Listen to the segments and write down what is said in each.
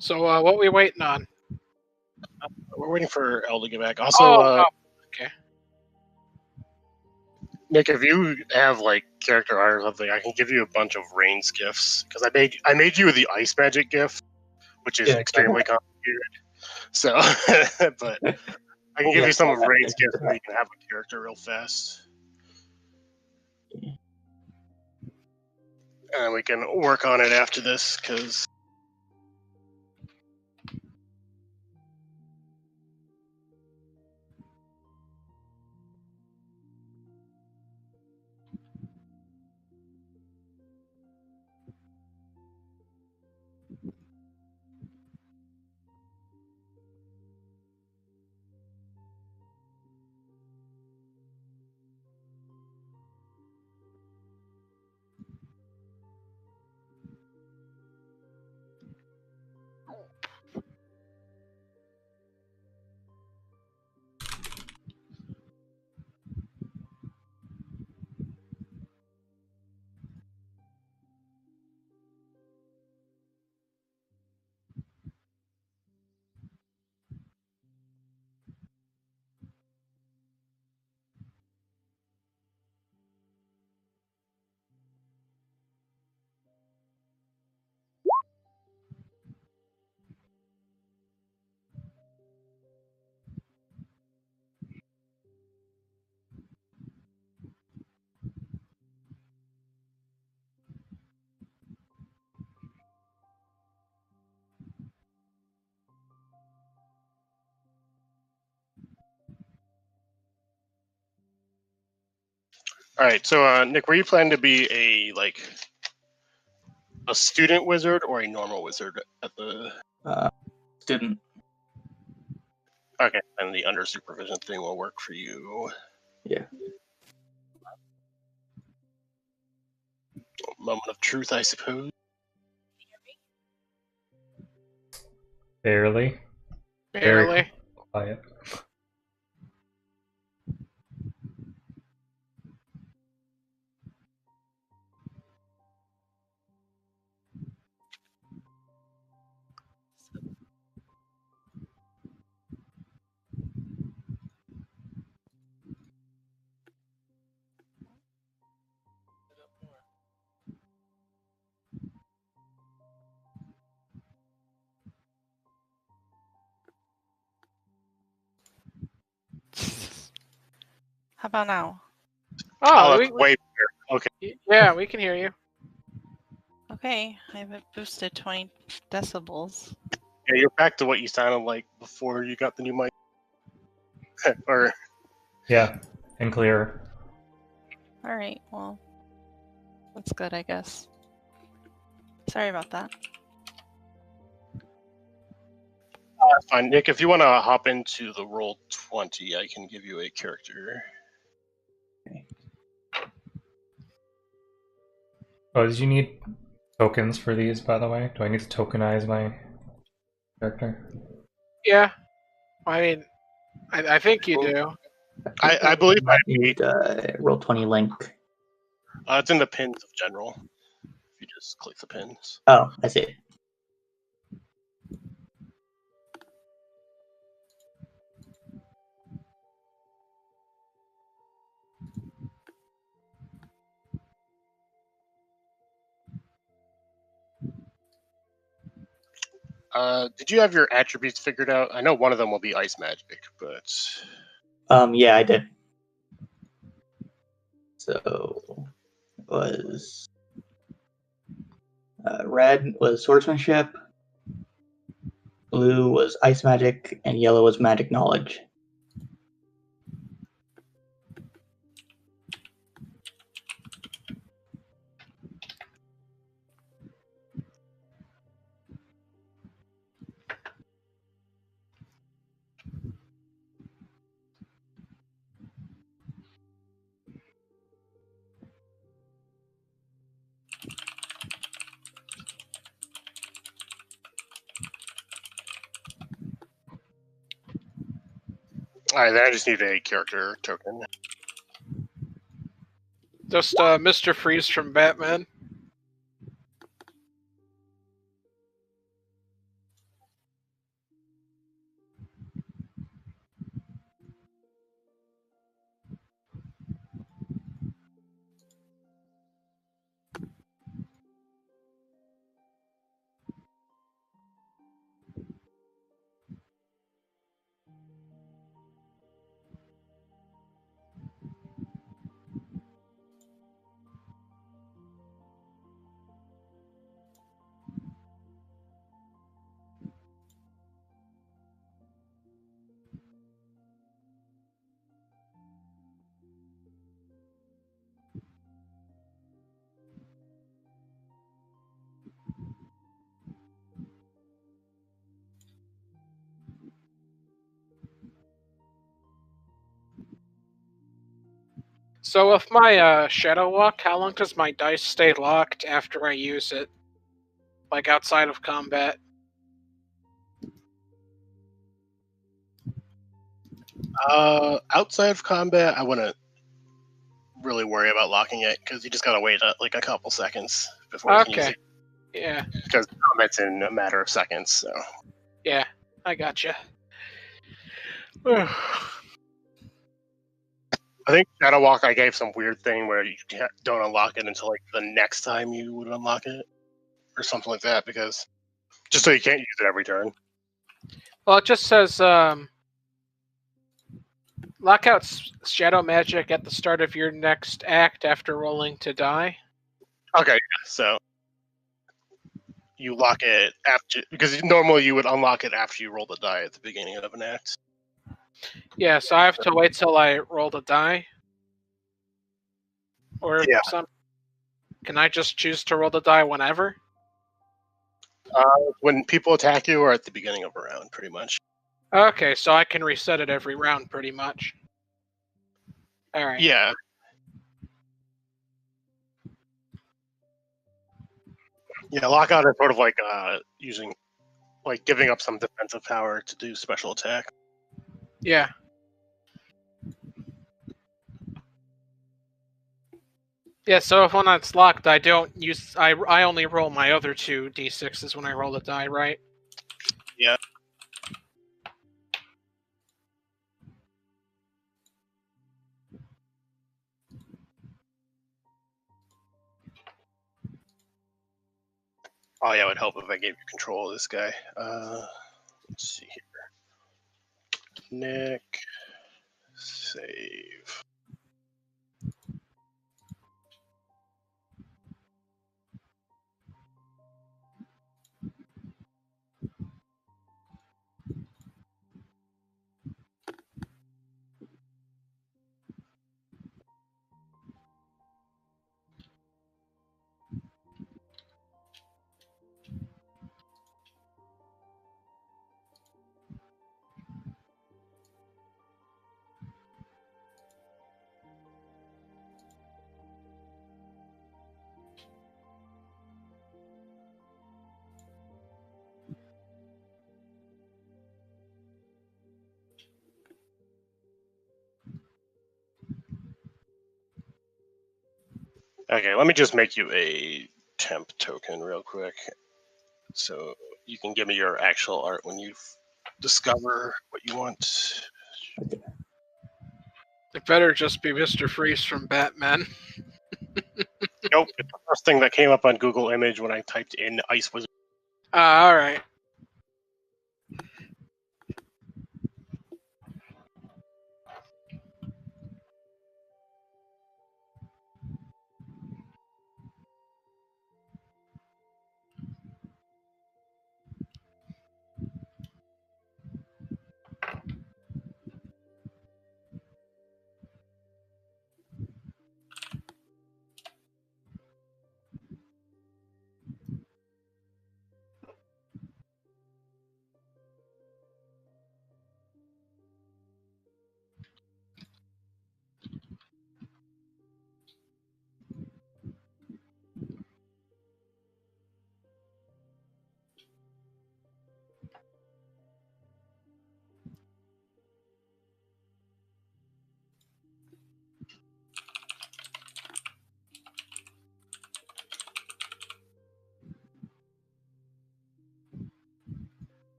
So, what we waiting on? We're waiting for Elle to get back. Also, okay. Nick, if you have like character art or something, I can give you a bunch of Rain's gifts because I made you the ice magic gift, which is extremely complicated. So, but I can give you some of Rain's gifts so you can have a character real fast, and we can work on it after this because. All right, so Nick, were you planning to be a student wizard or a normal wizard at the student? Okay, and the under supervision thing will work for you. Yeah. Moment of truth, I suppose. Barely. Barely. Quiet. How about now? Oh, that's way better. Okay. Yeah, we can hear you. Okay, I have it boosted 20 decibels. Yeah, you're back to what you sounded like before you got the new mic. Or yeah, and clearer. All right, well, that's good, I guess. Sorry about that. That's fine. Nick, if you want to hop into the roll 20, I can give you a character. Okay. Oh, did you need tokens for these, by the way? Do I need to tokenize my character? Yeah. I mean, I think you do. I believe I need roll 20 link. It's in the pins of general. If you just click the pins. Oh, I see it. Did you have your attributes figured out? I know one of them will be ice magic, but Yeah, I did. So it was red was swordsmanship, blue was ice magic, and yellow was magic knowledge. all right, then I just need a character token. Just Mr. Freeze from Batman. So with my Shadow Walk, how long does my dice stay locked after I use it? Like outside of combat? Outside of combat, I wouldn't really worry about locking it because you just gotta wait like a couple seconds before you can use Okay. it. Yeah. Because combat's in a matter of seconds. So Yeah. I gotcha. I think Shadow Walk, I gave some weird thing where you don't unlock it until like the next time you would unlock it, or something like that, because just so you can't use it every turn. Well, it just says lock out shadow magic at the start of your next act after rolling to die. Okay, so you lock it after, because normally you would unlock it after you roll the die at the beginning of an act. Yeah, so I have to wait till I roll the die? Or Yeah. Can I just choose to roll the die whenever? When people attack you, or at the beginning of a round, pretty much. Okay, so I can reset it every round, pretty much. Alright. Yeah. Yeah, lockout is sort of like using, like giving up some defensive power to do special attack. Yeah. Yeah, so if when it's locked, I don't use. I only roll my other two d6s when I roll the die, right? Yeah. Oh yeah, it would help if I gave you control of this guy. Let's see here. Nick, save. Okay, let me just make you a temp token real quick, so you can give me your actual art when you discover what you want. It better just be Mr. Freeze from Batman. Nope, it's the first thing that came up on Google Image when I typed in Ice Wizard. Alright.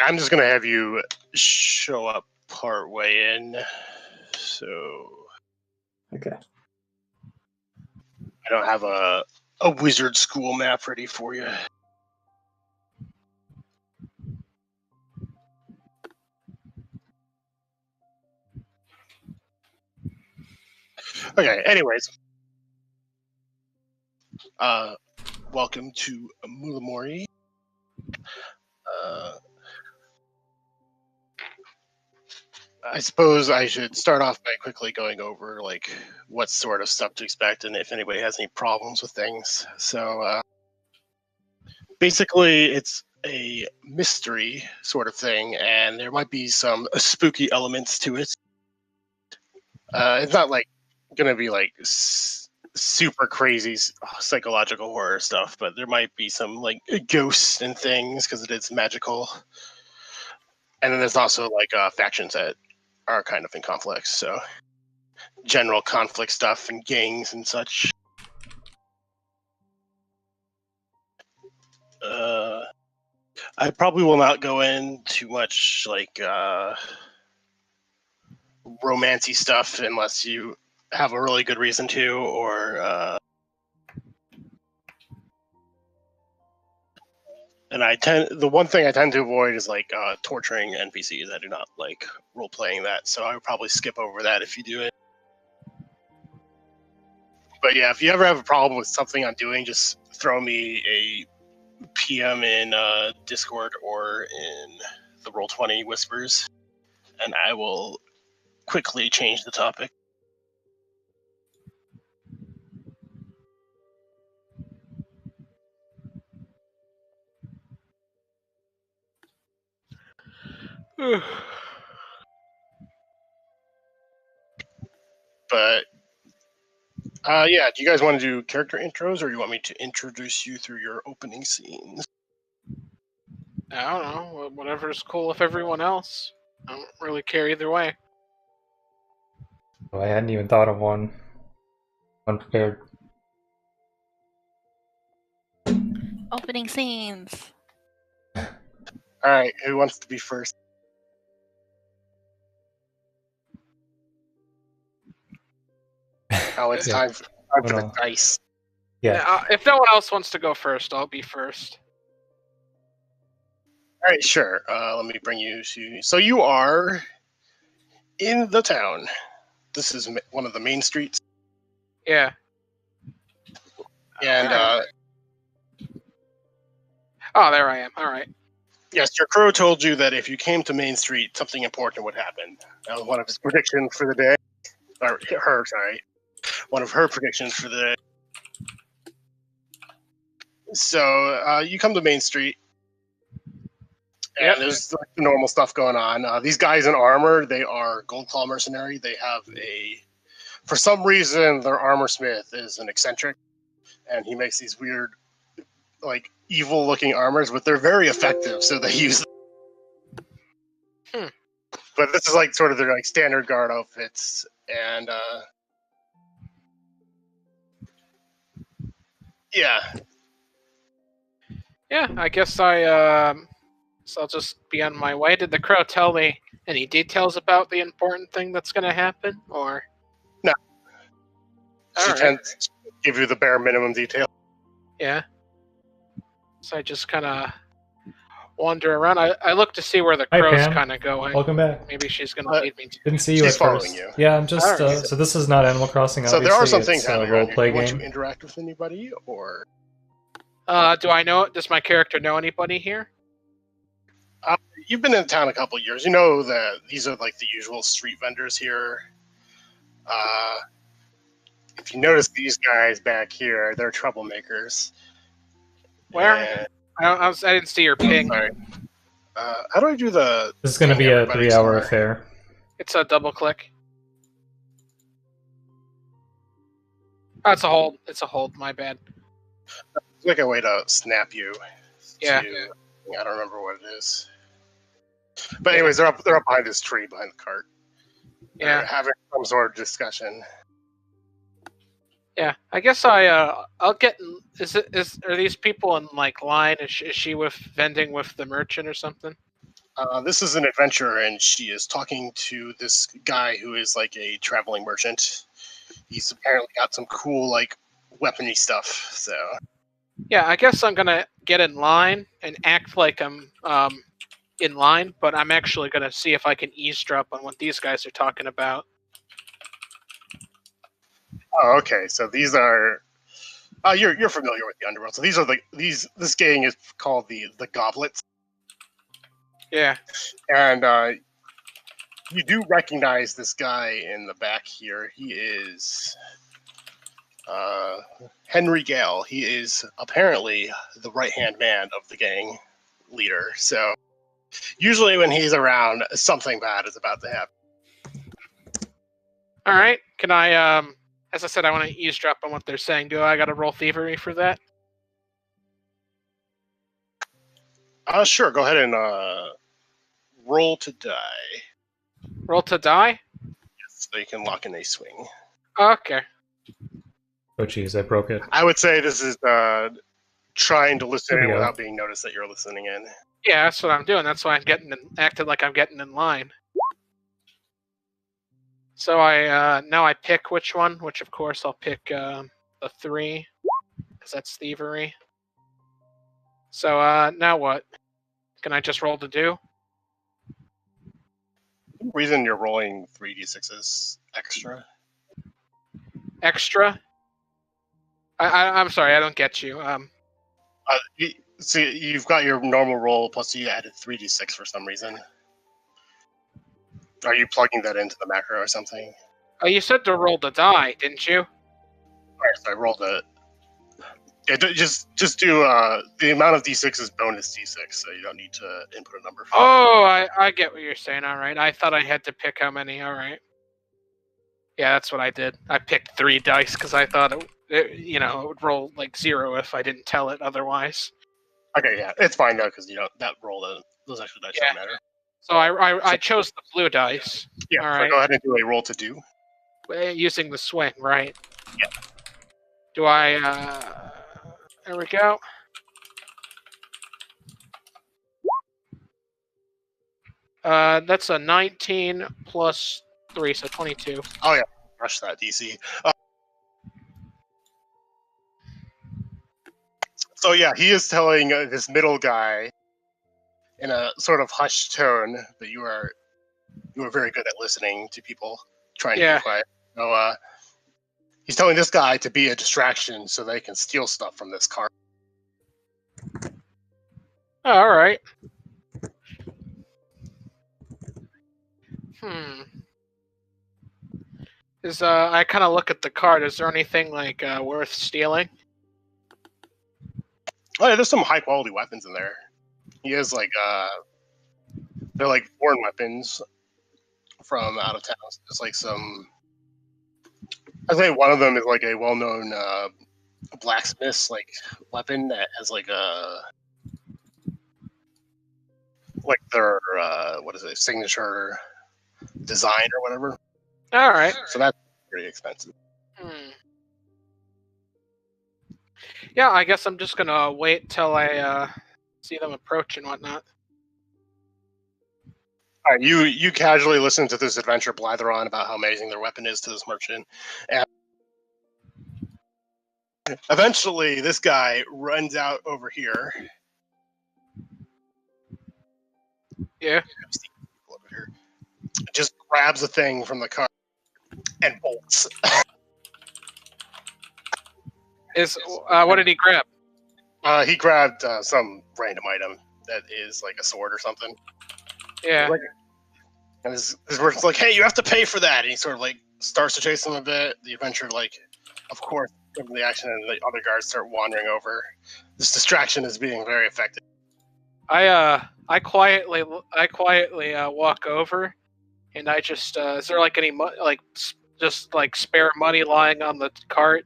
I'm just gonna have you show up part way in. So Okay. I don't have a wizard school map ready for you. Okay, anyways. Welcome to Mulamori. I suppose I should start off by quickly going over like what sort of stuff to expect and if anybody has any problems with things. So basically it's a mystery sort of thing, and there might be some spooky elements to it. It's not like gonna be like super crazy psychological horror stuff, but there might be some like ghosts and things because it is magical. And then there's also like factions that are kind of in conflict, so general conflict stuff and gangs and such. I probably will not go in too much like romancy stuff unless you have a really good reason to, or and the one thing I tend to avoid is like torturing NPCs. I do not like role playing that, so I would probably skip over that if you do it. But yeah, if you ever have a problem with something I'm doing, just throw me a PM in Discord or in the Roll20 Whispers, and I will quickly change the topic. But yeah, do you guys want to do character intros, or do you want me to introduce you through your opening scenes? I don't know. Whatever's cool with everyone else. I don't really care either way. Oh, I hadn't even thought of one. Unprepared. Opening scenes. All right, who wants to be first? Oh, it's time for the dice. Yeah. If no one else wants to go first, I'll be first. All right, sure. Let me bring you to. So you are in the town. This is one of the main streets. Yeah. And oh, there I am. All right. Yes, your crow told you that if you came to Main Street, something important would happen. That was one of his predictions for the day. Or her, sorry. One of her predictions for the day. So you come to Main Street, and there's like the normal stuff going on. These guys in armor, they are Gold Claw mercenary. They have for some reason, their armor smith is an eccentric, and he makes these weird, like evil-looking armors, but they're very effective, so they use them. But this is like sort of their like standard guard outfits, and yeah, I guess so I'll just be on my way. Did the crow tell me any details about the important thing that's going to happen, or no? She right. tends to give you the bare minimum detail. Yeah. So I just kind of wander around. I look to see where the crow's kind of going. Welcome back. Maybe she's going to lead me to. Didn't see you She's at following first. you. Yeah, I'm just. Right. So this is not Animal Crossing. So there are some things it's a happening. role play You want game. to interact with anybody, or do I know? Does my character know anybody here? You've been in town a couple of years. You know that these are like the usual street vendors here. If you notice these guys back here, they're troublemakers. Where? I didn't see your ping. Sorry. How do I do the? This is going to be a 3-hour affair. It's a double click. Oh, it's a hold. It's a hold. My bad. It's like a way to snap you. Yeah. I don't remember what it is. But anyways, they're up behind this tree behind the cart. Yeah. They're having some sort of discussion. Yeah, I guess I'll get. Are these people in like line? Is she with vending with the merchant or something? This is an adventurer, and she is talking to this guy who is like a traveling merchant. He's apparently got some cool like weaponry stuff. So Yeah, I guess I'm gonna get in line and act like I'm in line, but I'm actually gonna see if I can eavesdrop on what these guys are talking about. oh, okay. So these are. You're familiar with the underworld. So these are this gang is called the Goblets, Yeah. and you do recognize this guy in the back here. He is Henry Gale. He is apparently the right-hand man of the gang leader. So usually when he's around, something bad is about to happen. All right. Can I as I said, I want to eavesdrop on what they're saying. Do I got to roll thievery for that? Sure. Go ahead and roll to die. Roll to die? Yes, so you can lock in a swing. Okay. Oh, geez, I broke it. I would say this is trying to listen There we in go. without being noticed that you're listening in. Yeah, that's what I'm doing. That's why I'm acted like I'm getting in line. So now I pick which one, which of course I'll pick the 3, because that's thievery. So now what? Can I just roll to do? The reason you're rolling 3d6s extra. Extra? I'm sorry, I don't get you. See, you've got your normal roll plus you added 3d6 for some reason. Are you plugging that into the macro or something? Oh, you said to roll the die, didn't you? Alright, so I rolled the. Yeah, just do the amount of d6 is bonus d6, so you don't need to input a number. For Oh, I get what you're saying. All right, I thought I had to pick how many. All right. Yeah, that's what I did. I picked 3 dice because I thought it would roll like 0 if I didn't tell it otherwise. Okay, yeah, it's fine though because that roll those extra dice don't matter. So I chose the blue dice. Yeah, all so right. go ahead and do a roll to do. Using the swing, right? Yeah. Do I? There we go. That's a 19 plus 3, so 22. Oh yeah, rush that DC. So yeah, he is telling this middle guy in a sort of hushed tone that you are very good at listening to people trying to be quiet. So he's telling this guy to be a distraction so they can steal stuff from this car. Oh, all right. I kind of look at the card. Is there anything like worth stealing? Oh yeah, there's some high quality weapons in there. He has like they're like foreign weapons from out of town. There's like some. I think one of them is like a well known blacksmith's like weapon that has like their what is it, signature design or whatever. All right. So that's pretty expensive. Yeah, I guess I'm just gonna wait till I see them approach and whatnot. All right, you casually listen to this adventure blather on about how amazing their weapon is to this merchant, and eventually this guy runs out over here. Yeah. Over here, just grabs a thing from the car and bolts. What did he grab? He grabbed some random item that is like a sword or something. Yeah. And this merchant's like, "Hey, you have to pay for that." And he sort of like starts to chase him a bit. The adventurer, like, of course, given the action, and the other guards start wandering over. This distraction is being very effective. I quietly walk over, and I just is there like any just like spare money lying on the cart?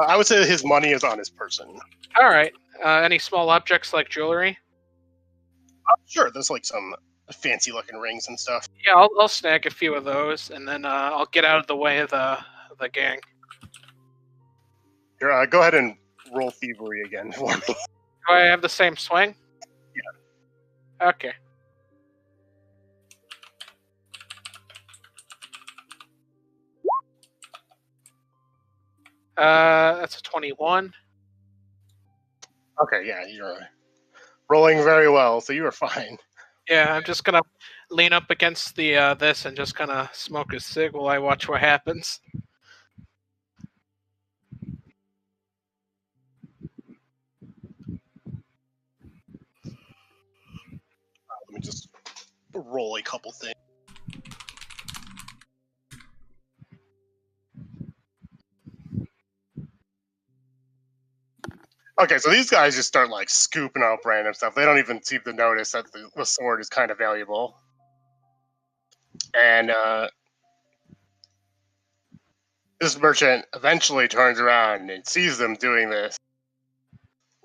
I would say his money is on his person. All right. Any small objects like jewelry? Sure, there's like some fancy looking rings and stuff. Yeah, I'll snag a few of those, and then I'll get out of the way of the gang. Here, go ahead and roll thievery again for me. Do I have the same swing? Yeah. Okay. That's a 21. Okay, yeah, you're rolling very well, so you are fine. Yeah, I'm just gonna lean up against the this and just kind of smoke a cig while I watch what happens. Let me just roll a couple things. Okay, so these guys just start like scooping up random stuff. They don't even seem to notice that the sword is kind of valuable. And this merchant eventually turns around and sees them doing this.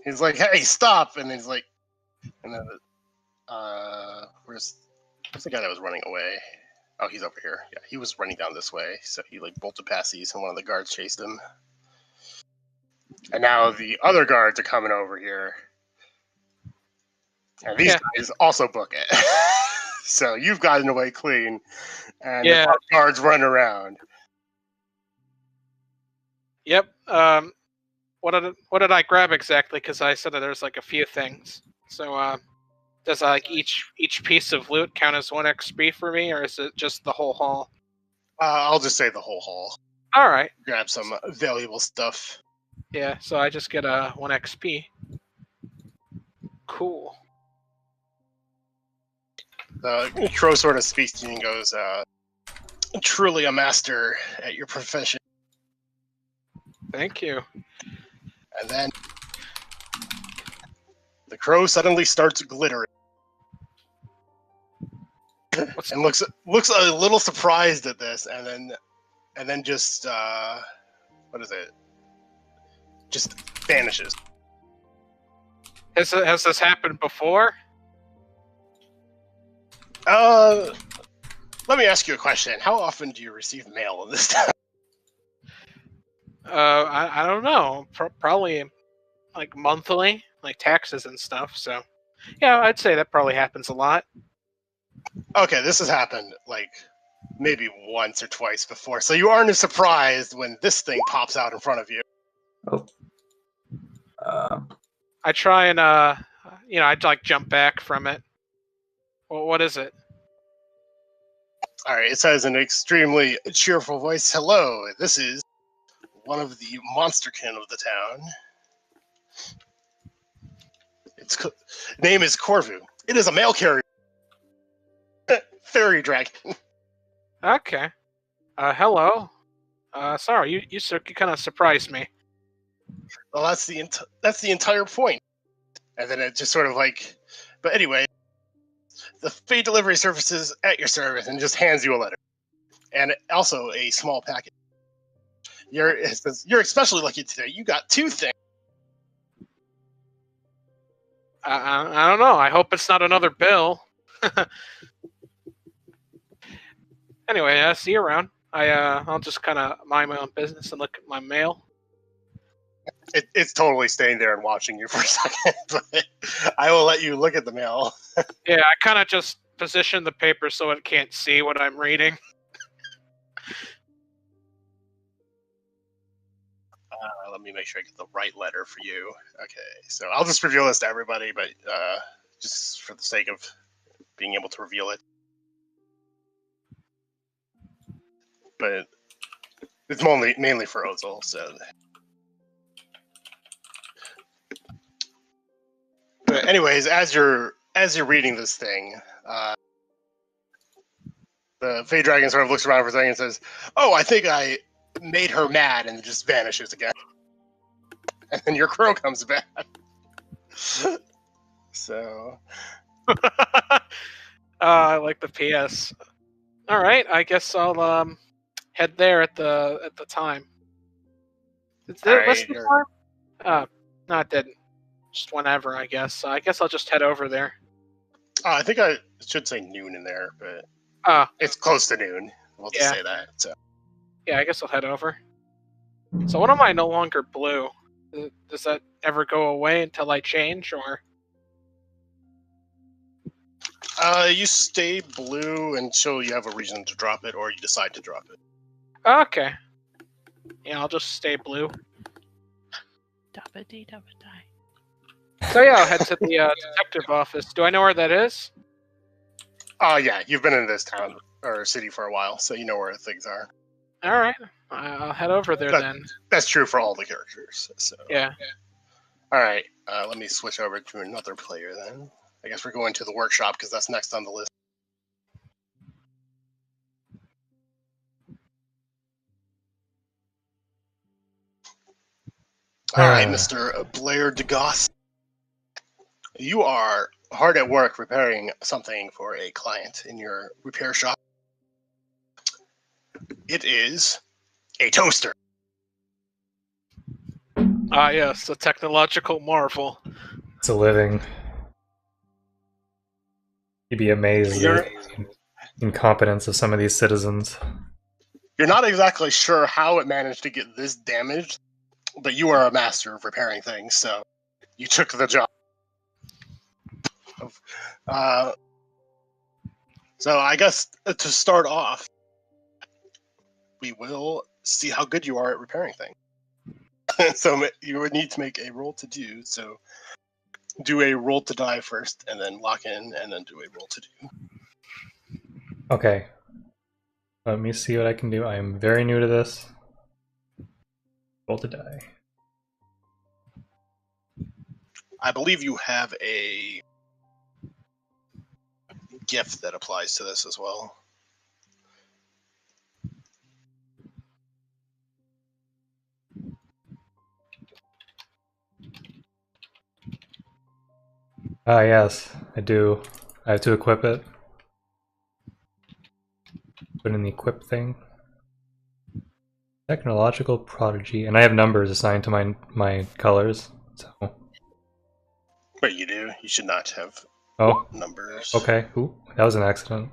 He's like, "Hey, stop!" And he's like, and then where's the guy that was running away? Oh, he's over here. Yeah, he was running down this way, so he like bolted past these, and one of the guards chased him. And now the other guards are coming over here, and these guys also book it. So you've gotten away clean, and the guards running around. Yep. What did I grab exactly? Because I said that there's like a few things. So does like each piece of loot count as 1 XP for me, or is it just the whole haul? I'll just say the whole haul. All right. Grab some valuable stuff. Yeah. So I just get 1 XP. Cool. The crow sort of speaks to you and goes, "Truly a master at your profession." Thank you. And then the crow suddenly starts glittering. And looks a little surprised at this, and then just what is it? Just vanishes. Has this happened before? Let me ask you a question. How often do you receive mail in this town? I don't know. Probably like monthly, like taxes and stuff. So, yeah, I'd say that probably happens a lot. Okay, this has happened like maybe once or twice before, so you aren't as surprised when this thing pops out in front of you. Oh. I try and I'd like jump back from it. Well, what is it? All right, it says in an extremely cheerful voice, "Hello, this is one of the monsterkin of the town. Its name is Corvu. It is a mail carrier. Fairy dragon." Okay. Hello. Sorry, you kind of surprised me. Well, that's the entire point. And then it just sort of like, but anyway, the Fate Delivery Service is at your service, and just hands you a letter, and also a small package. It says, "You're especially lucky today. You got 2 things." I don't know. I hope it's not another bill. Anyway, see you around. I'll just kind of mind my own business and look at my mail. It's totally staying there and watching you for a second, but I will let you look at the mail. Yeah, I kind of just position the paper so it can't see what I'm reading. Let me make sure I get the right letter for you. Okay, so I'll just reveal this to everybody, but just for the sake of being able to reveal it. But it's mainly for Ozil, so. But anyways, as you're reading this thing, the Fey Dragon sort of looks around for a second and says, "Oh, I think I made her mad," and just vanishes again. And then your crow comes back. So. I like the PS. All right, I guess I'll head there at the time. What's the time? No, it didn't. Just whenever, I guess. So I guess I'll just head over there. I think I should say noon in there, but it's close to noon. We'll just say that. So. Yeah, I guess I'll head over. So when am I no longer blue? Does that ever go away until I change, or? You stay blue until you have a reason to drop it, or you decide to drop it. Okay. Yeah, I'll just stay blue. Dabba-dee-dabba-die. So yeah, I'll head to the detective office. Do I know where that is? Yeah, you've been in this town or city for a while, so you know where things are. All right, I'll head over there then. That's true for all the characters. So Yeah. All right, let me switch over to another player then. I guess we're going to the workshop because that's next on the list. All right, Mr. Blair DeGausse. You are hard at work repairing something for a client in your repair shop. It is a toaster. Ah, yes, a technological marvel. It's a living. You'd be amazed at the incompetence of some of these citizens. You're not exactly sure how it managed to get this damaged, but you are a master of repairing things, so you took the job. So I guess to start off, we will see how good you are at repairing things. So you would need to make a roll to do. So do a roll to die first, and then lock in, and then do a roll to do. Okay. Let me see what I can do. I am very new to this. Roll to die. I believe you have a gift that applies to this as well. Ah, yes, I do. I have to equip it. Put in the equip thing. Technological prodigy, and I have numbers assigned to my colors. So. But you do. You should not have numbers. Okay. Ooh, that was an accident.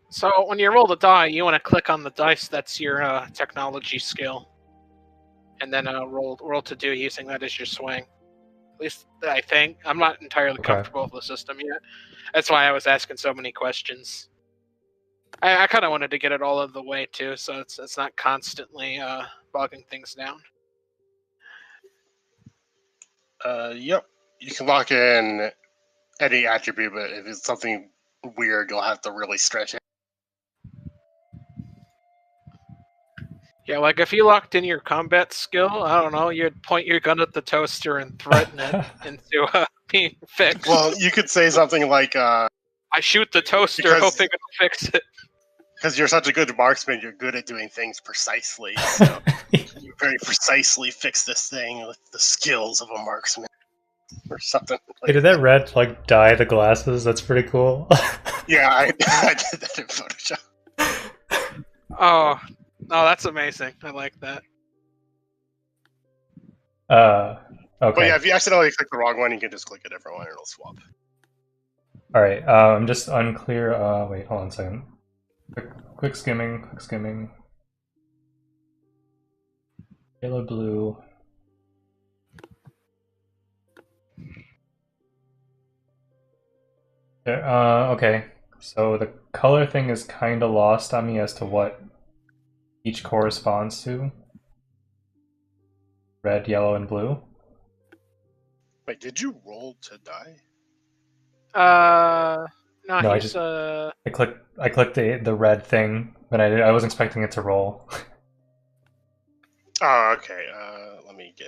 So when you roll the die, you want to click on the dice that's your technology skill, and then roll to do using that as your swing. At least I think. I'm not entirely comfortable with the system yet. That's why I was asking so many questions. I kind of wanted to get it all out of the way too, so it's not constantly bogging things down. Yep. You can lock in any attribute, but if it's something weird, you'll have to really stretch it. Yeah, like if you locked in your combat skill, I don't know, you'd point your gun at the toaster and threaten it into being fixed. Well, you could say something like, I shoot the toaster hoping it'll fix it. Because you're such a good marksman, you're good at doing things precisely. So you very precisely fix this thing with the skills of a marksman. Or something like Hey, did that red dye the glasses? That's pretty cool. Yeah, I did that in Photoshop. Oh, that's amazing. I like that. Okay. But yeah, if you accidentally click the wrong one, you can just click a different one and it'll swap. Alright, I'm just unclear. Wait, hold on a second. Quick skimming. Yellow, blue. Okay. So the color thing is kind of lost on me as to what each corresponds to. Red, yellow, and blue. Wait, did you roll to die? No, he's I clicked the red thing, but I wasn't expecting it to roll. Oh, okay. Let me get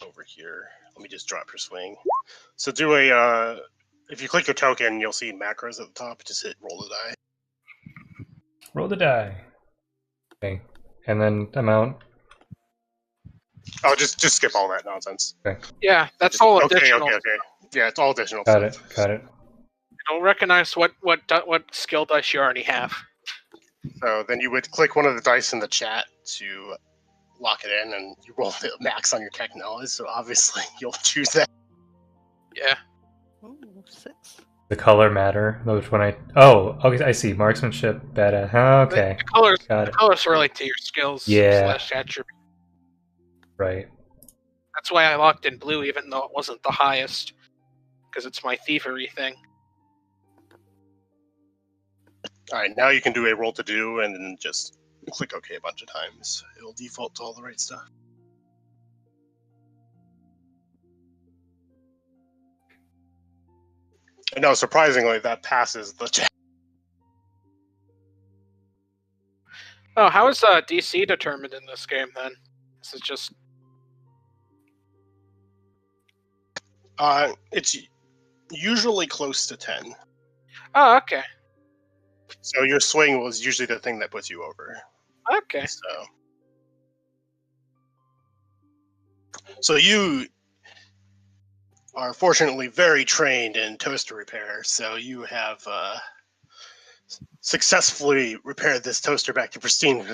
over here. Let me just drop your swing. So do a if you click your token, you'll see macros at the top. Just hit roll the die. Roll the die. Okay, and then amount. Oh, just skip all that nonsense. Okay. Yeah, that's all additional. Okay. Yeah, it's all additional. Got it. It'll recognize what skill dice you already have. So then you would click one of the dice in the chat to lock it in, and you roll the max on your tech knowledge. So obviously you'll choose that. Yeah. Ooh, 6. The color matter. Which one I? Oh, okay. I see. Marksmanship, badass. Okay. The colors relate to your skills. Yeah. / attribute. Right. That's why I locked in blue, even though it wasn't the highest. because it's my thievery thing. Alright, now you can do a roll to do and then just click OK a bunch of times. It'll default to all the right stuff. And no, surprisingly, that passes the check. Oh, how is DC determined in this game then? This is just... It's usually close to 10. Oh, okay. So your swing was usually the thing that puts you over. Okay. So you are fortunately very trained in toaster repair, so you have successfully repaired this toaster back to pristine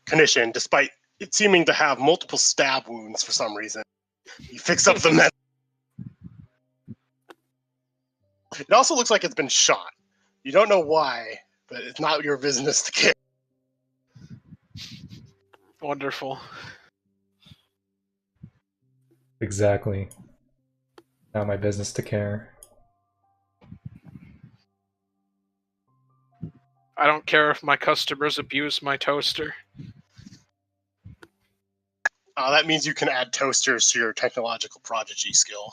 condition, despite it seeming to have multiple stab wounds for some reason. You fix up the metal. It also looks like it's been shot. You don't know why, but it's not your business to care. Wonderful. Exactly. Not my business to care. I don't care if my customers abuse my toaster. That means you can add toasters to your technological prodigy skill.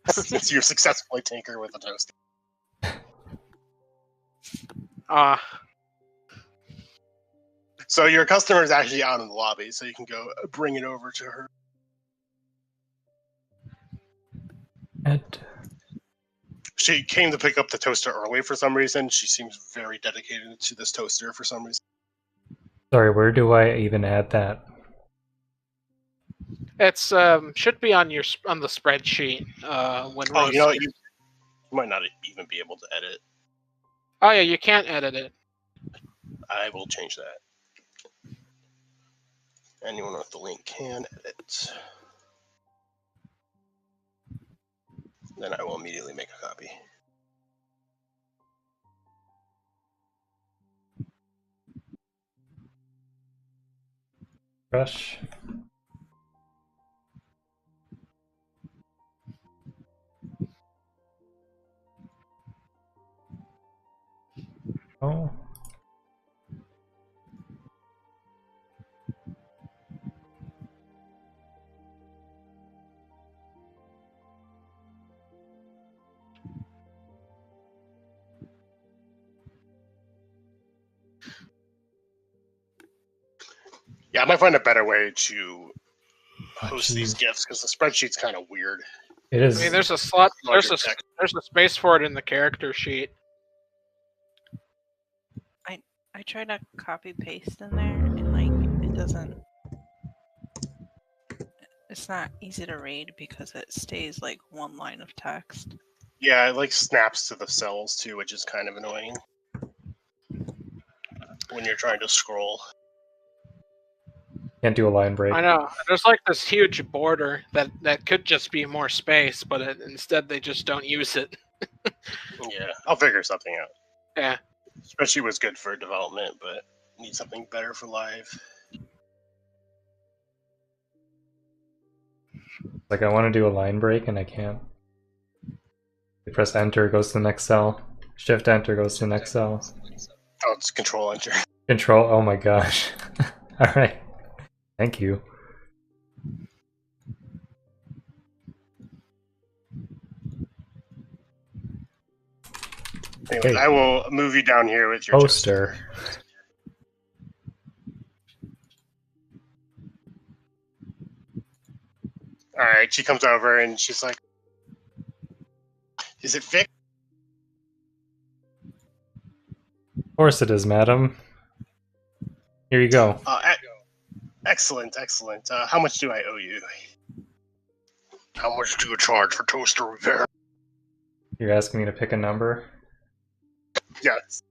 Since you successfully tinker with a toaster. So your customer is actually out in the lobby, so you can go bring it over to her. She came to pick up the toaster early for some reason. She seems very dedicated to this toaster for some reason. Sorry, where do I even add that? It's should be on the spreadsheet. When Oh, you know what? You might not even be able to edit. Oh yeah, you can't edit it. I will change that. Anyone with the link can edit. Then I will immediately make a copy. Brush. Oh. Yeah, I might find a better way to host these GIFs because the spreadsheet's kind of weird. It is. I mean, there's a slot. There's Larger a text. there's a space for it in the character sheet. I try to copy paste in there and like it doesn't. It's not easy to read because it stays like one line of text. Yeah, it like snaps to the cells too, which is kind of annoying when you're trying to scroll. Can't do a line break. I know. There's like this huge border that could just be more space, but instead they just don't use it. Yeah, I'll figure something out. Yeah. Spreadsheet was good for development, but need something better for live. Like I want to do a line break and I can't. You press enter, goes to the next cell. Shift enter goes to the next cell. Oh, it's control enter. Control, oh my gosh. Alright. Thank you. Anyways, Hey. I will move you down here with your Poster. Alright, she comes over and she's like, is it fixed? Of course it is, madam. Here you go. Excellent, excellent. How much do I owe you? How much do you charge for toaster repair? You're asking me to pick a number? Yes.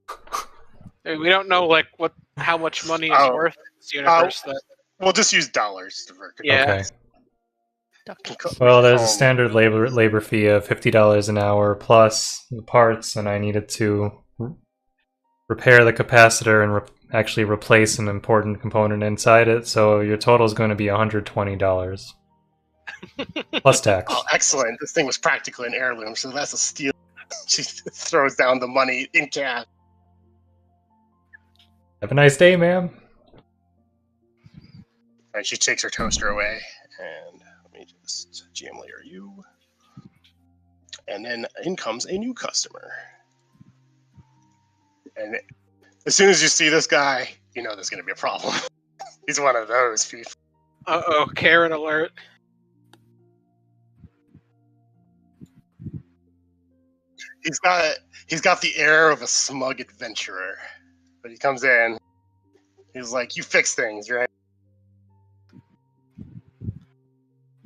We don't know like how much money is worth in this universe. We'll just use dollars. Yeah. Okay. Well, there's a standard labor fee of $50 an hour plus the parts, and I needed to repair the capacitor and actually replace an important component inside it, so your total is going to be $120. Plus tax. Oh, excellent. This thing was practically an heirloom, so that's a steal. She throws down the money in cash. Have a nice day, ma'am. And she takes her toaster away. And let me just GM layer you. And then in comes a new customer. And as soon as you see this guy, you know there's going to be a problem. He's one of those people. Uh-oh, Karen alert. He's got the air of a smug adventurer. But he comes in, he's like, "You fix things, right?"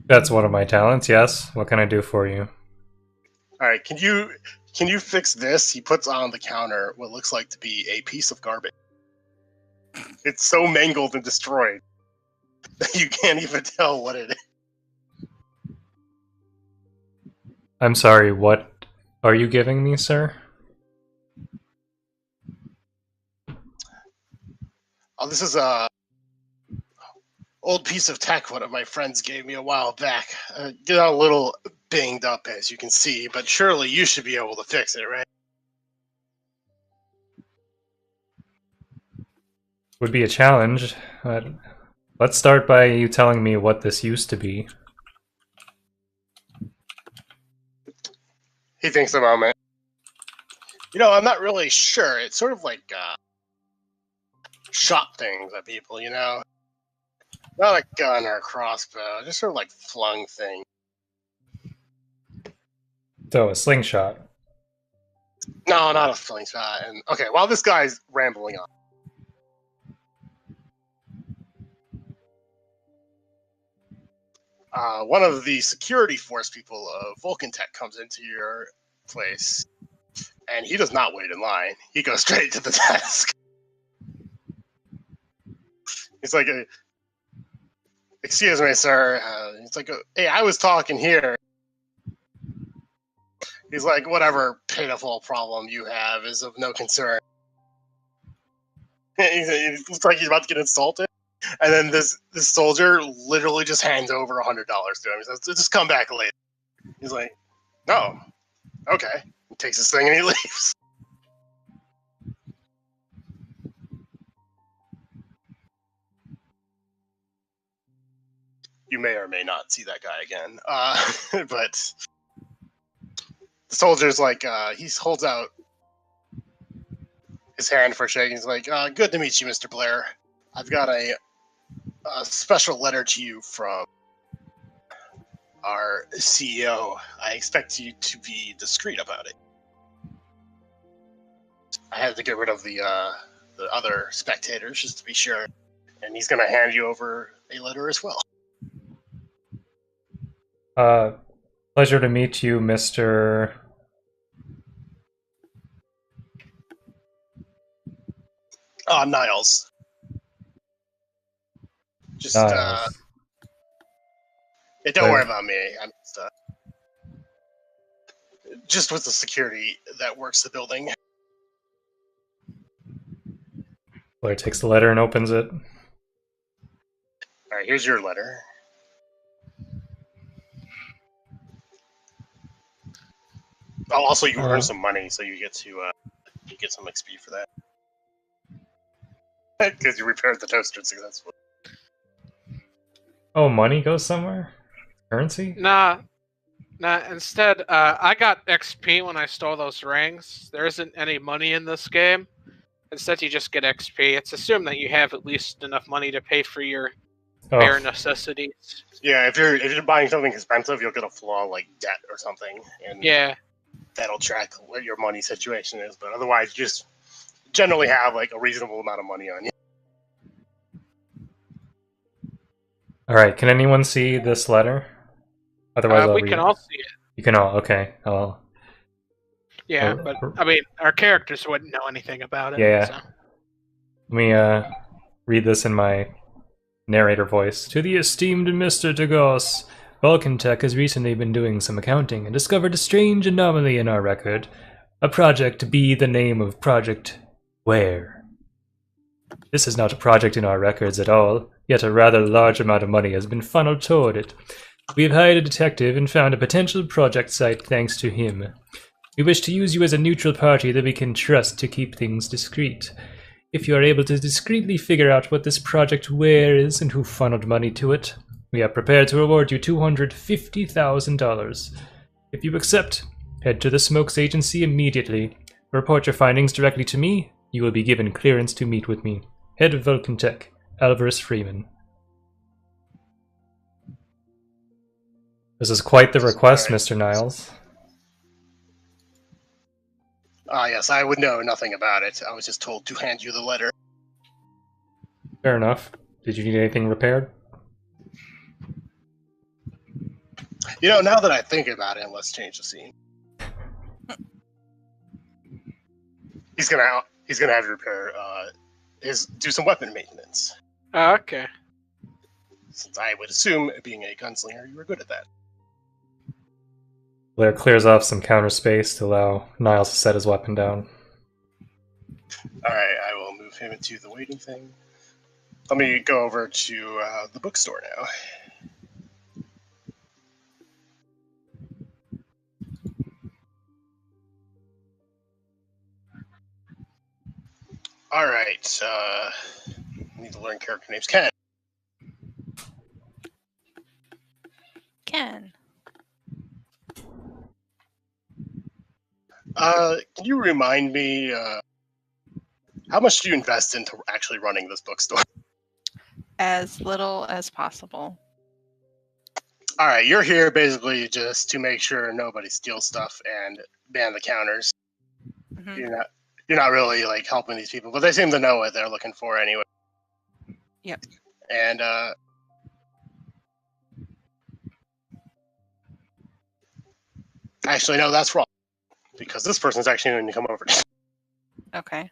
That's one of my talents, yes. What can I do for you? All right, can you fix this? He puts on the counter what looks like to be a piece of garbage. It's so mangled and destroyed that you can't even tell what it is. I'm sorry, what are you giving me, sir? Oh, this is a old piece of tech one of my friends gave me a while back. Get a little banged up, as you can see, but surely you should be able to fix it, right? Would be a challenge. Let's start by you telling me what this used to be. He thinks a moment. You know, I'm not really sure. It's sort of like shot things at people, you know? Not a gun or a crossbow, just sort of like flung thing. So, a slingshot. No, not a slingshot. And okay, while this guy's rambling on, one of the security force people of Vulcan Tech comes into your place, and he does not wait in line. He goes straight to the desk. He's like, "Excuse me, sir." He's like, "Hey, I was talking here." He's like, "Whatever pitiful problem you have is of no concern." He looks like he's about to get insulted. And then this soldier literally just hands over $100 to him. He says, "Just come back later." He's like, "No, okay." He takes his thing and he leaves. You may or may not see that guy again. But the soldier's like, he holds out his hand for a shake. He's like, "Good to meet you, Mr. Blair. I've got a special letter to you from our CEO. I expect you to be discreet about it. I had to get rid of the other spectators just to be sure. And he's going to hand you over a letter as well." Pleasure to meet you, Mr. Niles. Just, Niles. yeah, don't worry about me. I'm just with the security that works the building. Blair takes the letter and opens it. All right, here's your letter. Oh, also, you earn some money, so you get to you get some XP for that because you repaired the toaster successfully. Oh, money goes somewhere? Currency? Nah. Instead, I got XP when I stole those rings. There isn't any money in this game. Instead, you just get XP. It's assumed that you have at least enough money to pay for your bare necessities. Yeah, if you're buying something expensive, you'll get a flaw like debt or something, and yeah, that'll track what your money situation is. But otherwise, you just generally have like a reasonable amount of money on you. Alright, can anyone see this letter? Otherwise, we can all see it. You can all, okay. Yeah, but I mean, our characters wouldn't know anything about it. Yeah. So. Let me read this in my narrator voice. To the esteemed Mr. DeGausse, Vulcan Tech has recently been doing some accounting and discovered a strange anomaly in our record. A project be the name of Project Where. This is not a project in our records at all, yet a rather large amount of money has been funneled toward it. We have hired a detective and found a potential project site thanks to him. We wish to use you as a neutral party that we can trust to keep things discreet. If you are able to discreetly figure out what this project where is and who funneled money to it, we are prepared to reward you $250,000. If you accept, head to the Smokes Agency immediately. Report your findings directly to me. You will be given clearance to meet with me. Head of Vulcan Tech, Alvarez Freeman. This is quite the request, Right. Mr. Niles. Yes, I would know nothing about it. I was just told to hand you the letter. Fair enough. Did you need anything repaired? You know, now that I think about it, let's change the scene. He's gonna have to repair do some weapon maintenance. Oh, okay. Since I would assume, being a gunslinger, you were good at that. Blair clears off some counter space to allow Niles to set his weapon down. Alright, I will move him into the waiting thing. Let me go over to the bookstore now. Alright, I need to learn character names. Ken. Ken. Can you remind me, how much do you invest into actually running this bookstore? As little as possible. Alright, you're here basically just to make sure nobody steals stuff and ban the counters. Mhm. You're not really like helping these people, but they seem to know what they're looking for anyway. Yep. And actually, no, that's wrong. Because this person's actually going to come over. Okay.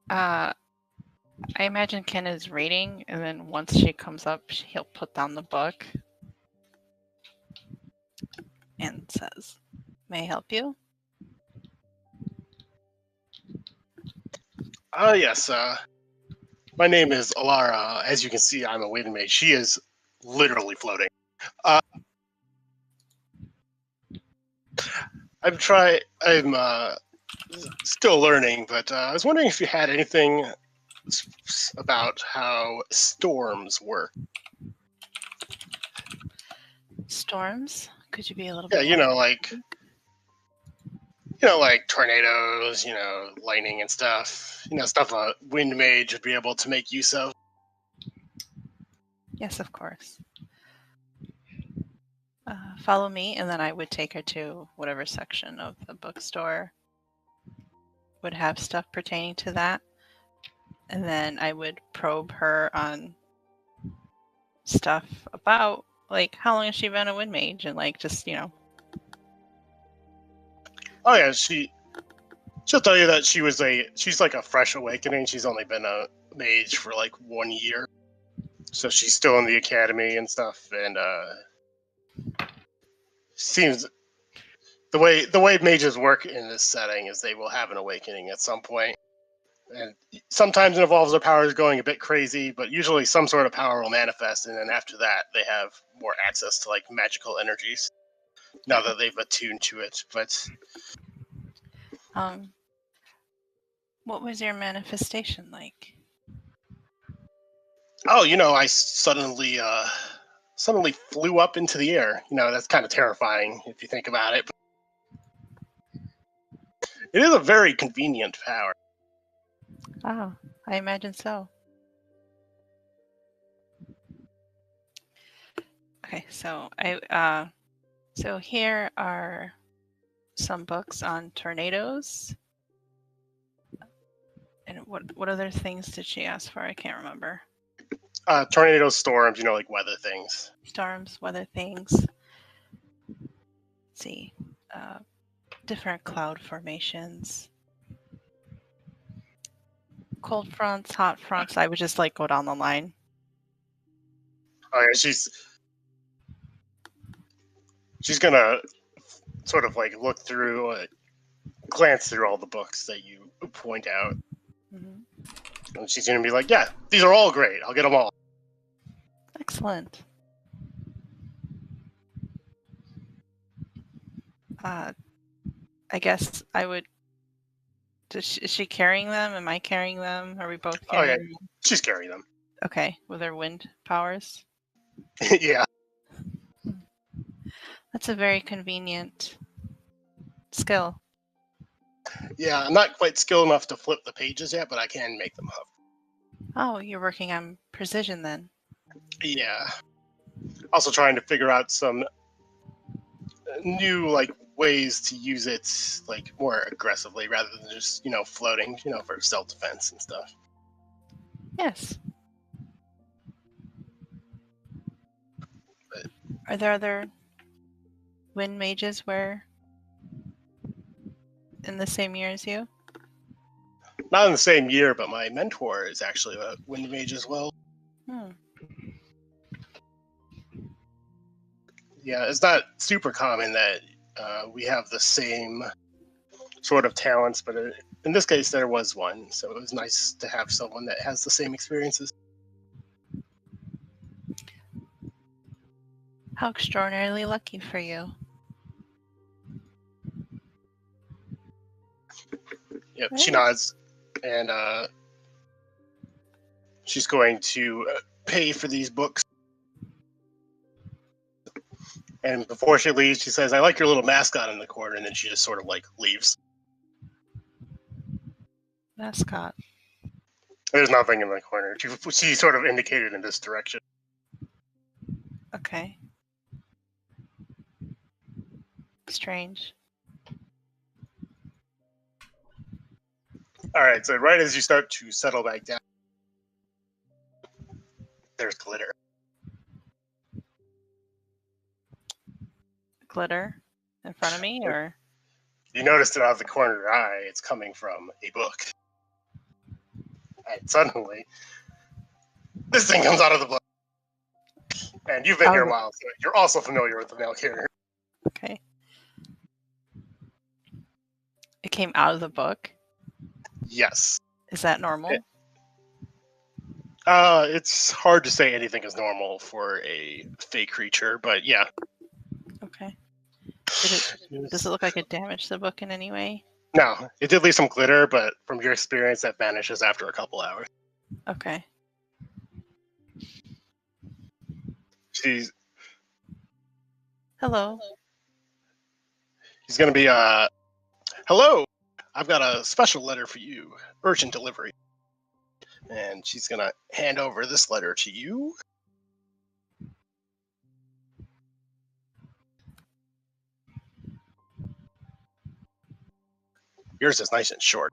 I imagine Ken is reading, and then once she comes up, he'll put down the book and says, "May I help you?" Yes, my name is Alara. As you can see, I'm a waiting maid. She is literally floating. I'm still learning, but I was wondering if you had anything about how storms work. Storms? Could you be a little Yeah, bit you more know, specific? like tornadoes, lightning and stuff. Stuff a wind mage would be able to make use of. Yes, of course. Follow me, and then I would take her to whatever section of the bookstore would have stuff pertaining to that. And then I would probe her on stuff about, like, how long has she been a wind mage? And, like, just, Oh yeah, she'll tell you that she's like a fresh awakening. She's only been a mage for like 1 year, so she's still in the academy and stuff. And seems the way mages work in this setting is they will have an awakening at some point, and sometimes it involves their powers going a bit crazy, but usually some sort of power will manifest, and then after that they have more access to like magical energies. Now that they've attuned to it, but what was your manifestation like? oh, I suddenly flew up into the air. That's kind of terrifying if you think about it. But it is a very convenient power. Oh, I imagine so. Okay, so so here are some books on tornadoes. And what other things did she ask for? I can't remember. Tornadoes, storms, like weather things. Storms, weather things. Let's see. Different cloud formations. Cold fronts, hot fronts. I would just like go down the line. Oh yeah, she's gonna sort of like look through, glance through all the books that you point out, Mm-hmm. and she's gonna be like, "Yeah, these are all great. I'll get them all." Excellent. I guess I would. Is she carrying them? Am I carrying them? Are we both Oh yeah, carrying them? she's carrying them. Okay, with her wind powers. Yeah. That's a very convenient skill. Yeah, I'm not quite skilled enough to flip the pages yet, but I can make them hover. Oh, you're working on precision then. Yeah. Also trying to figure out some new ways to use it more aggressively rather than just floating for self-defense and stuff. Yes. Are there other wind mages where in the same year as you? Not in the same year, but my mentor is actually a wind mage as well. Yeah, it's not super common that we have the same sort of talents, but in this case there was one, so it was nice to have someone that has the same experiences. How extraordinarily lucky for you. Yep, Right. she nods, and she's going to pay for these books. And before she leaves, she says, "I like your little mascot in the corner," and then she just sort of leaves. Mascot. There's nothing in the corner. She sort of indicated in this direction. Okay. Strange. All right, so right as you start to settle back down, there's glitter. Glitter in front of me, or? You noticed it out of the corner of your eye. It's coming from a book. And suddenly, this thing comes out of the book. And you've been here a while, so you're also familiar with the male character. Okay. It came out of the book? Yes. Is that normal? It's hard to say anything is normal for a fake creature, but yeah. Okay. Does it look like it damaged the book in any way? No, it did leave some glitter, but from your experience, that vanishes after a couple hours. Okay. Hello. He's gonna be, hello! I've got a special letter for you. Urgent delivery. And she's gonna hand over this letter to you. Yours is nice and short.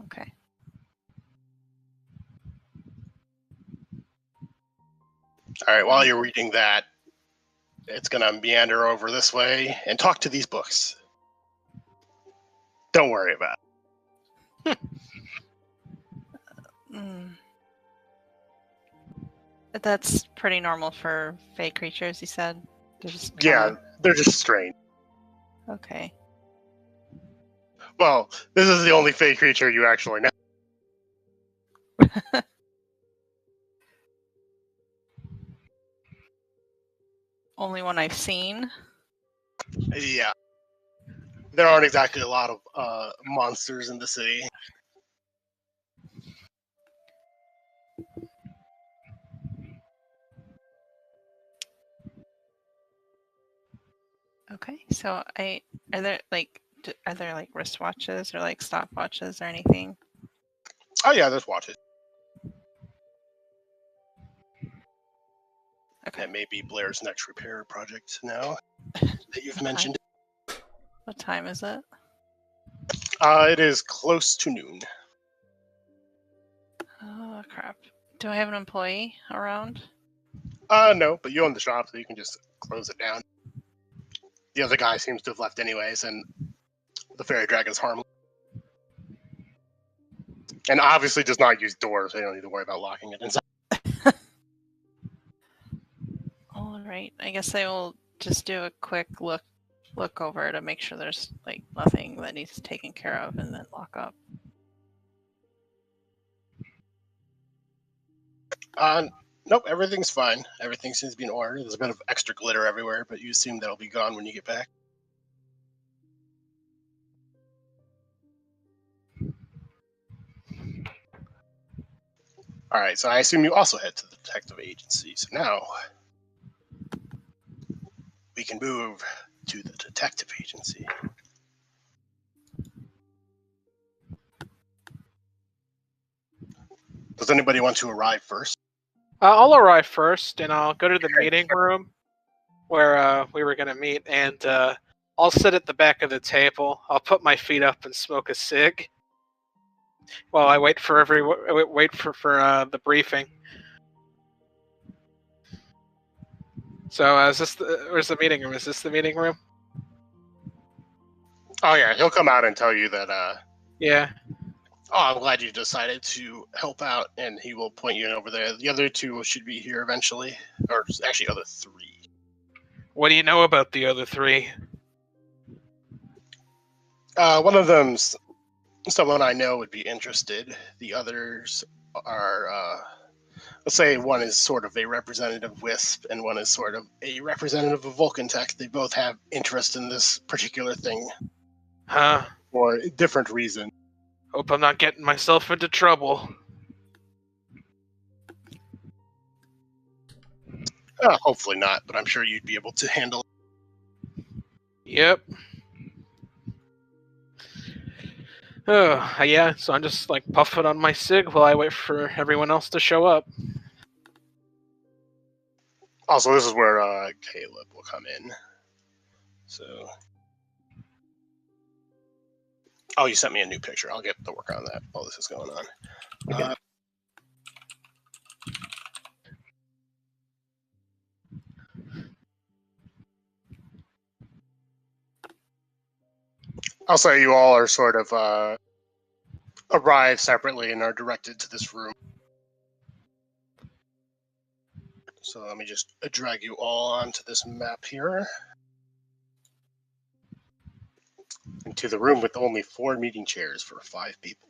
Okay. All right, while you're reading that, it's gonna meander over this way and talk to these books. Don't worry about it. That's pretty normal for fey creatures, you said? They're just strange. Okay. Well, this is the only fey creature you actually know. Only one I've seen? Yeah. There aren't exactly a lot of monsters in the city. Okay, so are there wristwatches or stopwatches or anything? Oh yeah, there's watches. Okay. That may be Blair's next repair project now that you've mentioned. What time is it? It is close to noon. Oh crap! Do I have an employee around? No, but you own the shop, so you can just close it down. The other guy seems to have left anyways, and the fairy dragon's harmless. And obviously does not use doors, so you don't need to worry about locking it inside. All right, I guess I will just do a quick look over to make sure there's nothing that needs taken care of, and then lock up. Nope, everything's fine. Everything seems to be in order. There's a bit of extra glitter everywhere, but you assume that'll be gone when you get back. All right, so I assume you also head to the detective agency. So now we can move to the detective agency. Does anybody want to arrive first? I'll arrive first, and I'll go to the meeting room where we were going to meet, and I'll sit at the back of the table. I'll put my feet up and smoke a cig while I wait for the briefing. So, where's the meeting room? Is this the meeting room? Oh yeah, he'll come out and tell you that. Yeah. Oh, I'm glad you decided to help out, and he will point you in over there. The other two should be here eventually, or actually, other three. What do you know about the other three? One of them's someone I know would be interested. The others are, let's say, one is sort of a representative of Wisp, and one is sort of a representative of Vulcan Tech. They both have interest in this particular thing. Huh? For a different reason. Hope I'm not getting myself into trouble. Hopefully not, but I'm sure you'd be able to handle it. Yep. Oh, yeah, so I'm just like puffing on my cig while I wait for everyone else to show up. Also, this is where Caleb will come in. So... Oh, you sent me a new picture. I'll get to work on that while this is going on. Okay. I'll say you all are sort of arrive separately and are directed to this room. So let me just drag you all onto this map here. Into the room with only 4 meeting chairs for 5 people.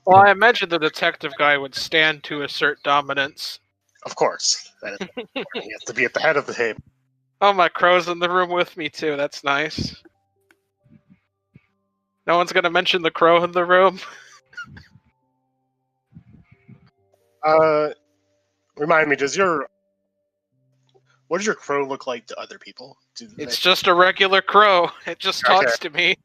Well, I imagine the detective guy would stand to assert dominance. Of course. That is important. He has to be at the head of the table. Oh, my crow's in the room with me, too. That's nice. No one's going to mention the crow in the room? Remind me, what does your crow look like to other people? It's just a regular crow. It just talks to me.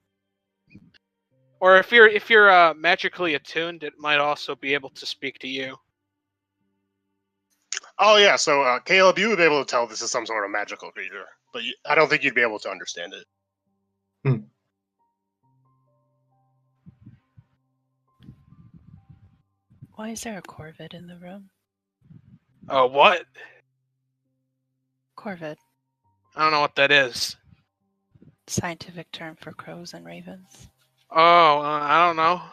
Or if you're magically attuned, it might also be able to speak to you. Oh yeah, so Caleb, you would be able to tell this is some sort of magical creature, but I don't think you'd be able to understand it. Why is there a corvid in the room? Oh, what? Corvid. I don't know what that is. Scientific term for crows and ravens. Oh, I don't know.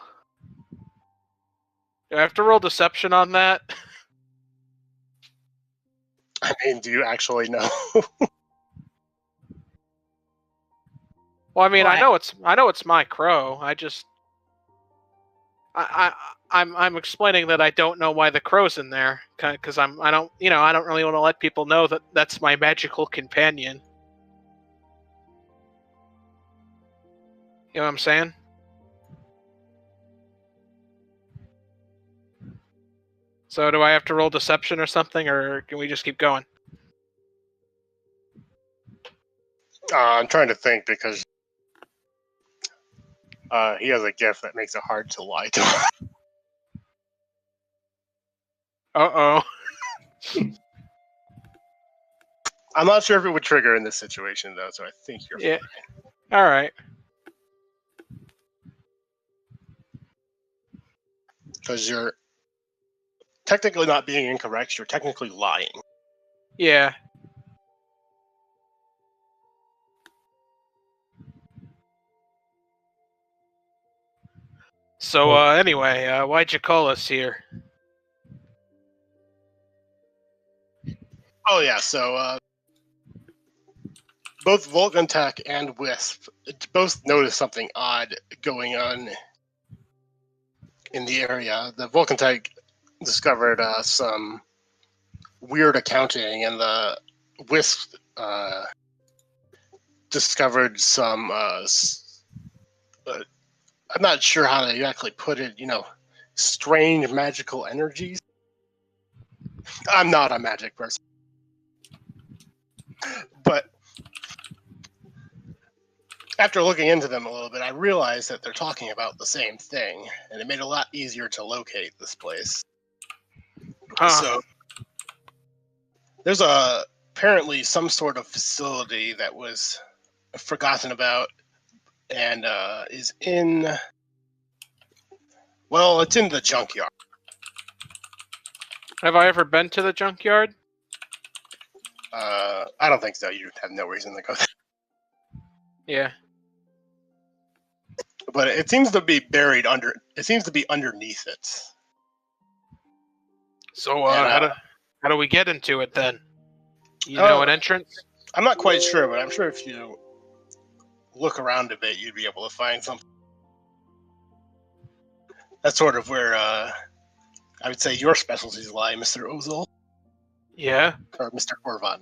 Do I have to roll deception on that? I mean, do you actually know? Well, I mean, Why? I know it's my crow. I'm explaining that I don't know why the crow's in there because I don't really want to let people know that that's my magical companion. You know what I'm saying? So do I have to roll deception or something, or can we just keep going? I'm trying to think because he has a gift that makes it hard to lie to him. Uh-oh. I'm not sure if it would trigger in this situation, though, so I think you're fine. All right. Because you're technically not being incorrect, you're technically lying. Yeah. So, anyway, why'd you call us here? Oh, yeah, so both Vulcan Tech and Wisp both noticed something odd going on in the area. The Vulcan Tech discovered some weird accounting, and the Wisp discovered some. I'm not sure how to exactly put it. Strange magical energies. I'm not a magic person, but after looking into them a little bit, I realized that they're talking about the same thing, and it made it a lot easier to locate this place. So there's apparently some sort of facility that was forgotten about, and is in. Well, it's in the junkyard. Have I ever been to the junkyard? I don't think so. You have no reason to go there. Yeah. But it seems to be buried under. It seems to be underneath it. So how do we get into it then? You know an entrance? I'm not quite sure, but I'm sure if you look around a bit, you'd be able to find something. That's sort of where I would say your specialties lie, Mr. Ozol. Yeah. Or Mr. Corvon.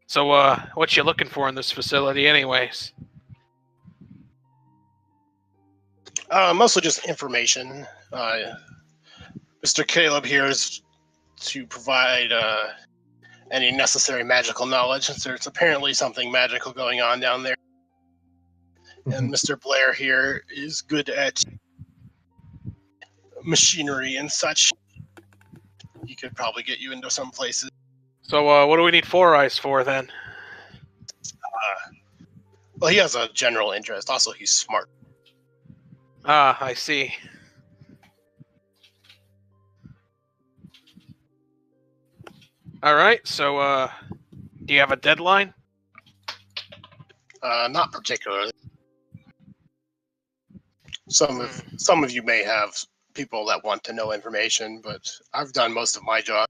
So what you looking for in this facility anyways? Mostly just information. Mr. Caleb here is to provide any necessary magical knowledge, since there's apparently something magical going on down there. And Mr. Blair here is good at machinery and such. He could probably get you into some places. So what do we need Four Eyes for then? Well, he has a general interest. Also, he's smart. Ah, I see. All right. So do you have a deadline? Not particularly. Some of you may have people that want to know information, but I've done most of my job.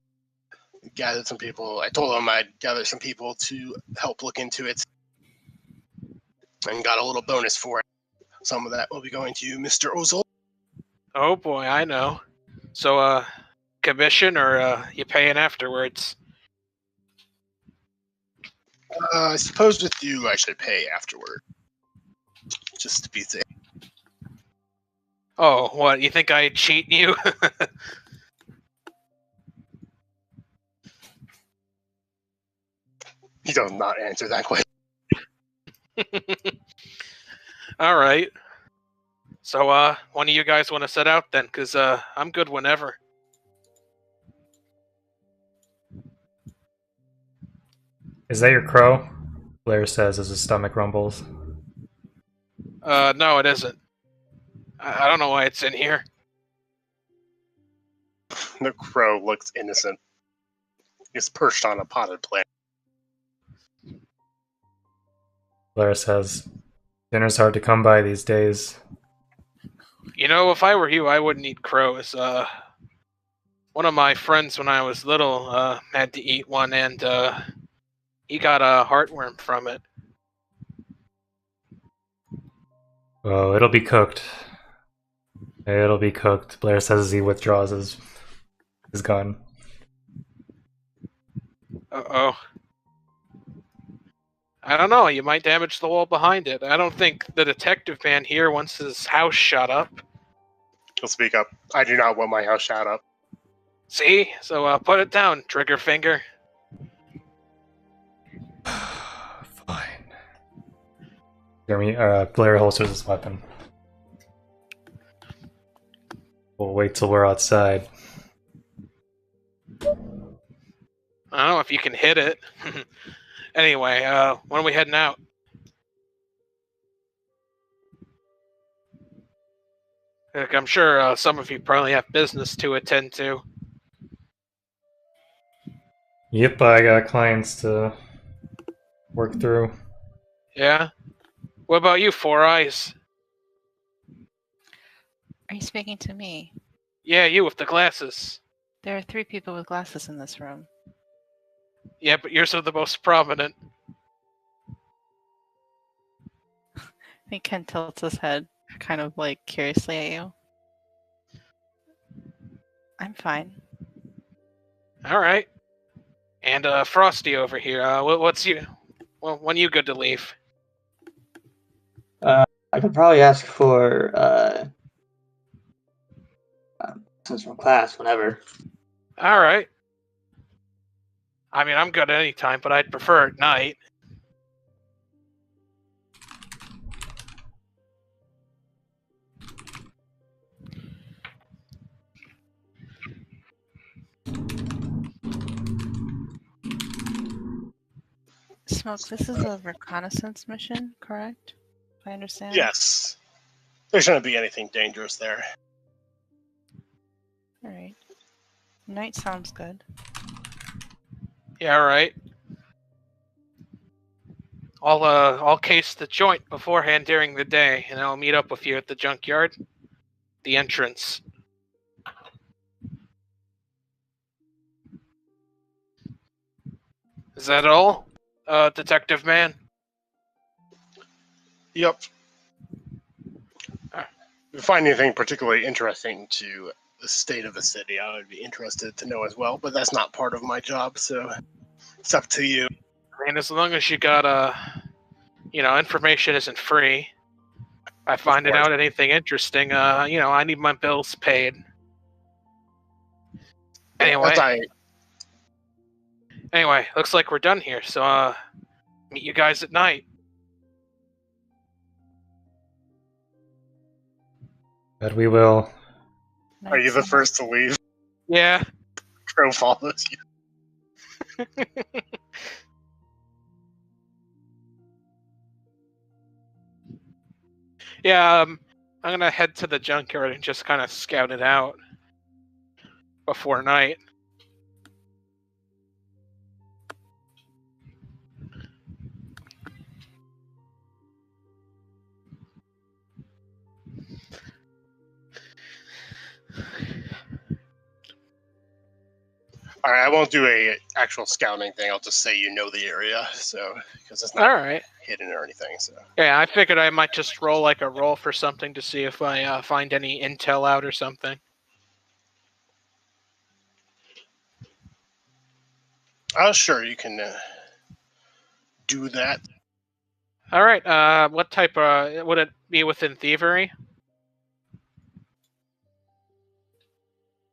Gathered some people. I told them I'd gather some people to help look into it, and got a little bonus for it. Some of that will be going to you, Mr. Ozol. Oh boy, I know. So commission or you paying afterwards? I suppose with you, I should pay afterward, just to be safe. Oh, what? You think I cheat you? He does not answer that question. All right. So, one of you guys want to set out then? Because I'm good whenever. Is that your crow? Blair says as his stomach rumbles. No, it isn't. I don't know why it's in here. The crow looks innocent. He's perched on a potted plant. Blair says, dinner's hard to come by these days. You know, if I were you, I wouldn't eat crows. One of my friends when I was little had to eat one, and he got a heartworm from it. Oh, it'll be cooked. It'll be cooked, Blair says as he withdraws his gun. Uh-oh. I don't know, you might damage the wall behind it. I don't think the detective man here wants his house shut up. He'll speak up. I do not want my house shot up. See? So put it down, trigger finger. Fine. Blair holsters his weapon. We'll wait till we're outside. I don't know if you can hit it. Anyway, when are we heading out? Look, I'm sure some of you probably have business to attend to. Yep, I got clients to work through. Yeah? What about you, Four Eyes? Are you speaking to me? Yeah, you with the glasses. There are 3 people with glasses in this room. Yeah, but yours are the most prominent. I think Ken tilts his head kind of like curiously at you. I'm fine. All right. And Frosty over here. What's you? Well, when you good to leave? I could probably ask for since from class whenever. All right. I mean, I'm good at any time, but I'd prefer at night. Smoke, this is a reconnaissance mission, correct? If I understand? Yes. There shouldn't be anything dangerous there. Alright. Night sounds good. Yeah, all right. I'll case the joint beforehand during the day, and I'll meet up with you at the junkyard, the entrance. Is that all, Detective Man? Yep. If you find anything particularly interesting to the state of the city, I would be interested to know as well, but that's not part of my job, so it's up to you. I mean, as long as you got information isn't free. If I find out anything interesting, I need my bills paid. Anyway, looks like we're done here, so meet you guys at night. But we will. Are you the first to leave? Yeah. Crow follows you. Yeah, I'm gonna head to the junkyard and just kind of scout it out before night. Alright, I won't do a actual scouting thing. I'll just say you know the area, so because it's not All right. hidden or anything. So Yeah, I figured I might just roll a roll for something to see if I find any intel out or something. sure, you can do that. All right. What type would it be within thievery?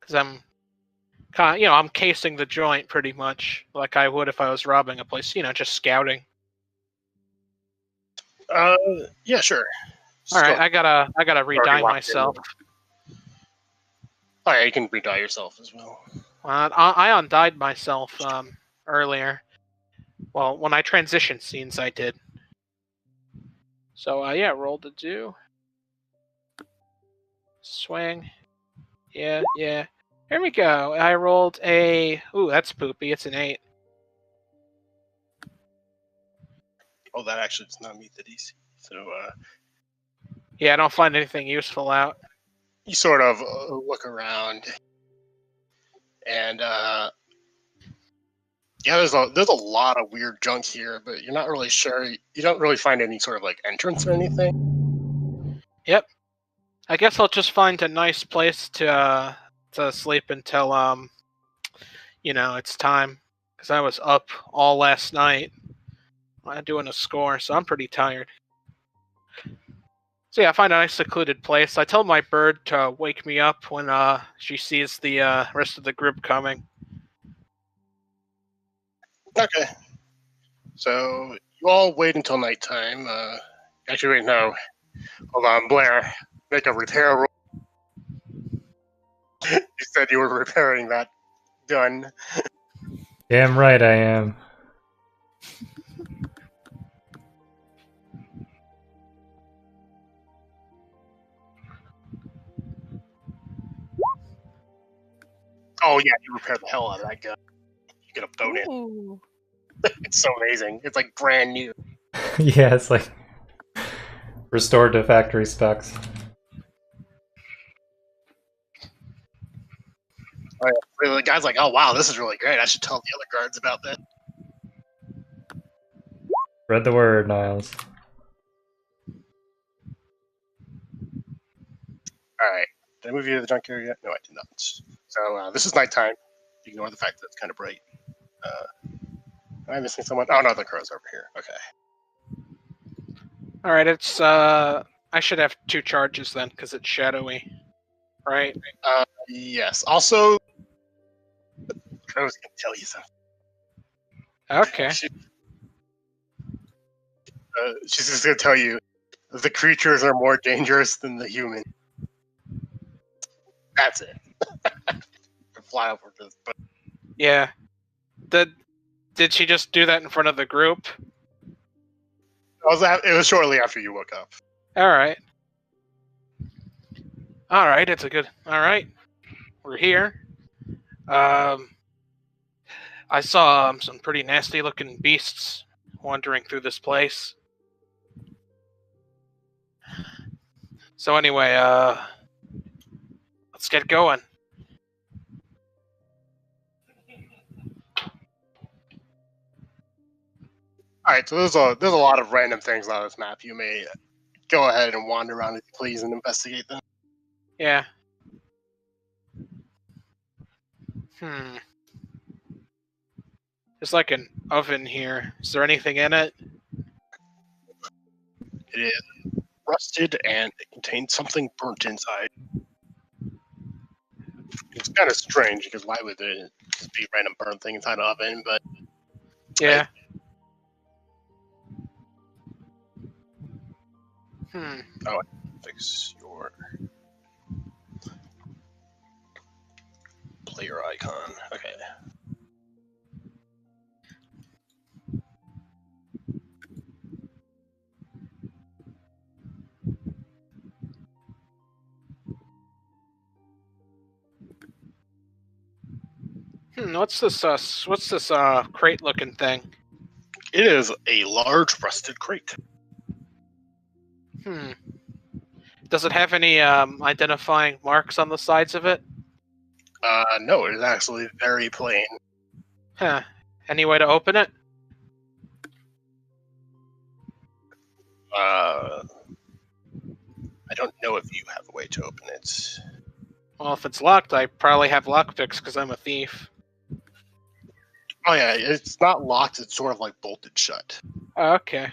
Because I'm casing the joint pretty much like I would if I was robbing a place. Just scouting. Yeah, sure. All right, I gotta re-dye myself. Oh yeah, you can re-dye yourself as well. I undyed myself earlier. Well, when I transition scenes, I did. So yeah, roll to do. Swing. Yeah. Here we go. I rolled a. Ooh, that's poopy. It's an 8. Oh, that actually does not meet the DC. So yeah, I don't find anything useful out. You sort of look around, and yeah, there's a lot of weird junk here, but you're not really sure. You don't really find any sort of entrance or anything. Yep. I guess I'll just find a nice place to sleep until it's time, because I was up all last night doing a score, so I'm pretty tired. So yeah, I find a nice secluded place. I tell my bird to wake me up when she sees the rest of the group coming. Okay. So you all wait until nighttime. Actually, wait, no. Hold on, Blair. Make a repair roll. You said you were repairing that gun. Damn right I am. Oh yeah, you repaired the hell out of that gun. You get a bonus. Ooh. It's so amazing. It's brand new. Yeah, it's restored to factory specs. Oh, yeah. The guy's like, oh wow, this is really great. I should tell the other guards about that. Spread the word, Niles. Alright. Did I move you to the junkyard yet? No, I did not. So this is nighttime. Ignore the fact that it's kind of bright. Am I missing someone? Oh no, the crow's over here. Okay. All right, it's I should have 2 charges then because it's shadowy, right? Yes. Also, I was gonna tell you something. Okay. She's just gonna tell you the creatures are more dangerous than the human. That's it. Fly over to this. But Yeah. Did she just do that in front of the group? it was shortly after you woke up. All right. All right, it's a good. All right, we're here. I saw some pretty nasty-looking beasts wandering through this place. So anyway, let's get going. All right, so there's a lot of random things on this map. You may go ahead and wander around if you please and investigate them. Yeah. There's like an oven here. Is there anything in it? It is rusted and it contains something burnt inside. It's kind of strange because why would there just be a random burnt thing inside an oven? But Yeah. fix your player icon. Okay. What's this crate-looking thing? It is a large rusted crate. Does it have any identifying marks on the sides of it? No, it is actually very plain. Huh. Any way to open it? I don't know if you have a way to open it. Well, if it's locked, I probably have lockpicks because I'm a thief. Oh yeah, it's not locked. It's sort of like bolted shut. Okay.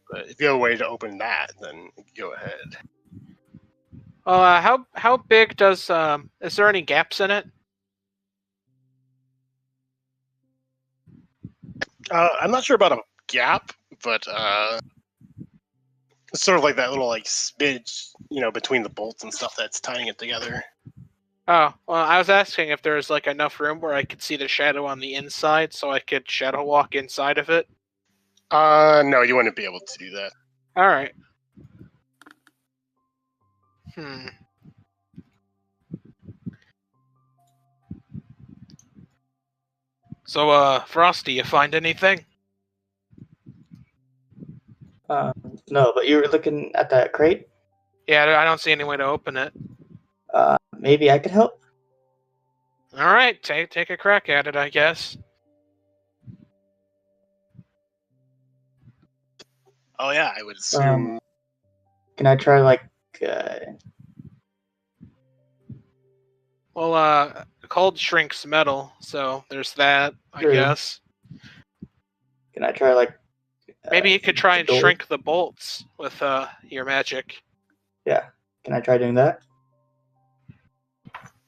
But if you have a way to open that, then go ahead. Well, how big does is there any gaps in it? I'm not sure about a gap, but it's sort of like that little like smidge, between the bolts and stuff that's tying it together. Oh, well, I was asking if there's like enough room where I could see the shadow on the inside, so I could shadow walk inside of it. No, you wouldn't be able to do that. All right. So, Frosty, you find anything? No, but you were looking at that crate? Yeah, I don't see any way to open it. Maybe I could help? All right, take a crack at it, I guess. Oh yeah, I would assume. Can I try like? Well, cold shrinks metal, so there's that, I True. guess. Can I try like? Maybe you could try and door? shrink the bolts with your magic. Yeah. Can I try doing that?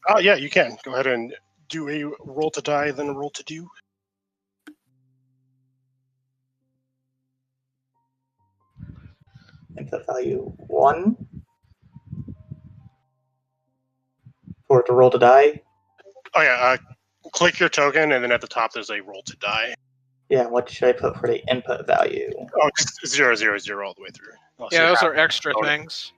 Oh yeah, you can. Go ahead and do a roll to die, then a roll to do. Input value 1. For it to roll to die. Oh yeah, click your token, and then at the top there's a roll to die. Yeah, what should I put for the input value? Oh, just 0, 0, 0 all the way through. Yeah, those are extra things.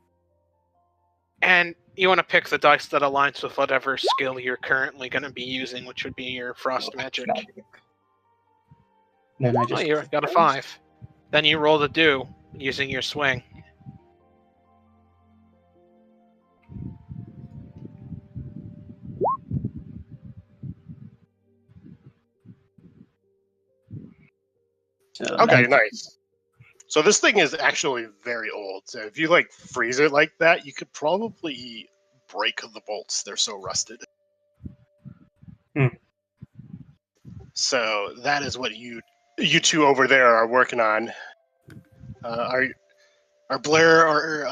And you want to pick the dice that aligns with whatever skill you're currently going to be using, which would be your frost magic. Then I just Oh, you got a 5. Then you roll the do using your swing. So okay, nice. So this thing is actually very old. So if you freeze it like that, you could probably break the bolts. They're so rusted. So that is what you two over there are working on. Are Blair or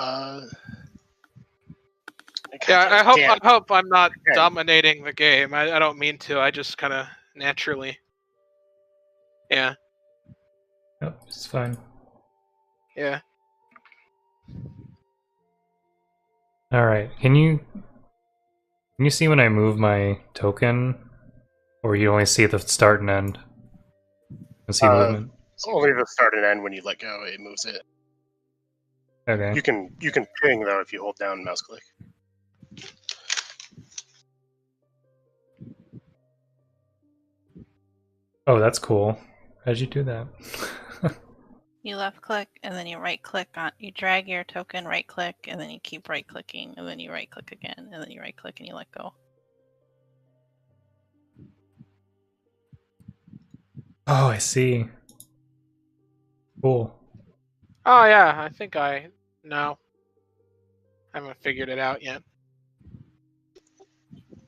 Yeah, Dan. I hope I'm not Dan. dominating the game. I don't mean to. I just kind of naturally. Yeah. Yep, it's fine. Yeah. All right. Can you see when I move my token, or you only see the start and end? And see movement. It's only the start and end. When you let go, it moves it. Okay. You can ping though if you hold down mouse click. Oh, that's cool. How'd you do that? You left click and then you right click on. You drag your token, right click, and then you keep right clicking, and then you right click again, and then you right click and you let go. Oh, I see. Cool. Oh yeah, I think I know. I haven't figured it out yet.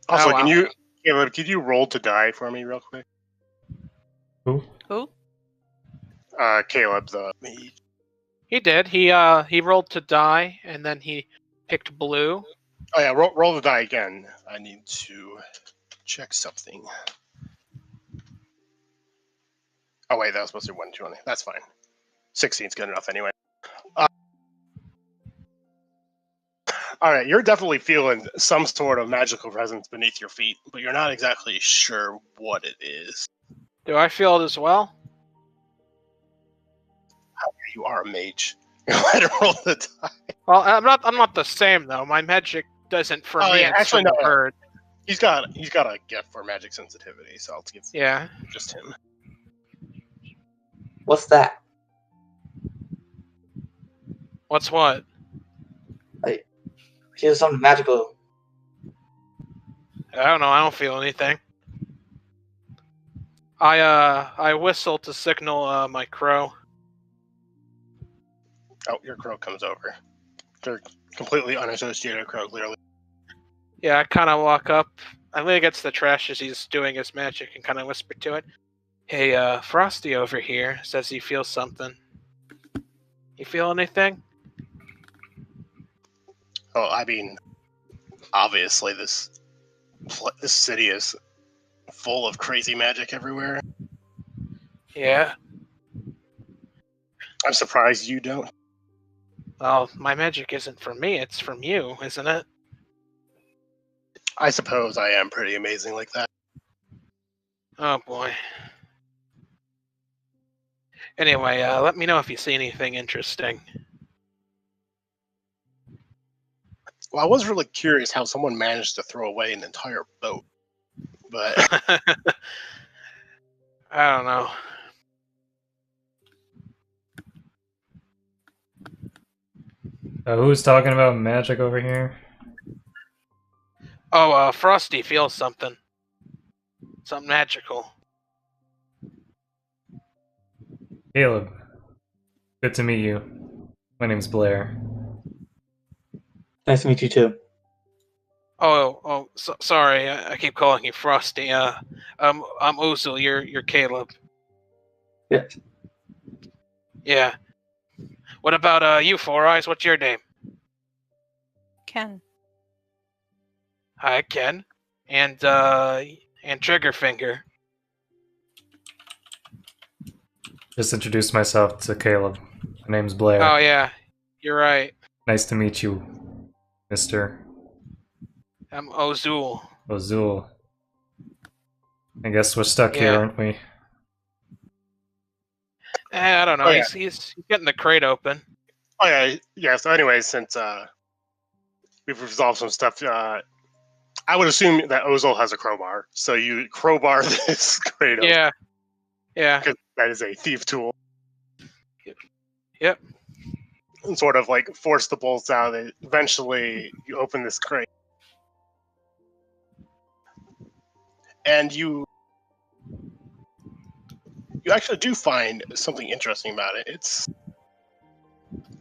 Also, Oh, wow. Caleb, could you roll to die for me real quick? Who? Who? Caleb, the mage. He did. He rolled to die, and then he picked blue. Oh yeah, roll the die again. I need to check something. Oh wait, that was supposed to be 120. That's fine. 16's good enough anyway. All right, you're definitely feeling some sort of magical presence beneath your feet, but you're not exactly sure what it is. Do I feel it as well? You are a mage. Go ahead and roll the die. Well, I'm not the same though. My magic doesn't for me. Yeah, It's actually, from the no. bird. He's got a gift for magic sensitivity, so I'll give Yeah. just him. What's that? What's what? Here's something magical. I don't know. I don't feel anything. I whistle to signal my crow. Oh, your crow comes over. They're completely unassociated crow, clearly. Yeah, I kind of walk up. I lean against the trash as he's doing his magic and kind of whisper to it. Hey, Frosty over here says he feels something. You feel anything? Oh, I mean, obviously this city is full of crazy magic everywhere. Yeah. I'm surprised you don't. Well, my magic isn't from me. It's from you, isn't it? I suppose I am pretty amazing like that. Oh boy. Anyway, let me know if you see anything interesting. Well, I was really curious how someone managed to throw away an entire boat, but I don't know. Who's talking about magic over here? Oh, Frosty feels something. Something magical. Caleb. Good to meet you. My name's Blair. Nice to meet you too. Sorry. I keep calling you Frosty. I'm Ozil. You're Caleb. Yes. Yeah. What about you, Four Eyes? What's your name? Ken. Hi, Ken. And Triggerfinger. Just introduced myself to Caleb. My name's Blair. Oh yeah, you're right. Nice to meet you, Mr. I'm Ozul. Ozul. I guess we're stuck here, Yeah. aren't we? I don't know. Oh, yeah. He's getting the crate open. oh yeah. So anyways, since we've resolved some stuff, I would assume that Ozil has a crowbar. So you crowbar this crate open, Yeah. Yeah. because that is a thief tool. Yep. And sort of like force the bolts out. Eventually, you open this crate, and you actually do find something interesting about it.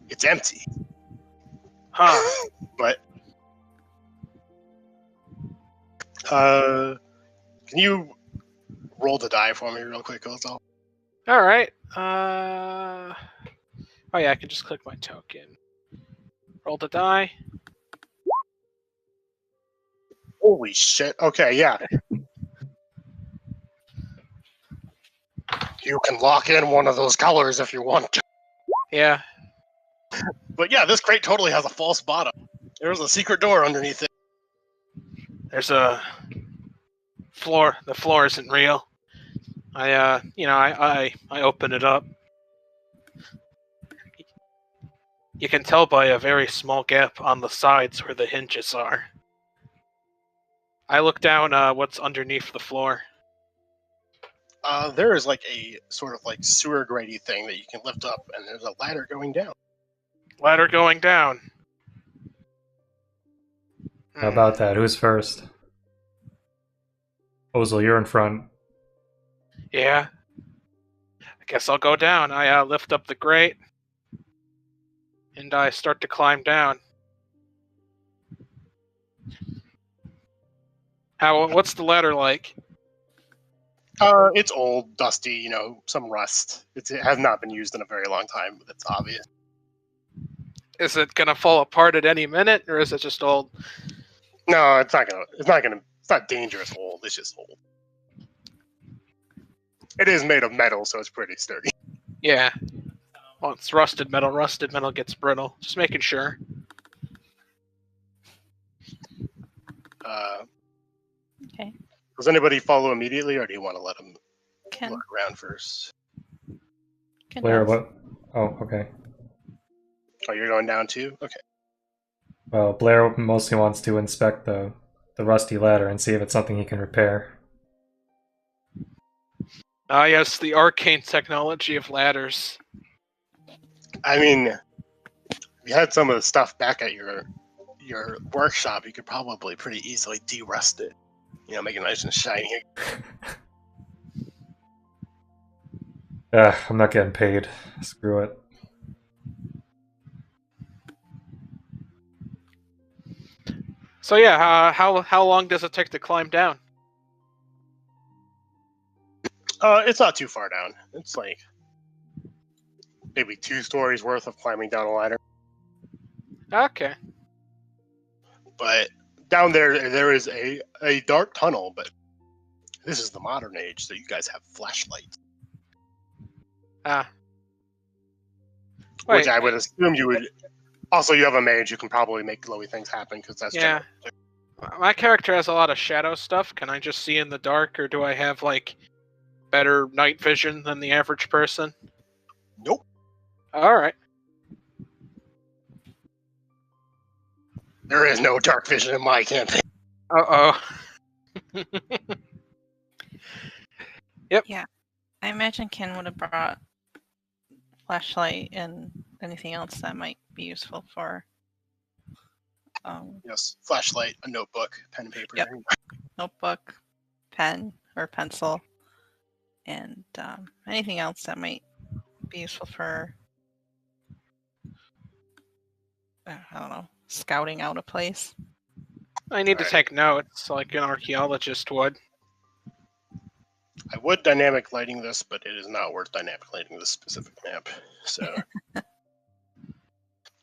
It's empty, Huh. but can you roll the die for me real quick, that's all. All right. Oh yeah, I can just click my token. Roll the die. Holy shit. Okay, yeah. You can lock in one of those colors if you want to. Yeah. But yeah, this crate totally has a false bottom. There's a secret door underneath it. There's a floor. The floor isn't real. I open it up. You can tell by a very small gap on the sides where the hinges are. I look down what's underneath the floor. There is like a sort of like sewer gratey thing that you can lift up, and there's a ladder going down. Ladder going down. How about that? Who's first? Ozil, you're in front. Yeah. I guess I'll go down. I lift up the grate. And I start to climb down. What's the ladder like? It's old, dusty, some rust. It has not been used in a very long time, but it's obvious. Is it gonna fall apart at any minute, or is it just old? No, it's not dangerous old, it's just old. It is made of metal, so it's pretty sturdy. Yeah. Well, it's rusted metal. Rusted metal gets brittle. Just making sure. Okay. Does anybody follow immediately, or do you want to let them Ken. look around first? Ken Blair, does. what? Oh, okay. Oh, you're going down too? Okay. Well, Blair mostly wants to inspect the rusty ladder and see if it's something he can repair. Ah, yes, the arcane technology of ladders. I mean, if you had some of the stuff back at your workshop, you could probably pretty easily de-rust it. Make it nice and shiny. I'm not getting paid. Screw it. So yeah, how long does it take to climb down? It's not too far down. It's like maybe 2 stories worth of climbing down a ladder. Okay. But down there is a dark tunnel, but this is the modern age, so you guys have flashlights. Which I would assume you would. Also, you have a mage who can probably make glowy things happen, because that's yeah. My character has a lot of shadow stuff. Can I just see in the dark, or do I have like better night vision than the average person? Nope. All right. There is no dark vision in my campaign. Uh-oh. Yep. Yeah. I imagine Ken would have brought flashlight and anything else that might be useful for Yes, flashlight, a notebook, pen and paper. Yep. Notebook, pen or pencil, and anything else that might be useful for I don't know, scouting out a place. I need to take notes like an archaeologist would. I would dynamic lighting this, but it is not worth dynamic lighting this specific map. So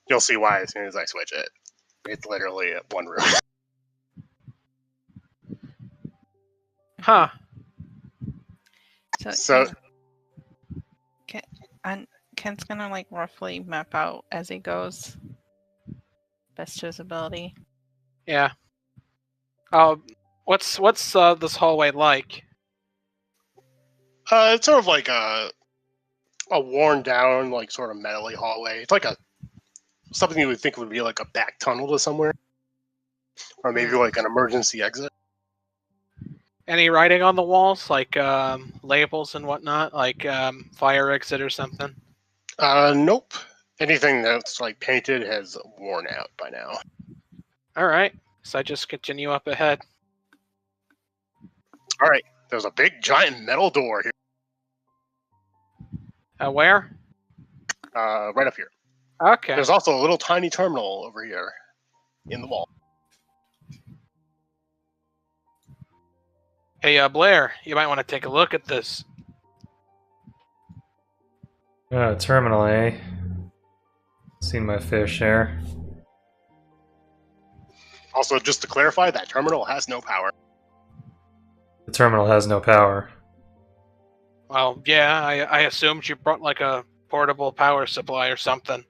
you'll see why as soon as I switch it. It's literally one room. Huh. So Ken's gonna like roughly map out as he goes. Best to his ability. Yeah. What's this hallway like? it's sort of like a worn down, like sort of metally hallway. It's like something you would think would be like a back tunnel to somewhere, or maybe like an emergency exit. Any writing on the walls, like labels and whatnot, like fire exit or something? Nope. Anything that's like painted has worn out by now. All right. So I just continue up ahead. All right. There's a big giant metal door here. Where? Right up here. Okay. There's also a little tiny terminal over here in the wall. Hey, Blair, you might want to take a look at this. Terminal, eh? Seen my fair share. Also, just to clarify, that terminal has no power. The terminal has no power. Well, yeah, I assumed you brought like a portable power supply or something.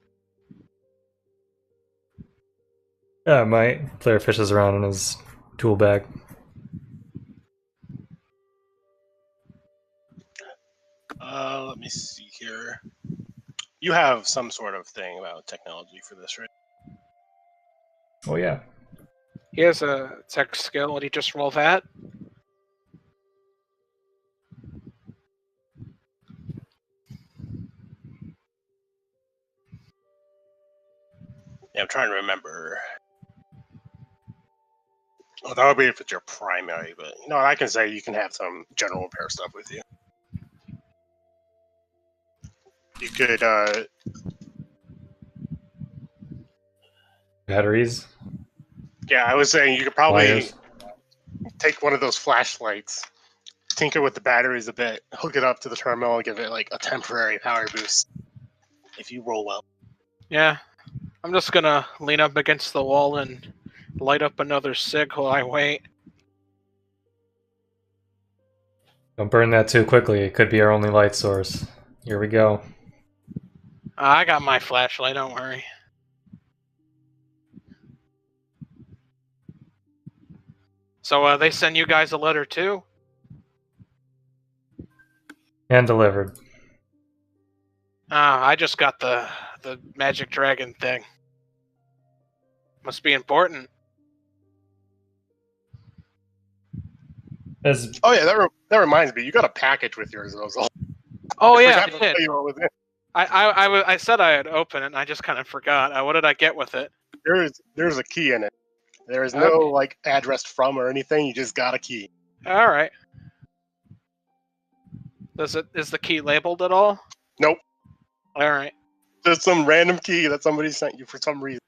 Yeah, my Blair fishes around in his tool bag. Let me see here. You have some sort of thing about technology for this, right? Oh yeah. He has a tech skill. Would he just roll that? Yeah, I'm trying to remember. Well, that would be if it's your primary, but you know, I can say you can have some general repair stuff with you. You could, Batteries. yeah, I was saying you could probably Wires. take one of those flashlights, tinker with the batteries a bit, hook it up to the terminal, and give it like a temporary power boost if you roll well. Yeah. I'm just gonna lean up against the wall and light up another cig while I wait. Don't burn that too quickly. It could be our only light source. Here we go. I got my flashlight, don't worry. So, they send you guys a letter too? And delivered. I just got the magic dragon thing. Must be important. As Oh yeah, that reminds me, you got a package with yours. Oh I yeah, forgot I to did. tell you what was in it. I said I had opened it, and I just kind of forgot. What did I get with it? There's a key in it. There is no Okay. like address from or anything. You just got a key. All right. Is the key labeled at all? Nope. All right. Just some random key that somebody sent you for some reason.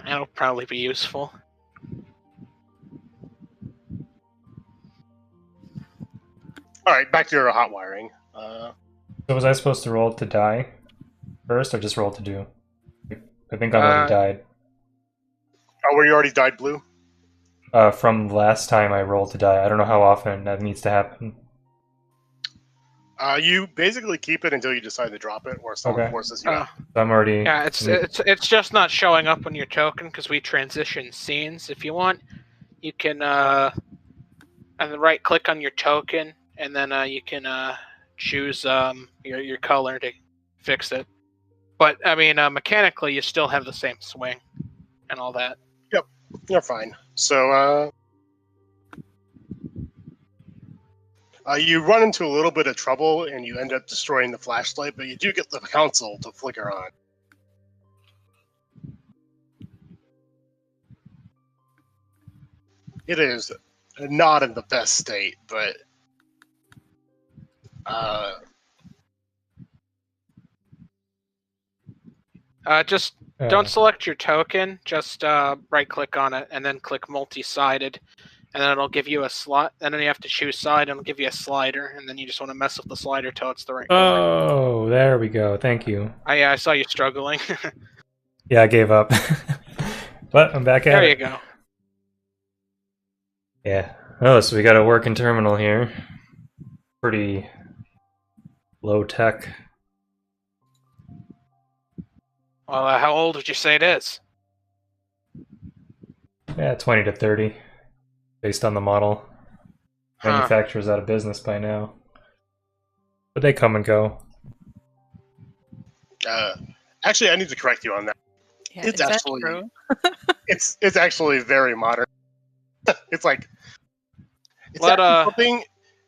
That'll probably be useful. All right, back to your hot wiring. so was I supposed to roll to die first, or just roll to do? I think I already died. Oh, where you already died blue? From last time I rolled to die. I don't know how often that needs to happen. You basically keep it until you decide to drop it, or someone Okay. forces you out. So I'm already. Yeah, it's just not showing up on your token because we transition scenes. If you want, you can and right click on your token, and then you can choose your color to fix it. But I mean, mechanically, you still have the same swing and all that. Yep, you're fine. So you run into a little bit of trouble, and you end up destroying the flashlight, but you do get the console to flicker on. It is not in the best state, but Just don't select your token. Just right click on it, and then click multi-sided, and then it'll give you a slot. And then you have to choose side, and it'll give you a slider, and then you just want to mess with the slider till it's the right color. Oh, there we go. Thank you. I saw you struggling. Yeah, I gave up. But I'm back at There it. you go. Yeah. Oh, so we got a working terminal here. Pretty low tech. Well, how old would you say it is? Yeah, 20 to 30, based on the model. Huh. Manufacturer's out of business by now. But they come and go. actually, I need to correct you on that. Yeah, It's is that actually- true? It's actually very modern. It's like it's Let, actually something.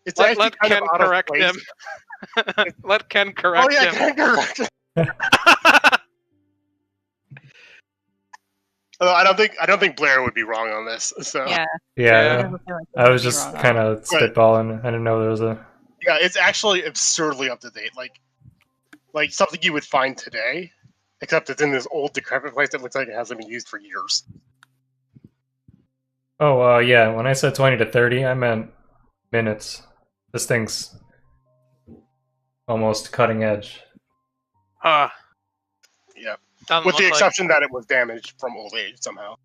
It's Let, actually let kind Ken of out of correct place. him. Let Ken correct Oh yeah, him. Ken correct. Although I don't think Blair would be wrong on this. So Yeah. Yeah, I doesn't feel like I was he'd be just wrong on kind of spitballing. I didn't know there was a. yeah, it's actually absurdly up to date. Like something you would find today, except it's in this old decrepit place that looks like it hasn't been used for years. Oh, yeah, when I said 20 to 30, I meant minutes. This thing's almost cutting edge. Huh. Yeah. Doesn't With the look like. exception that it was damaged from old age somehow.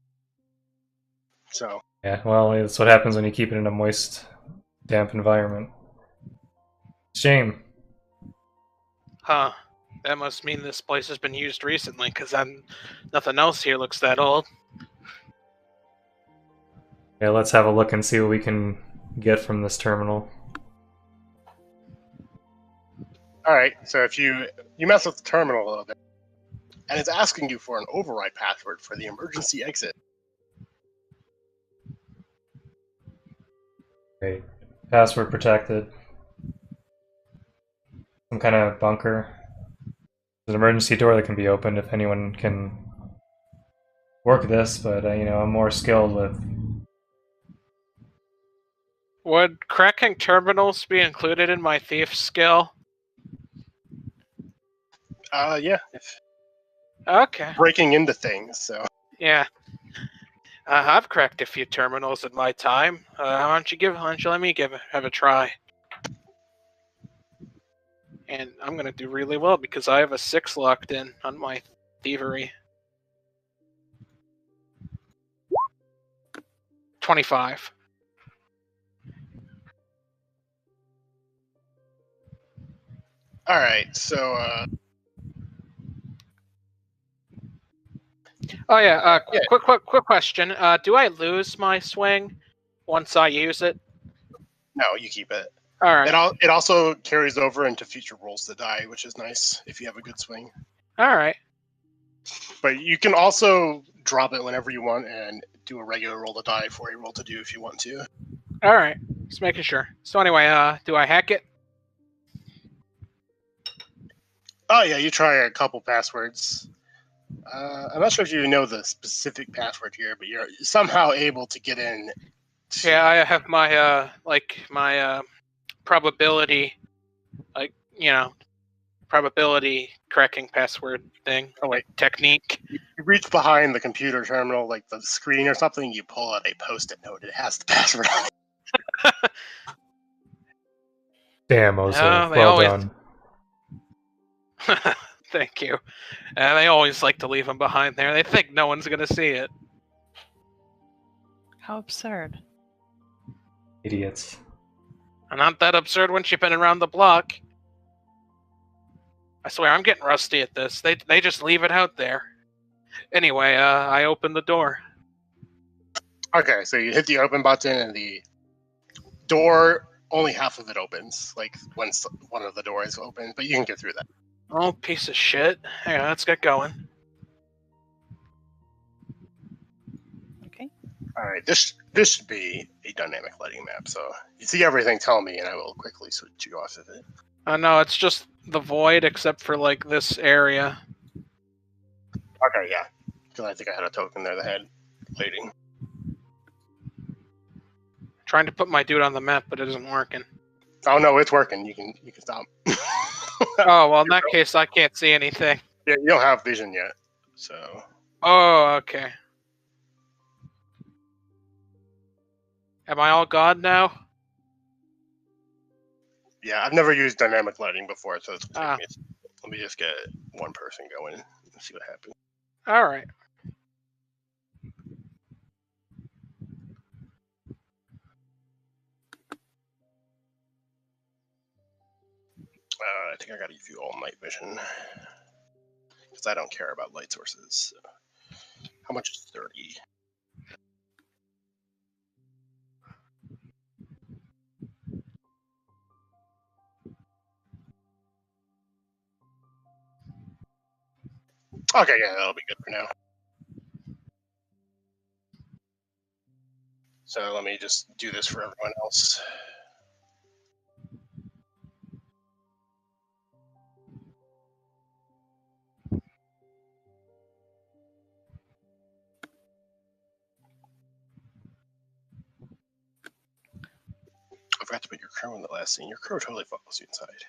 So, Yeah, well, that's what happens when you keep it in a moist, damp environment. Shame. Huh. That must mean this place has been used recently, because nothing else here looks that old. Yeah, let's have a look and see what we can get from this terminal. alright, so if you mess with the terminal a little bit, and it's asking you for an override password for the emergency exit. Okay, password protected. Some kind of bunker. There's an emergency door that can be opened if anyone can work this, but I'm more skilled with. Would cracking terminals be included in my thief skill? Yeah, if Okay. breaking into things, so. Yeah. I've cracked a few terminals in my time. Why don't you let me have a try? And I'm gonna do really well because I have a 6 locked in on my thievery. 25. Alright, so, Oh yeah. Yeah. Quick question. Do I lose my swing once I use it? no, you keep it. All right. It also carries over into future rolls to die, which is nice if you have a good swing. All right. But you can also drop it whenever you want and do a regular roll to die for a roll to do if you want to. All right. Just making sure. So anyway, do I hack it? Oh yeah, you try a couple passwords. I'm not sure if you know the specific password here, but you're somehow able to get in. Yeah, I have my my probability, probability cracking password thing. Oh wait, technique. you reach behind the computer terminal, like the screen or something. You pull out a post-it note. It has the password on it. Damn, Ozo. Oh, they Well always- done. Thank you. And they always like to leave them behind there. They think no one's gonna see it. How absurd. Idiots. Not that absurd once you've been around the block. I swear, I'm getting rusty at this. They just leave it out there. Anyway, I open the door. Okay, so you hit the open button and the door, only half of it opens. Like once one of the doors opens, but you can get through that. Oh, piece of shit. Hang on, let's get going. Okay. All right, this should be a dynamic lighting map. So you see everything, tell me, and I will quickly switch you off of it. No, it's just the void except for, like, this area. Okay, yeah, because I think I had a token there that had lighting. Trying to put my dude on the map, but it isn't working. Oh no, it's working. You can stop. Oh, well, in that case, I can't see anything. Yeah, you don't have vision yet, so. Oh, okay. Am I all God now? Yeah, I've never used dynamic lighting before, so it's Ah. let me just get one person going and see what happens. Alright. I think I gotta give you all night vision because I don't care about light sources. So. How much is 30? Okay, yeah, that'll be good for now. So let me just do this for everyone else. I forgot to put your crow in the last scene. Your crow totally follows you inside.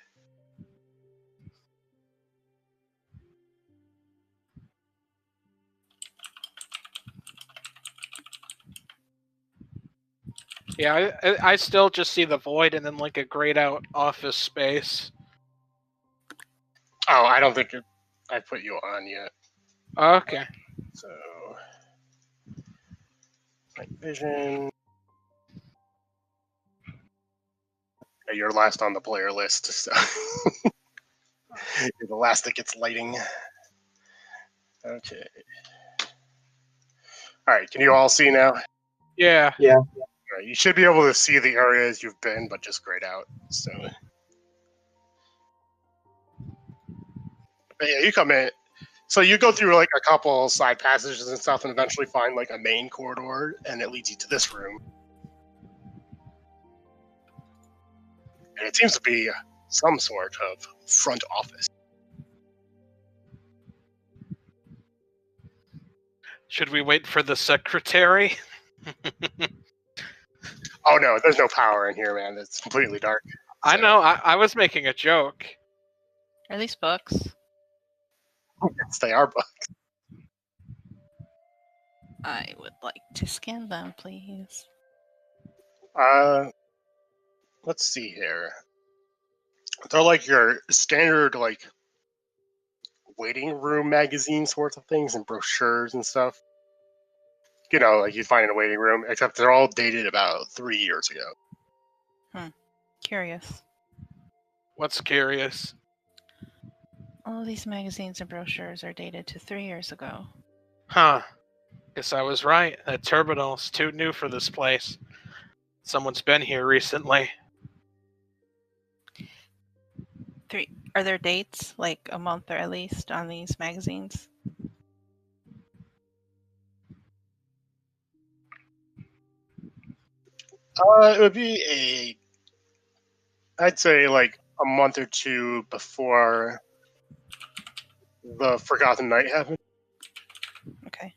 Yeah, I still just see the void and then like a grayed out office space. Oh, I don't think I put you on yet. Okay. So, night vision. Yeah, you're last on the player list, so you're the last that gets lighting. Okay. All right. Can you all see now? Yeah. Yeah. All right, you should be able to see the areas you've been, but just grayed out. So, but yeah, you come in. So you go through like a couple side passages and stuff, and eventually find like a main corridor, and it leads you to this room. And it seems to be some sort of front office. Should we wait for the secretary? Oh no, there's no power in here, man. It's completely dark. I So- know. I was making a joke. Are these books? Yes, they are books. I would like to scan them, please. Let's see here. They're like your standard like waiting room magazine sorts of things and brochures and stuff. You know, like you find in a waiting room, except they're all dated about 3 years ago. Curious. What's curious? All of these magazines and brochures are dated to 3 years ago. Huh. Guess I was right. That terminal's too new for this place. Someone's been here recently. Are there dates, like a month or at least, on these magazines? It would be I'd say like a month or two before the Forgotten Night happened. Okay.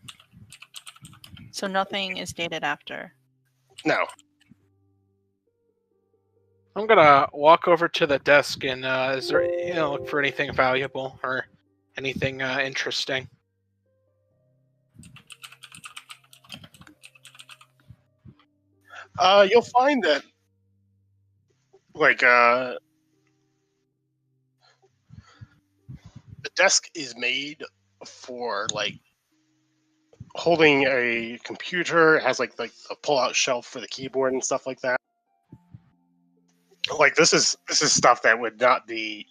So nothing is dated after. No. I'm gonna walk over to the desk and is there look for anything valuable or anything interesting. You'll find that like the desk is made for like holding a computer. It has like a pull-out shelf for the keyboard and stuff like that. Like this is stuff that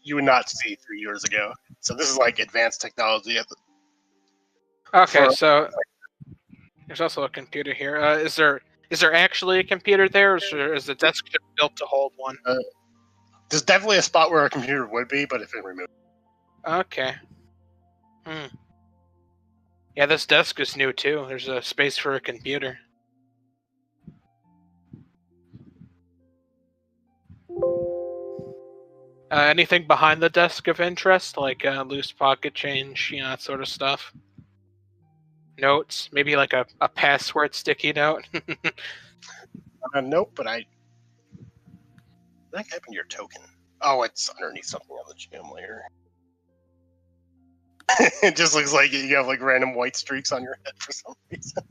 you would not see 3 years ago. So this is like advanced technology. Okay, For- so there's also a computer here. Is there actually a computer there, or is the desk just built to hold one? There's definitely a spot where a computer would be, but it's been removed. Okay. Yeah, this desk is new too. There's a space for a computer. Anything behind the desk of interest, like loose pocket change, that sort of stuff? Notes, maybe like a password sticky note. Nope, but that happened to your token. Oh, it's underneath something on the GM layer. It just looks like you have like random white streaks on your head for some reason.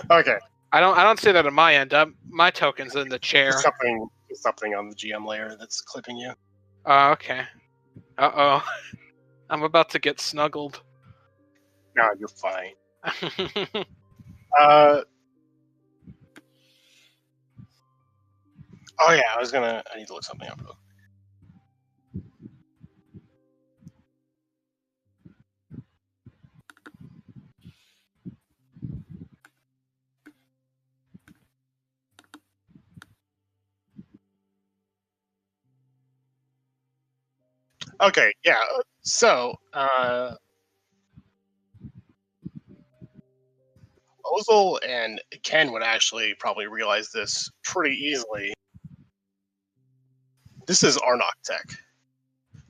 Okay. I don't see that on my end. My token's in the chair. Something on the GM layer that's clipping you. Okay. Uh-oh. I'm about to get snuggled. No, you're fine. Oh yeah, I need to look something up. Okay, yeah. So, Ozil and Ken would actually probably realize this pretty easily. This is Arnok tech.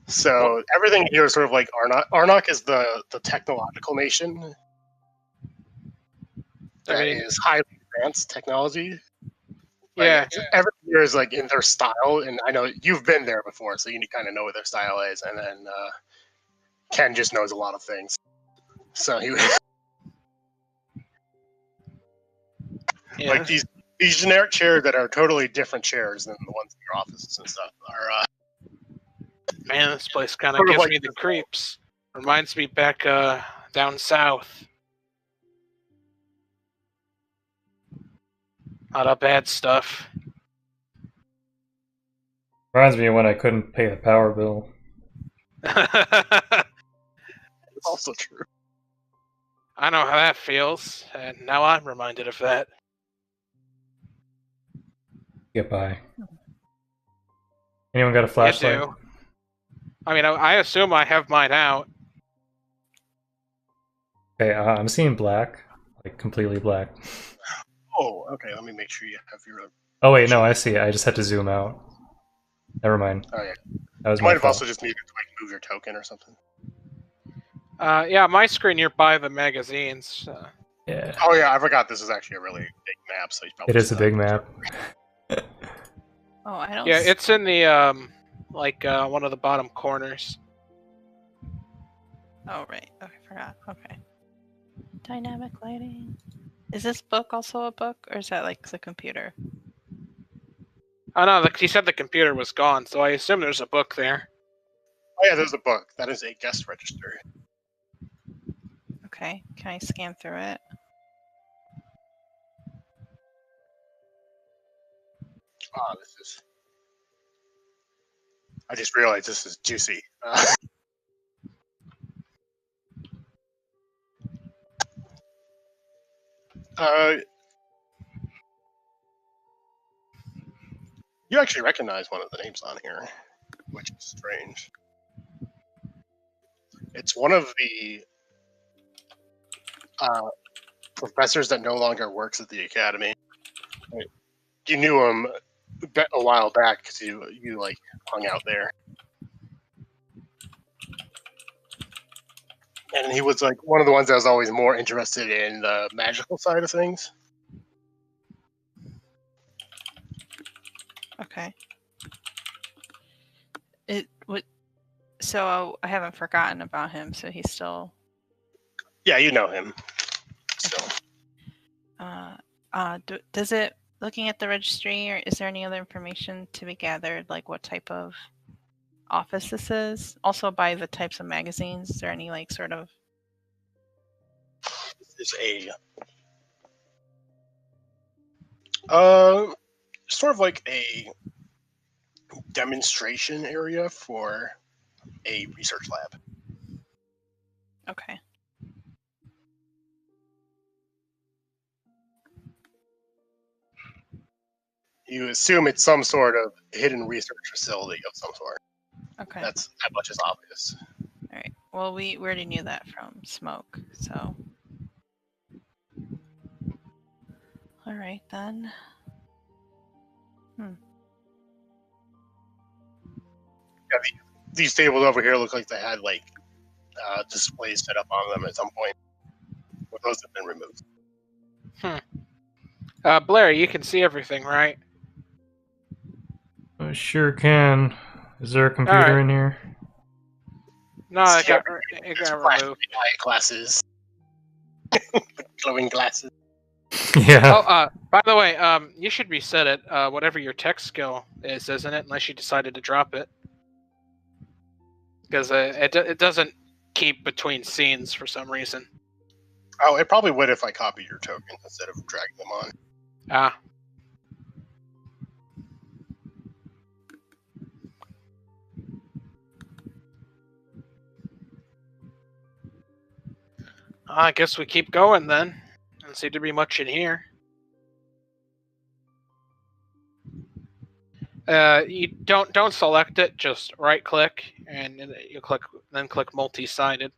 So everything here is sort of like Arnok. Arnok is the technological nation that is highly advanced technology. Yeah. Everything here is like in their style, and I know you've been there before, so you kind of know what their style is. And then Ken just knows a lot of things, so he Yeah. like these generic chairs that are totally different chairs than the ones in your offices and stuff are. Man, this place kind of Sort of gives like me the this- creeps. Reminds me back down south. Lot of bad stuff. Reminds me of when I couldn't pay the power bill. I It's also true. know how that feels, and now I'm reminded of that. Get by. Anyone got a You flashlight? do. I mean, I assume I have mine out. Okay, I'm seeing black. Like, completely black. Oh, okay. Let me make sure you have your. Oh wait, no, I see it. I just had to zoom out. Never mind. Oh yeah. That was You my might have fault. also just needed to like move your token or something. Yeah, my screen you're by the magazines. Yeah. Oh yeah, I forgot this is actually a really big map, so you probably It is a just, big map. Oh, I don't. Yeah, it's in the one of the bottom corners. Oh, right. Oh, I forgot. Okay. Dynamic lighting. Is this book also a book, or is that like the computer? Oh no, he said the computer was gone, so I assume there's a book there. Oh yeah, there's a book. That is a guest register. Okay. Can I scan through it? Ah, this is. I just realized this is juicy. Uh, you actually recognize one of the names on here, which is strange. It's one of the professors that no longer works at the academy. You knew him a while back because you like hung out there, and he was like one of the ones that was always more interested in the magical side of things. Okay. It would. So I haven't forgotten about him. So he's still. Yeah, you know him. So Does it? Looking at the registry, or is there any other information to be gathered, like what type of office this is? Also, by the types of magazines, is there any like sort of? this is sort of like a demonstration area for a research lab. Okay. You assume it's some sort of hidden research facility of some sort. Okay. That much is obvious. All right. Well, we already knew that from Smoke, so. All right then. Yeah, these tables over here look like they had like displays set up on them at some point. But those have been removed. Blair, you can see everything, right? I sure can. Is there a computer Alright. in here? No, it got It's flash removed. eye glasses. Glowing glasses. Yeah. Oh, by the way, you should reset it. Whatever your tech skill is, isn't it? Unless you decided to drop it, because it doesn't keep between scenes for some reason. Oh, it probably would if I copied your token instead of dragging them on. Ah. I guess we keep going then. Doesn't seem to be much in here. You don't select it. Just right click and you click multi-sided.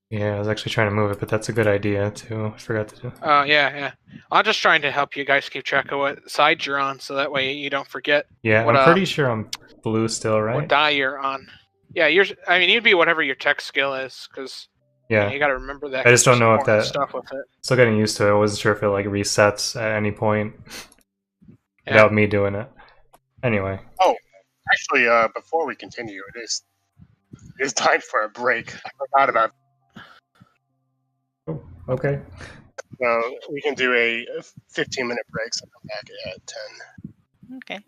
Yeah, I was actually trying to move it, but that's a good idea too. I forgot to do. Yeah. I'm just trying to help you guys keep track of what side you're on, so that way you don't forget Yeah, what, I'm pretty sure I'm blue still, what right? die you're on. Yeah, you'd be whatever your tech skill is, because Yeah. you got to remember that. I just don't know if important that- stuff with it. Still getting used to it. I wasn't sure if it like resets at any point Yeah. without me doing it. Anyway. Actually, before we continue, it is time for a break. I forgot about. Oh, okay. So we can do a 15-minute break, so come back at 10. Okay,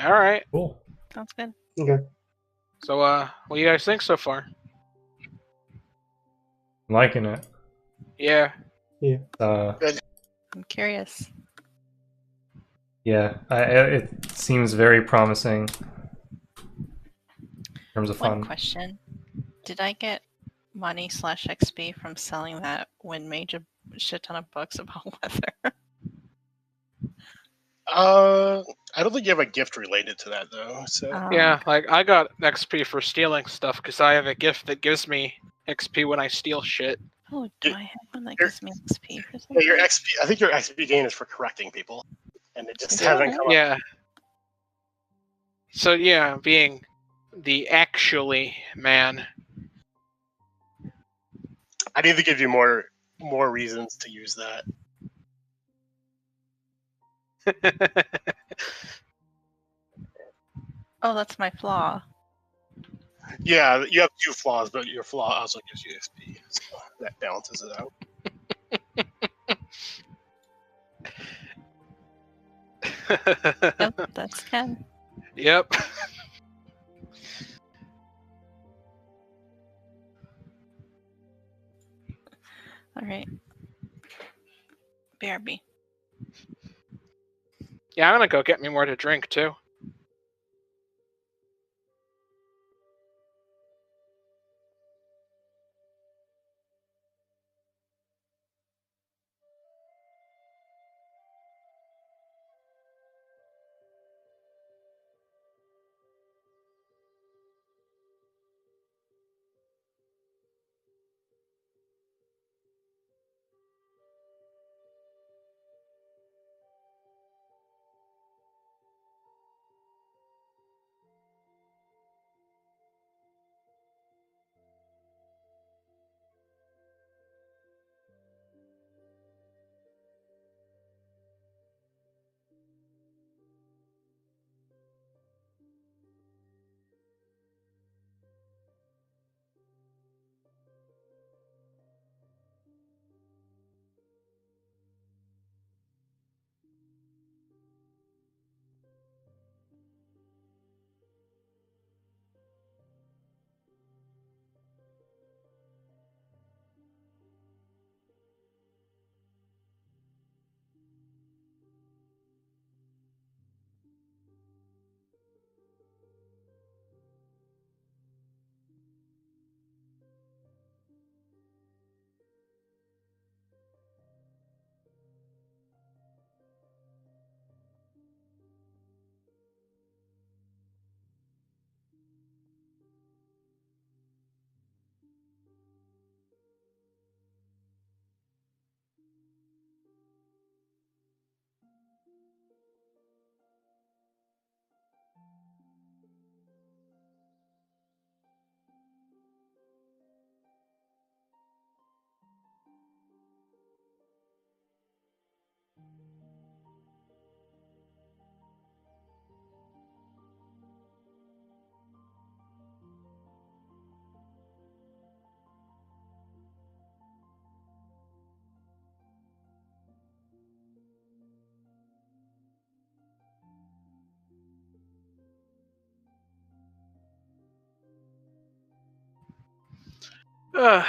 All right. Cool. sounds good. Okay. So, what do you guys think so far? I'm liking it. Yeah. I'm curious. Yeah, it seems very promising in terms of One fun. question: did I get money / XP from selling that Wind Mage a shit ton of books about weather? I don't think you have a gift related to that though. So Yeah, like I got XP for stealing stuff because I have a gift that gives me XP when I steal shit. Oh, do I have one that You're- gives me XP for yeah, something? your XP. I think your XP gain is for correcting people, and it just hasn't come up. Yeah. So yeah, being the actually man. I need to give you more reasons to use that. Oh, that's my flaw. Yeah, you have 2 flaws, but your flaw also gives you XP, so that balances it out. Yep, that's Ken. Yep. All right. BRB. Yeah, I'm gonna go get me more to drink too.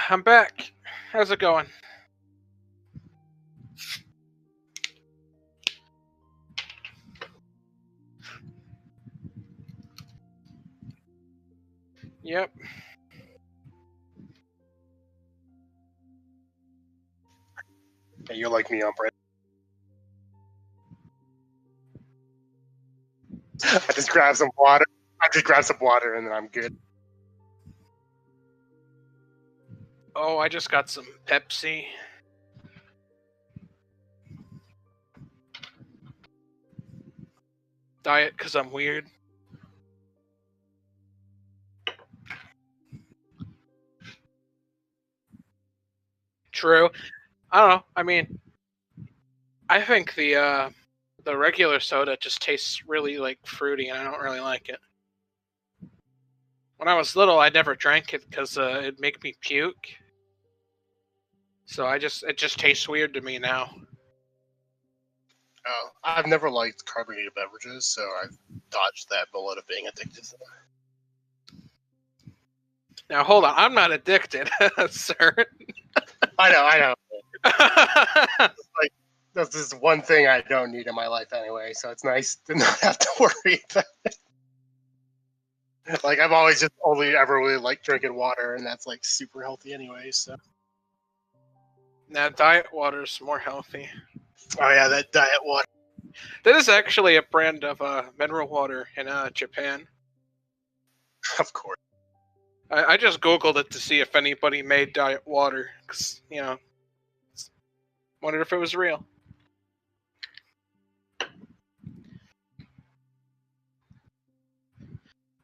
I'm back. How's it going? Yep. Yeah, you're like me on break. I just grab some water. And then I'm good. Oh, I just got some Pepsi. Diet because I'm weird. True. I don't know. I mean, I think the regular soda just tastes really like fruity, and I don't really like it. When I was little, I never drank it because it'd make me puke. So it just tastes weird to me now. Oh, I've never liked carbonated beverages, so I've dodged that bullet of being addicted to them. Now hold on, I'm not addicted, sir. I know. Like, that's just one thing I don't need in my life anyway, so it's nice to not have to worry about it. Like, I've always just only ever really liked drinking water, and that's like super healthy anyway, so. Now diet water's more healthy. Oh yeah, that diet water. That is actually a brand of mineral water in Japan. Of course. I just googled it to see if anybody made diet water, because wondered if it was real.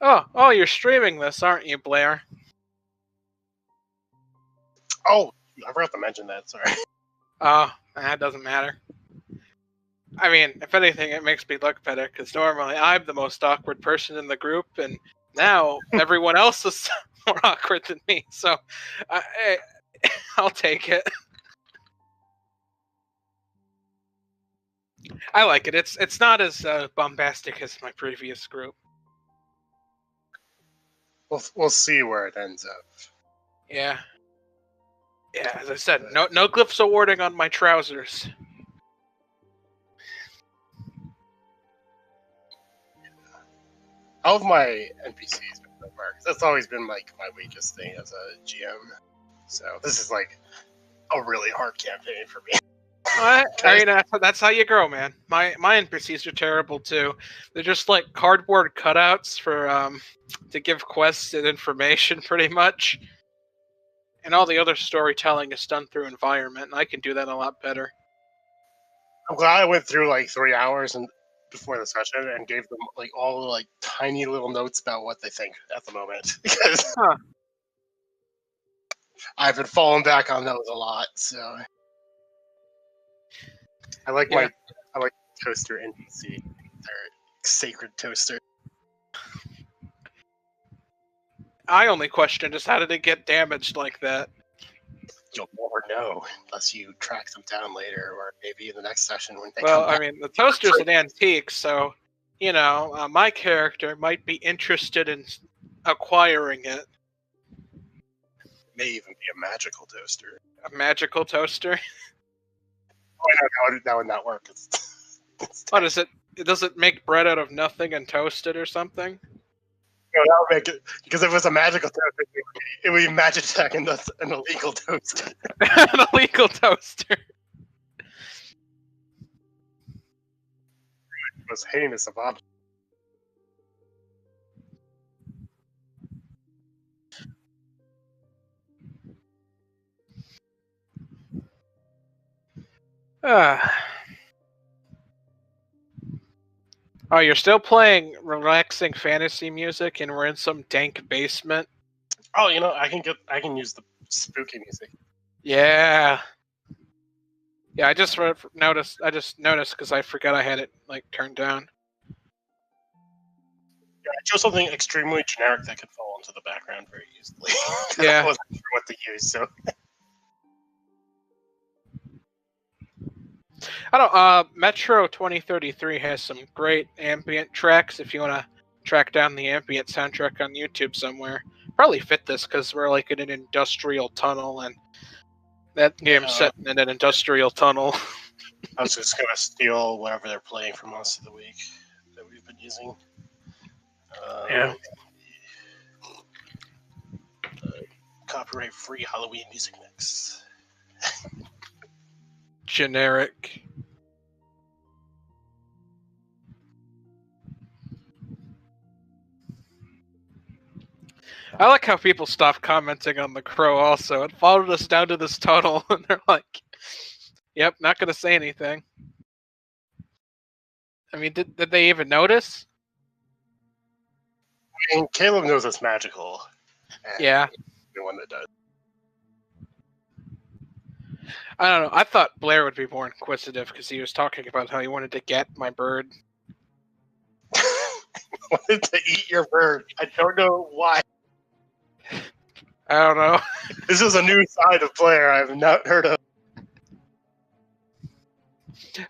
Oh, you're streaming this, aren't you, Blair? Oh, I forgot to mention that. Sorry. Oh, that doesn't matter. I mean, if anything, it makes me look better, because normally I'm the most awkward person in the group, and now everyone else is more awkward than me, so I'll take it. I like it. It's not as bombastic as my previous group. We'll see where it ends up. Yeah. Yeah, as I said, no glyphs awarding on my trousers. All of my NPCs been so far, 'cause that's always been like my weakest thing as a GM. So this is like a really hard campaign for me. I mean, that's how you grow, man. My NPCs are terrible too. They're just like cardboard cutouts for to give quests and information, pretty much. And all the other storytelling is done through environment, and I can do that a lot better. I'm glad I went through like 3 hours and before the session and gave them like all the like tiny little notes about what they think at the moment, because I've been falling back on those a lot. So I like my toaster NPC, their sacred toaster. I only question just how did it get damaged like that? You'll never know unless you track them down later, or maybe in the next session when they Well, come back. I mean, the toaster's an antique, so my character might be interested in acquiring it. It may even be a magical toaster. A magical toaster? Oh, I know that would not work. What is it? Does it make bread out of nothing and toast it or something? No, that would make it, because if it was a magical toaster, it would be Magitech and thus an illegal toaster. An illegal toaster. It was heinous of objects. Oh, you're still playing relaxing fantasy music, and we're in some dank basement. Oh, I can use the spooky music. Yeah. Yeah, I just noticed because I forgot I had it turned down. Yeah, I chose something extremely generic that could fall into the background very easily. Yeah. I wasn't sure what to use, so. I don't. Metro 2033 has some great ambient tracks. If you want to track down the ambient soundtrack on YouTube somewhere, probably fit this because we're like in an industrial tunnel, and that game's set in an industrial tunnel. I was just gonna steal whatever they're playing for most of the week that we've been using. Yeah. Copyright-free Halloween music mix. Generic. I like how people stop commenting on the crow also. It followed us down to this tunnel, and they're like, yep, not going to say anything. I mean, did they even notice? I mean, Caleb knows it's magical. Yeah. The one that does. I don't know. I thought Blair would be more inquisitive because he was talking about how he wanted to get my bird. Wanted to eat your bird. I don't know why. I don't know. This is a new side of Blair I've not heard of.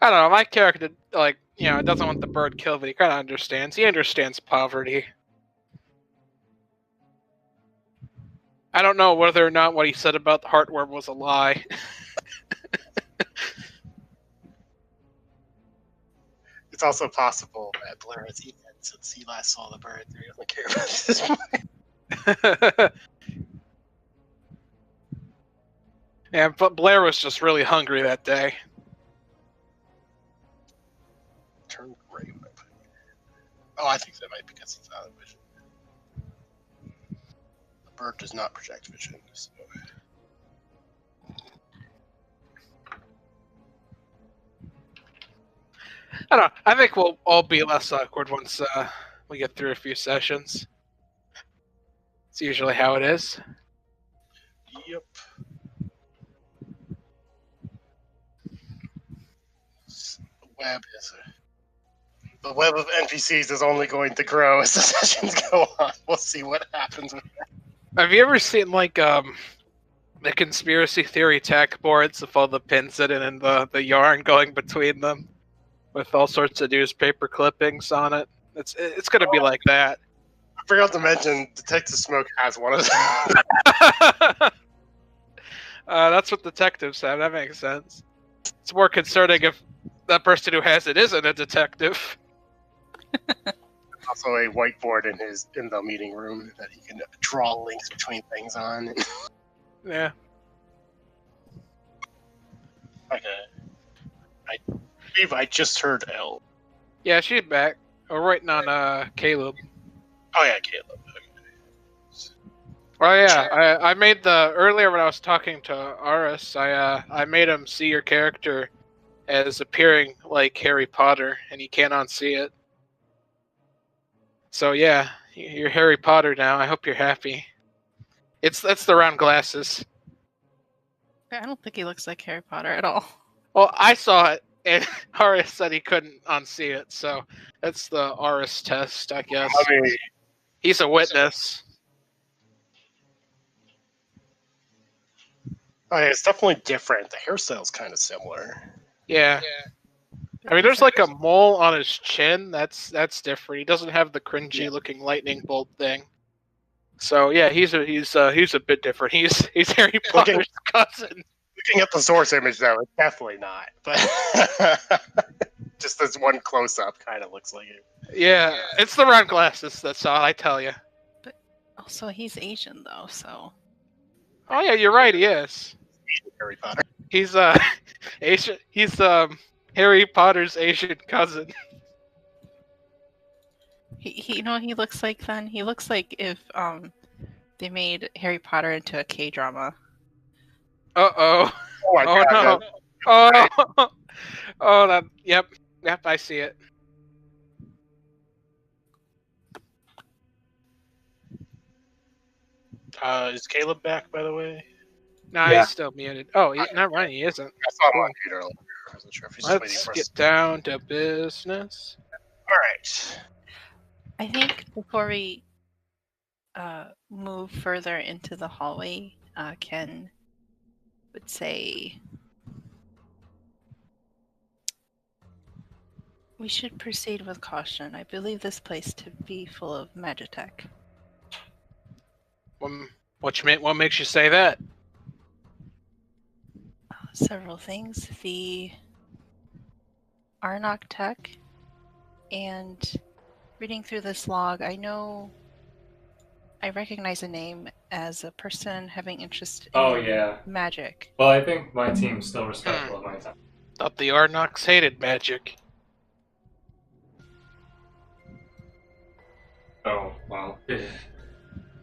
I don't know. My character, like, doesn't want the bird killed, but he kind of understands. He understands poverty. I don't know whether or not what he said about the heartworm was a lie. It's also possible that Blair has eaten it since he last saw the bird. He doesn't care about it at this point. Yeah, but Blair was just really hungry that day. Turn gray. Oh, I think that might be because it's out of vision. The bird does not project vision. So. I don't know. I think we'll all be less awkward once we get through a few sessions. It's usually how it is. Yep. The web of NPCs is only going to grow as the sessions go on. We'll see what happens with that. Have you ever seen like the conspiracy theory tech boards with all the pins in it and the yarn going between them with all sorts of newspaper clippings on it? It's gonna be like that. I forgot to mention Detective Smoke has one of those. That's what detectives have. That makes sense. It's more concerning if that person who has it isn't a detective. Also a whiteboard in the meeting room that he can draw links between things on. Yeah. Okay. I believe I just heard Elle. Yeah, she's back. We're waiting on Caleb. Oh yeah, Caleb. Oh yeah, I made earlier when I was talking to Aris, I made him see your character as appearing like Harry Potter, and he can't unsee it. So yeah, you're Harry Potter now. I hope you're happy. That's the round glasses. I don't think he looks like Harry Potter at all. Well, I saw it, and Aris said he couldn't unsee it, so that's the Aris test, I guess. I mean, He's a witness. oh, yeah, it's definitely different. The hairstyle's kind of similar. Yeah. I mean, there's like a mole on his chin. That's different. He doesn't have the cringy looking lightning bolt thing. So yeah, he's a bit different. He's Harry Potter's cousin. Looking at the source image, though, it's definitely not. But just this one close up kind of looks like it. Yeah, it's the round glasses. That's all I tell you. But also, he's Asian though, so. Oh yeah, you're right. He is. Harry Potter. He's Asian. He's Harry Potter's Asian cousin. He he looks like then. He looks like if they made Harry Potter into a K-drama. Uh-oh. Oh my God. No. Oh. Oh, that. Yep. I see it. Is Caleb back, by the way? No, Yeah. he's still muted. Oh, never mind. He isn't. I saw him on Peter earlier. I wasn't sure if he's just waiting Let's for us. get down to business. All right. I think before we move further into the hallway, Ken would say we should proceed with caution. I believe this place to be full of magitech. What makes you say that? Several things. The Arnok tech, and reading through this log, I recognize a name as a person having interest in magic. Well, I think my team's still respectful of my time. Thought the Arnoks hated magic. Oh, well.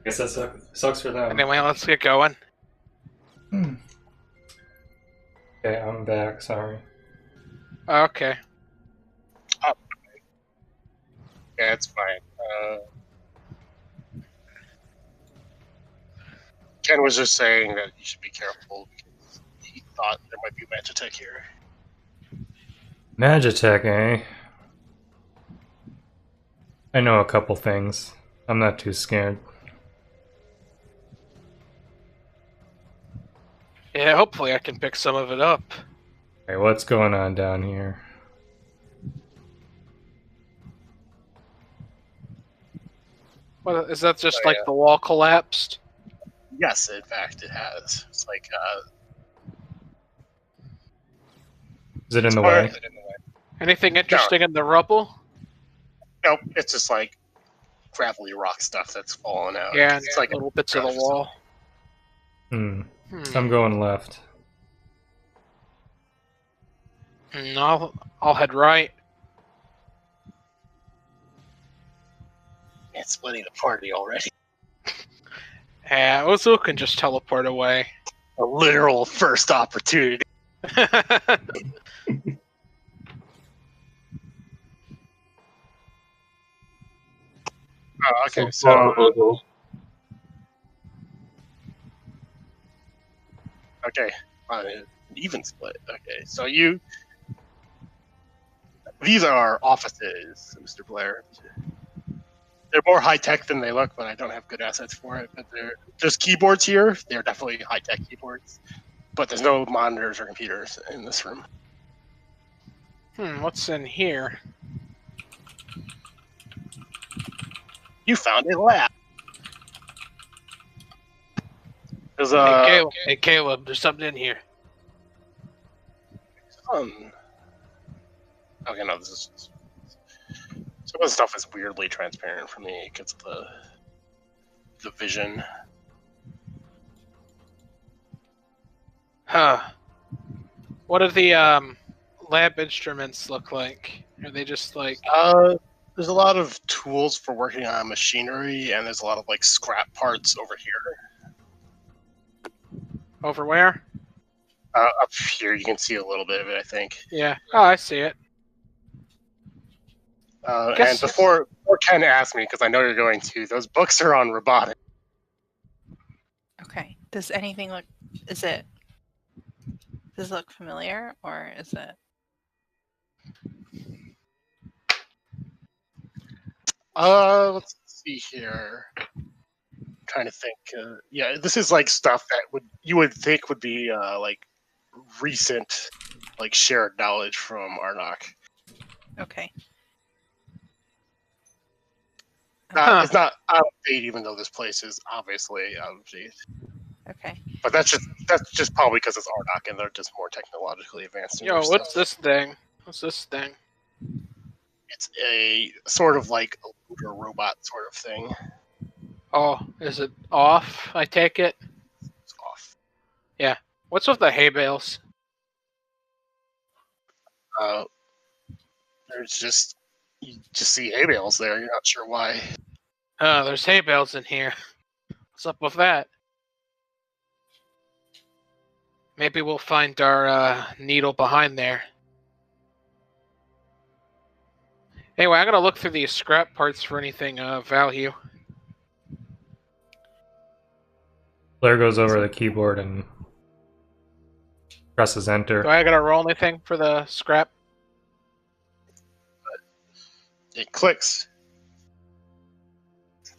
Guess that sucks for them. Anyway, let's get going. Okay, I'm back, sorry. Okay. Oh. Yeah, it's fine. Ken was just saying that you should be careful because he thought there might be magitech here. Magitech, eh? I know a couple things. I'm not too scared. Yeah, hopefully I can pick some of it up. Okay, what's going on down here? What is that? Just like the wall collapsed? Yes, in fact, it has. It's like Is it in the way? Anything interesting in the rubble? nope. It's just like gravelly rock stuff that's fallen out. Yeah, and it's like little bits of the wall. I'm going left. I'll head right. It's splitting the party already. Yeah, Ozu can just teleport away. A literal first opportunity. Oh, okay, so okay, even split. Okay, so these are offices, Mr. Blair. They're more high tech than they look, but I don't have good assets for it. But there's keyboards here. They're definitely high tech keyboards, but there's no monitors or computers in this room. What's in here? You found a lab. There's Hey Caleb, there's something in here. Okay, no, this is some of the stuff is weirdly transparent for me because of the vision. Huh. What do the lab instruments look like? Are they just like... There's a lot of tools for working on machinery, and there's a lot of like scrap parts over here. Over where? Up here, you can see a little bit of it, I think. Yeah. Oh, I see it. And before Ken asked me, because I know you're going to, those books are on robotics. Okay. Does anything look... Does it look familiar, or is it... Let's see here. I'm trying to think. Yeah, this is like stuff that you would think would be like recent, like shared knowledge from Arnok. Okay. It's not out of date, even though this place is obviously out of date. Okay. But that's just probably because it's Arnok and they're just more technologically advanced. Yo, what's this thing? What's this thing? It's a sort of like a looter robot sort of thing. Oh, is it off? I take it. It's off. Yeah. What's with the hay bales? There's just you just see hay bales there. You're not sure why. Oh, there's hay bales in here. What's up with that? Maybe we'll find our needle behind there. Anyway, I'm gonna look through these scrap parts for anything of value. Blair goes over to the keyboard and presses enter. Do I gotta roll anything for the scrap? It clicks,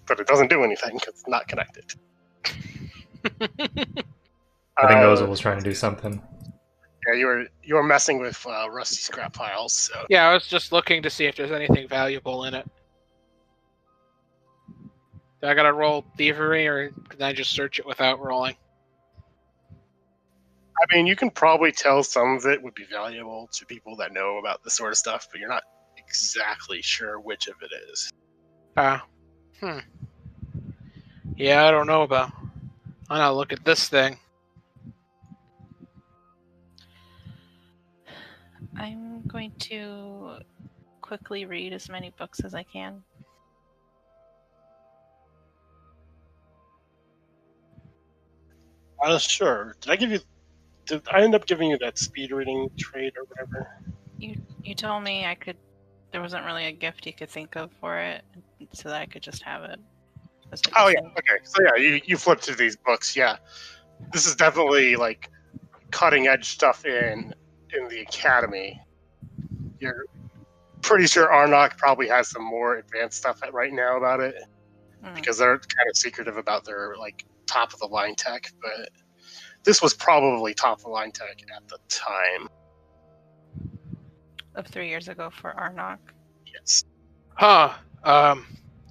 but it doesn't do anything because it's not connected. I think Ozil was trying to do something. Yeah, you were messing with rusty scrap piles. So. Yeah, I was just looking to see if there's anything valuable in it. Do I gotta roll thievery, or can I just search it without rolling? I mean, you can probably tell some of it would be valuable to people that know about this sort of stuff, but you're not exactly sure which of it is. Yeah, I don't know about. I'm gonna look at this thing. I'm going to quickly read as many books as I can. Sure. Did I end up giving you that speed reading trait or whatever? You told me I could. There wasn't really a gift you could think of for it, so that I could just have it. Oh yeah. Okay. So yeah, you flip through these books. Yeah, this is definitely like cutting edge stuff in the academy. You're pretty sure Arnok probably has some more advanced stuff right now about it because they're kind of secretive about their like top of the line tech, but this was probably top of the line tech at the time. Of 3 years ago for Arnok. Yes. Huh.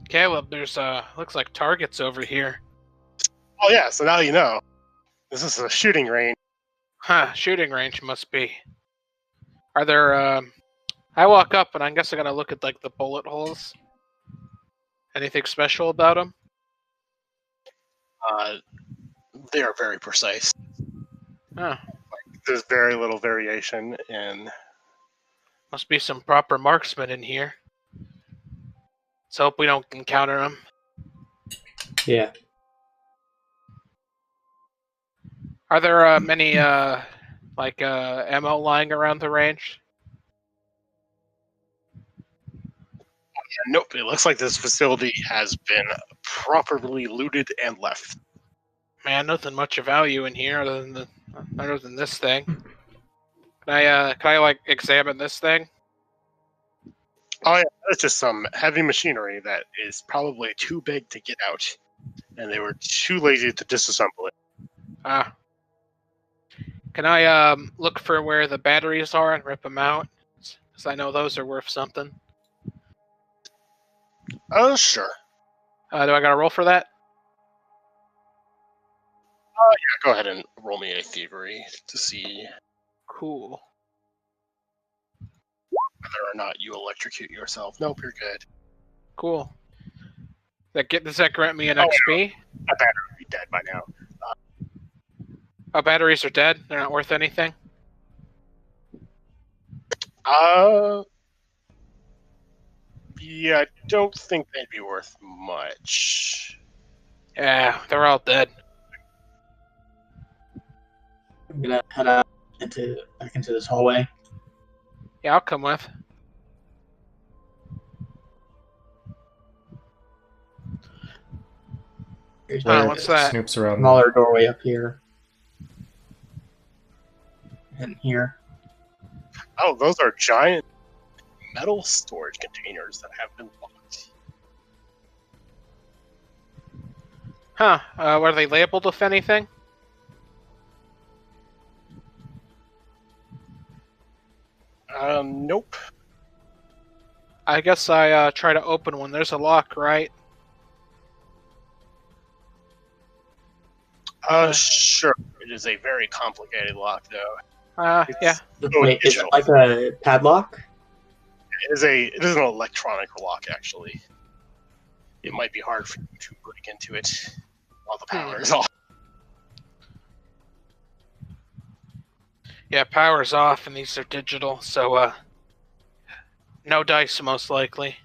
Caleb, there's looks like targets over here. Oh yeah, so now you know. This is a shooting range. Huh, shooting range must be. Are there, I walk up and I guess I gotta look at, like, the bullet holes. Anything special about them? They are very precise. Huh. There's very little variation in. Must be some proper marksmen in here. Let's hope we don't encounter them. Yeah. Are there many ammo lying around the range? Nope, it looks like this facility has been properly looted and left. Man, nothing much of value in here other than this thing. Can I like examine this thing? Oh yeah, that's just some heavy machinery that is probably too big to get out, and they were too lazy to disassemble it. Ah. Can I look for where the batteries are and rip them out? Because I know those are worth something. Oh sure. Do I gotta roll for that? Yeah, go ahead and roll me a thievery to see Cool. whether or not you electrocute yourself. Nope, you're good. Cool. Does that grant me an Oh, XP? That battery would be dead by now. Oh, batteries are dead? They're not worth anything? Yeah, I don't think they'd be worth much. Yeah, they're all dead. I'm gonna head out back into this hallway. Yeah, I'll come with. Here's What's that? Snoops around. smaller doorway up here. And here. Oh, those are giant metal storage containers that have been locked. Huh. Were they labeled with anything? Nope. I guess I try to open one. There's a lock, right? Sure. It is a very complicated lock, though. Yeah. Wait, is it digital. like a padlock? It is an electronic lock, actually. It might be hard for you to break into it while the power is off. Yeah, power's off and these are digital, so no dice most likely.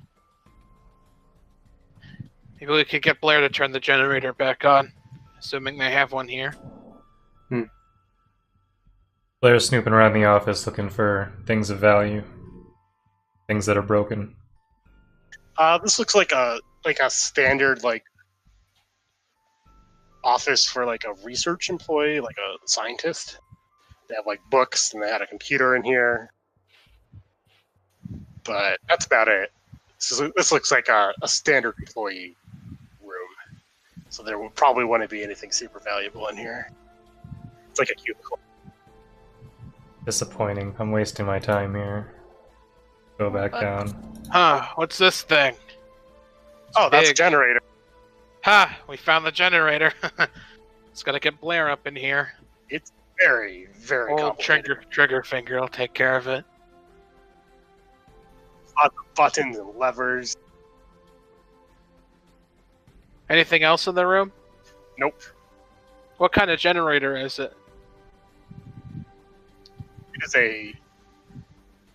Maybe we could get Blair to turn the generator back on, assuming they have one here. Blair's snooping around the office looking for things of value. Things that are broken. This looks like a standard office for like a research employee, like a scientist. They have like books and they had a computer in here, but that's about it. This looks like a standard employee room, so there probably wouldn't be anything super valuable in here. It's like a cubicle. Disappointing. I'm wasting my time here. Go back down. Huh, what's this thing? Oh, that's a big. generator. Ha! We found the generator. It's gotta get Blair up in here. It's very, very Old complicated. trigger finger will take care of it. Lots of buttons and levers. Anything else in the room? Nope. What kind of generator is it? It is a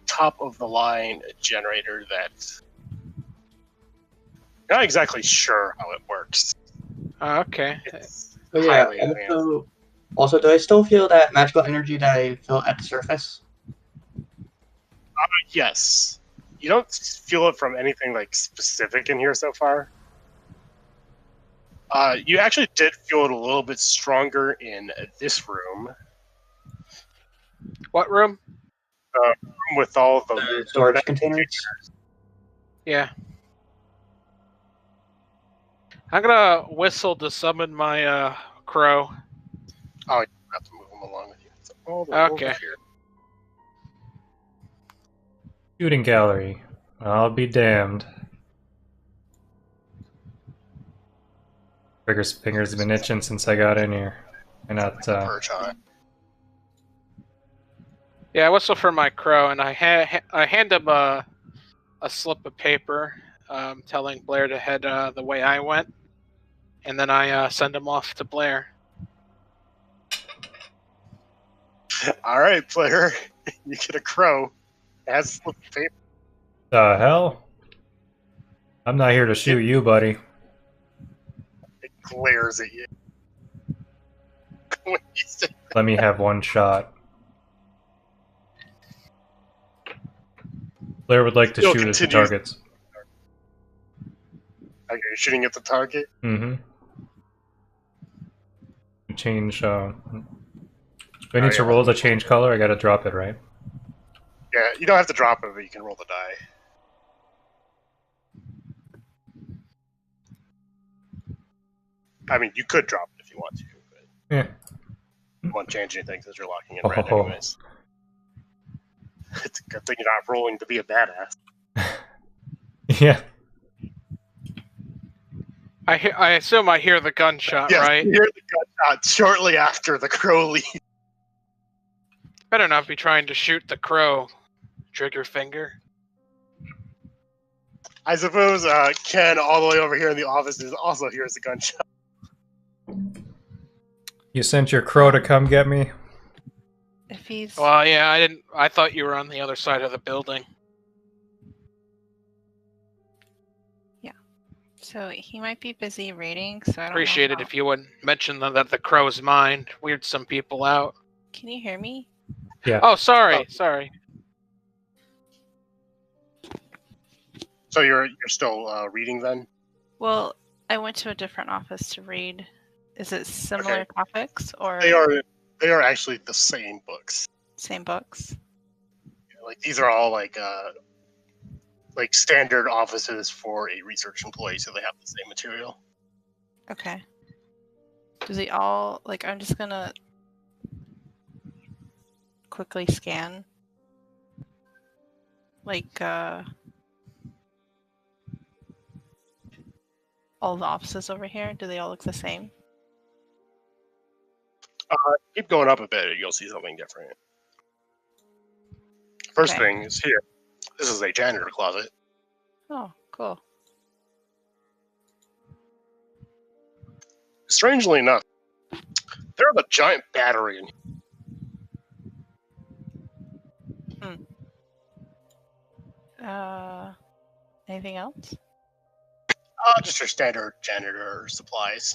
top-of-the-line generator that not exactly sure how it works. Oh, okay. It's Oh yeah. highly advanced. Also, do I still feel that magical energy that I felt at the surface? Yes. You don't feel it from anything like specific in here so far. You actually did feel it a little bit stronger in this room. What room? With all of the The storage containers? Yeah. I'm gonna whistle to summon my crow. have to move them along with you. So all the way over Okay. here. Shooting gallery. I'll be damned. Fingers have been itching since I got in here. And not, Perch on it. Yeah, I whistle for my crow, and I hand him a slip of paper telling Blair to head the way I went, and then I send him off to Blair. All right, player. You get a crow. It has a slip of paper. the hell? I'm not here to shoot you, buddy. It glares at you. When you say, Let me have one shot. Blair would like to Still shoot at the continues. targets. okay, you're shooting at the target. Mm-hmm. Change, do I need to roll to change color? I gotta drop it, right? Yeah, you don't have to drop it, but you can roll the die. I mean, you could drop it if you want to, but Yeah. you won't change anything since you're locking in red Oh. anyways. It's a good thing you're not rolling to be a badass. Yeah. I assume I hear the gunshot, Yes, right? you hear the gunshot shortly after the crow leaves. Better not be trying to shoot the crow, trigger finger. I suppose Ken, all the way over here in the office, also hears the gunshot. You sent your crow to come get me? If he's Well, yeah, I thought you were on the other side of the building. so he might be busy reading, so I don't Appreciate know it if you wouldn't mention that the crow's mine. Weird some people out. Can you hear me? Yeah. Oh, sorry. So you're still reading then? Well, I went to a different office to read. Is it similar topics or They are actually the same books. same books? Like these are all like standard offices for a research employee, so they have the same material. Okay. Does he all like? I'm just gonna quickly scan. Like all the offices over here. Do they all look the same? Keep going up a bit, you'll see something different. First Okay. thing is here. This is a janitor closet. Oh, cool. Strangely enough, there's a giant battery in here. Anything else? Just your standard janitor supplies,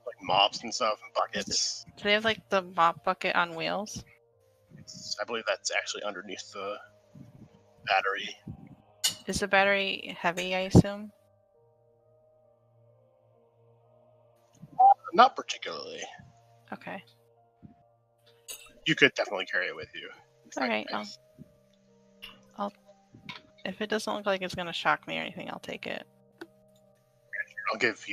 like mops and stuff and buckets. Do they have like the mop bucket on wheels? I believe that's actually underneath the battery. Is the battery heavy, I assume? Not particularly. Okay. You could definitely carry it with you. Alright, I'll if it doesn't look like it's gonna shock me or anything, I'll take it. I'll give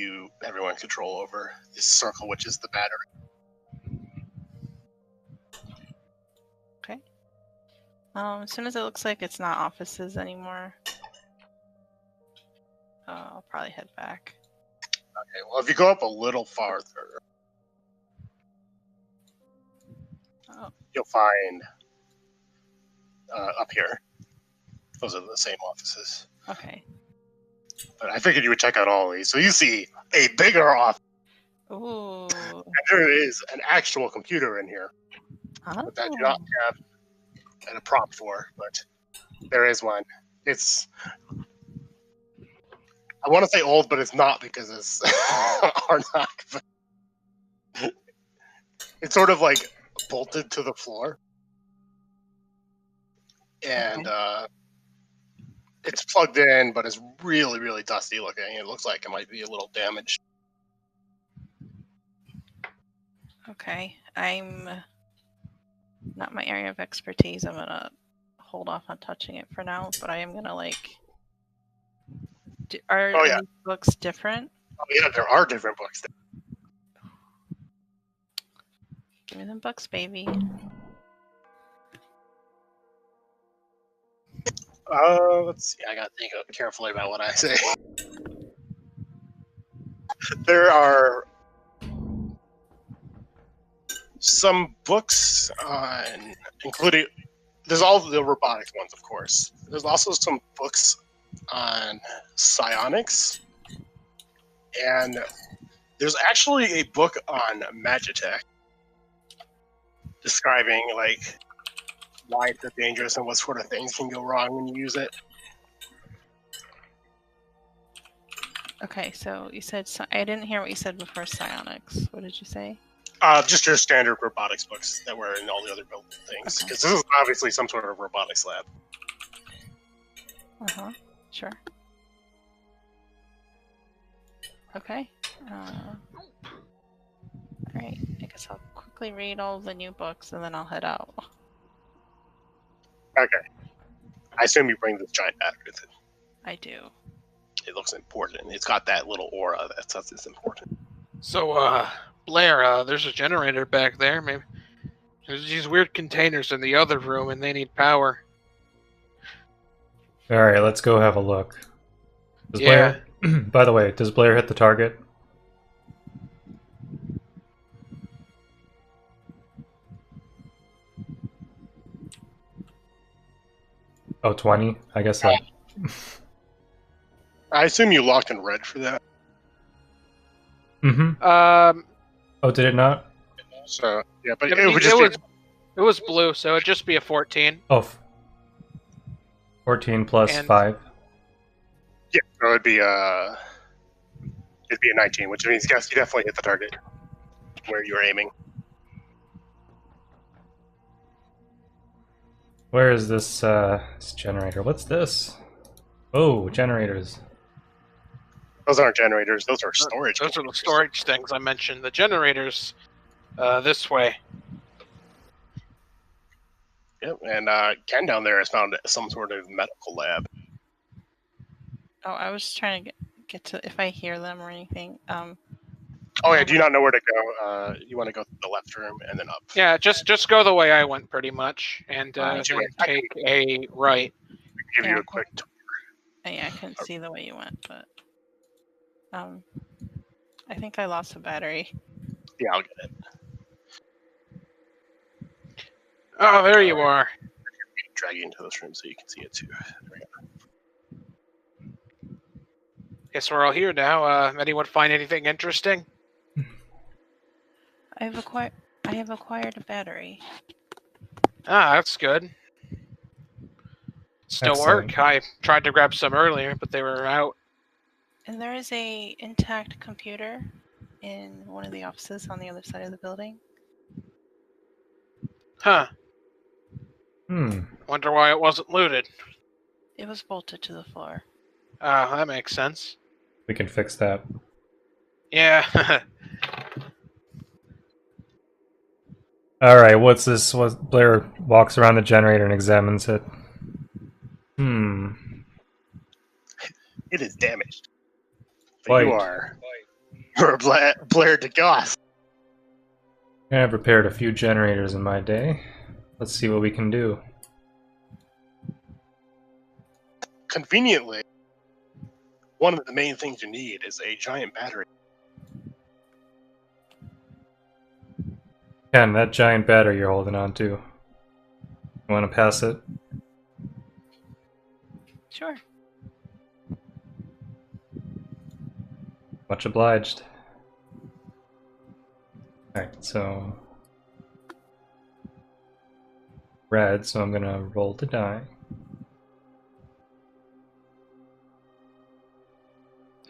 everyone control over this circle, which is the battery. Okay. As soon as it looks like it's not offices anymore, I'll probably head back. Okay, well, if you go up a little farther, you'll find up here. Those are the same offices. Okay. But I figured you would check out all these. So you see a bigger office. Ooh. And there is an actual computer in here that you don't have a prop for, but there is one. It's, I want to say old, but it's not because it's Arnak. It's sort of like bolted to the floor. And it's plugged in, but it's really, really dusty looking. It looks like it might be a little damaged. Okay. I'm not my area of expertise. I'm gonna hold off on touching it for now, but I am gonna like. Are these books different? Oh yeah, there are different books. Give me them books, baby. Let's see. I gotta think carefully about what I say. There are some books on, including, there's all the robotics ones, of course. There's also some books on psionics, and there's actually a book on Magitech describing like why it's so dangerous and what sort of things can go wrong when you use it. Okay, so you said I didn't hear what you said before psionics. What did you say? Just your standard robotics books that were in all the other built things, because this is obviously some sort of robotics lab. Sure. Okay. Alright, I guess I'll quickly read all the new books and then I'll head out. Okay. I assume you bring this giant battery with it. I do. It looks important. It's got that little aura that says it's important. So, Blair, there's a generator back there. Maybe there's these weird containers in the other room, and they need power. All right, let's go have a look. Does Blair? By the way, does Blair hit the target? Oh, 20? I guess so. I assume you locked in red for that. Mm-hmm. Oh, did it not? So, yeah, but it was blue, so it'd just be a 14. Oh. 14 plus 5. Yeah, so it'd be a 19, which means yes, you definitely hit the target where you were aiming. Where is this generator? What's this? Oh, generators. Those aren't generators. Those are storage. Those are the storage things I mentioned. The generators, this way. Yep, and Ken down there has found some sort of medical lab. Oh, I was trying to get to if I hear them or anything. Oh yeah, do you not know where to go? You want to go to the left room and then up. Yeah, just go the way I went, pretty much, and then take a right. Give you a quick tour. Yeah, I couldn't see the way you went, but I think I lost a battery. Yeah, I'll get it. Oh, there you are. Drag you into this room so you can see it too. Guess we're all here now. Anyone find anything interesting? I have acquired a battery. Ah, that's good. Still work. I tried to grab some earlier, but they were out. And there is a intact computer in one of the offices on the other side of the building. Huh. Wonder why it wasn't looted. It was bolted to the floor. That makes sense. We can fix that. Yeah. Alright, what's this? Blair walks around the generator and examines it. It is damaged. But White. You're Blair DeGausse. I've repaired a few generators in my day. Let's see what we can do. Conveniently, one of the main things you need is a giant battery. Ken, that giant battery you're holding on to. You want to pass it? Sure. Much obliged. Alright, so... red, so I'm gonna roll the die.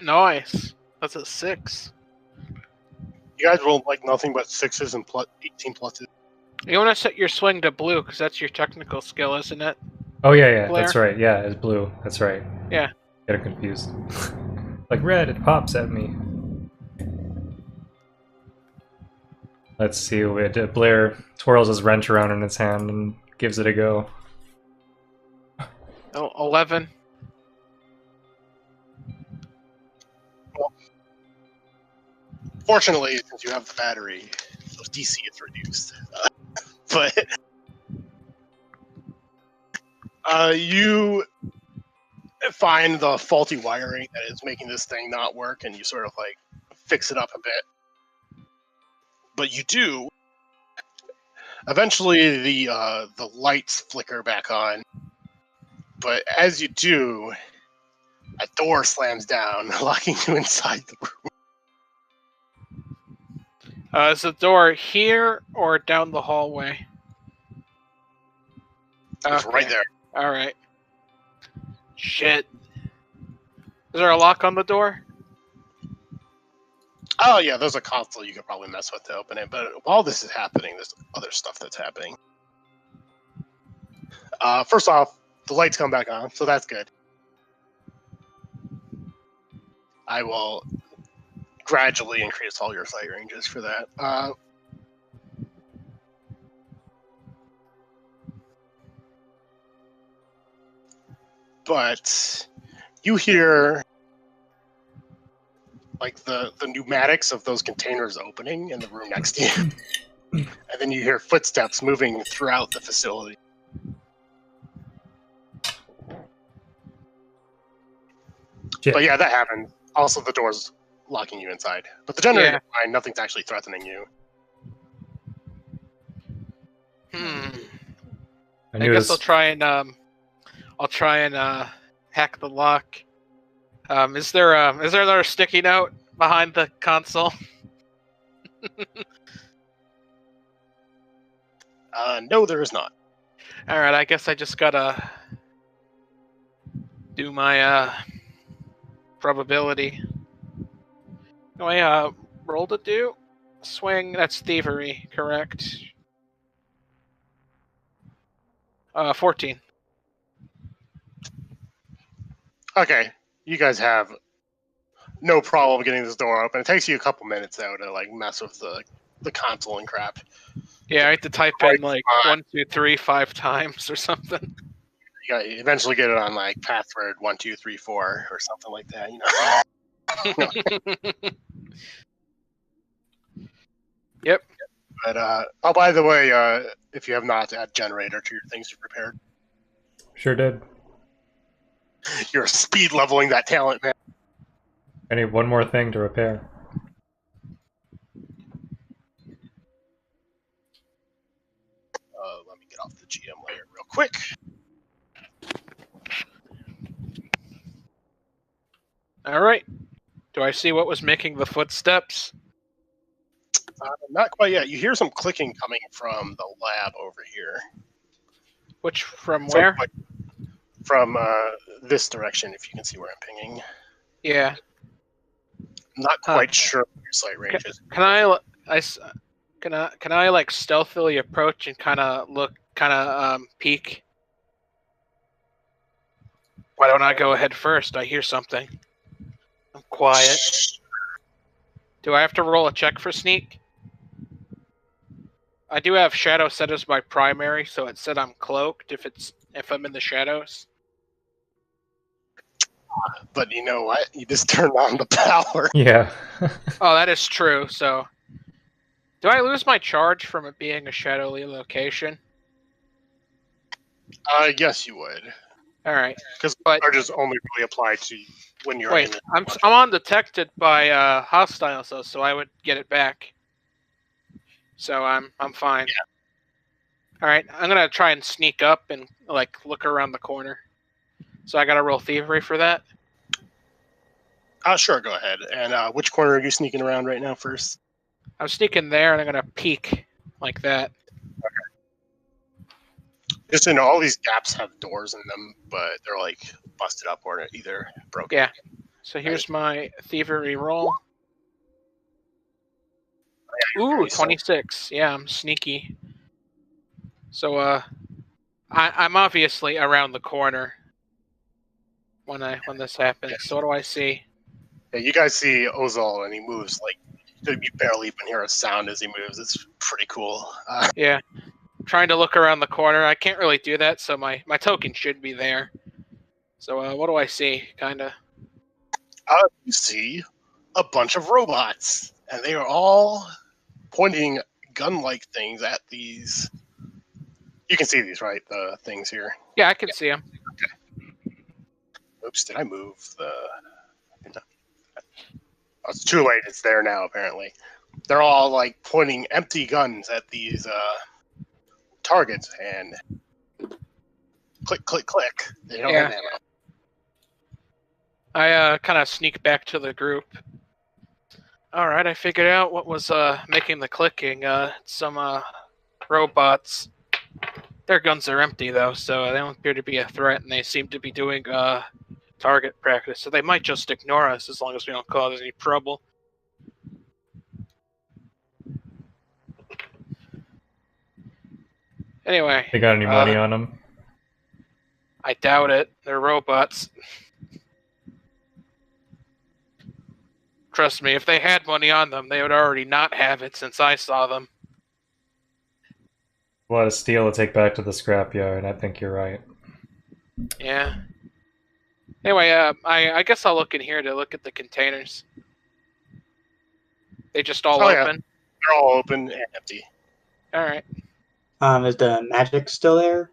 Nice. That's a 6. You guys roll like nothing but 6s and 18 pluses. You want to set your swing to blue, because that's your technical skill, isn't it? Oh yeah, Blair? that's right. Yeah, it's blue. That's right. Yeah. Get it confused. Like red, it pops at me. Let's see. Blair twirls his wrench around in his hand and gives it a go. Oh, 11. Well, fortunately, since you have the battery, those DC is reduced. But you find the faulty wiring that is making this thing not work, and you sort of like fix it up a bit. But you do. Eventually, the lights flicker back on. But as you do, a door slams down, locking you inside the room. Is the door here or down the hallway? It's right there. All right. Shit. Is there a lock on the door? Oh yeah, there's a console you could probably mess with to open it. But while this is happening, there's other stuff that's happening. First off, the lights come back on, so that's good. I will gradually increase all your sight ranges for that. But you hear like the pneumatics of those containers opening in the room next to you. And then you hear footsteps moving throughout the facility. Shit. But yeah, that happened. Also, the door's locking you inside. But the generator's fine. Nothing's actually threatening you. I guess I'll try and hack the lock. Is there another sticky note behind the console? No, there is not. All right, I guess I just gotta do my probability. No, I roll to do swing. That's thievery, correct? 14. Okay, you guys have no problem getting this door open. It takes you a couple minutes though to like mess with the console and crap. Yeah, I have to type in like 1, 2, 3, 5 times or something. You eventually get it on like password 1, 2, 3, 4 or something like that. Yep. But oh, by the way, if you have not, add generator to your things you prepared. Sure did. You're speed leveling that talent, man. I need one more thing to repair. Let me get off the GM layer real quick. All right. Do I see what was making the footsteps? Not quite yet. You hear some clicking coming from the lab over here. From where? From this direction, if you can see where I'm pinging. Yeah. Not quite sure what your sight range is. Can I like stealthily approach and kind of peek? Why don't I go ahead first? I hear something. I'm quiet. Do I have to roll a check for sneak? I do have shadow set as my primary, so it said I'm cloaked if I'm in the shadows. But you know what? You just turned on the power. Yeah. Oh, that is true. So, do I lose my charge from it being a shadowy location? Yes, you would. All right. Because charges only really apply to when you're. Wait, I'm undetected by hostiles, though, so I would get it back. So I'm fine. Yeah. All right, I'm gonna try and sneak up and like look around the corner. So I gotta roll thievery for that. Sure, go ahead. And which corner are you sneaking around right now first? I'm sneaking there, and I'm gonna peek like that. Okay. Just so you know, all these gaps have doors in them, but they're like busted up or either broken. Yeah. So here's my thievery roll. Ooh, 26. Yeah, I'm sneaky. So I'm obviously around the corner when this happens. So what do I see? Yeah, you guys see Ozol, and he moves like you barely even hear a sound as he moves. It's pretty cool. Yeah, I'm trying to look around the corner. I can't really do that, so my token should be there. So what do I see? Kinda. You see a bunch of robots, and they are all pointing gun-like things at these. You can see these, right? The things here. Yeah, I can see them. Oops, did I move the... No. Oh, it's too late. It's there now, apparently. They're all, like, pointing empty guns at these targets, and click, click, click. They don't have ammo. I kind of sneak back to the group. All right, I figured out what was making the clicking. Some robots. Their guns are empty, though, so they don't appear to be a threat, and they seem to be doing target practice, so they might just ignore us as long as we don't cause any trouble. Anyway. They got any money on them? I doubt it. They're robots. Trust me, if they had money on them, they would already not have it since I saw them. A lot of steel to take back to the scrapyard. I think you're right. Yeah. Anyway, I guess I'll look in here to look at the containers. They just all open? Yeah. They're all open and empty. Alright. Is the magic still there?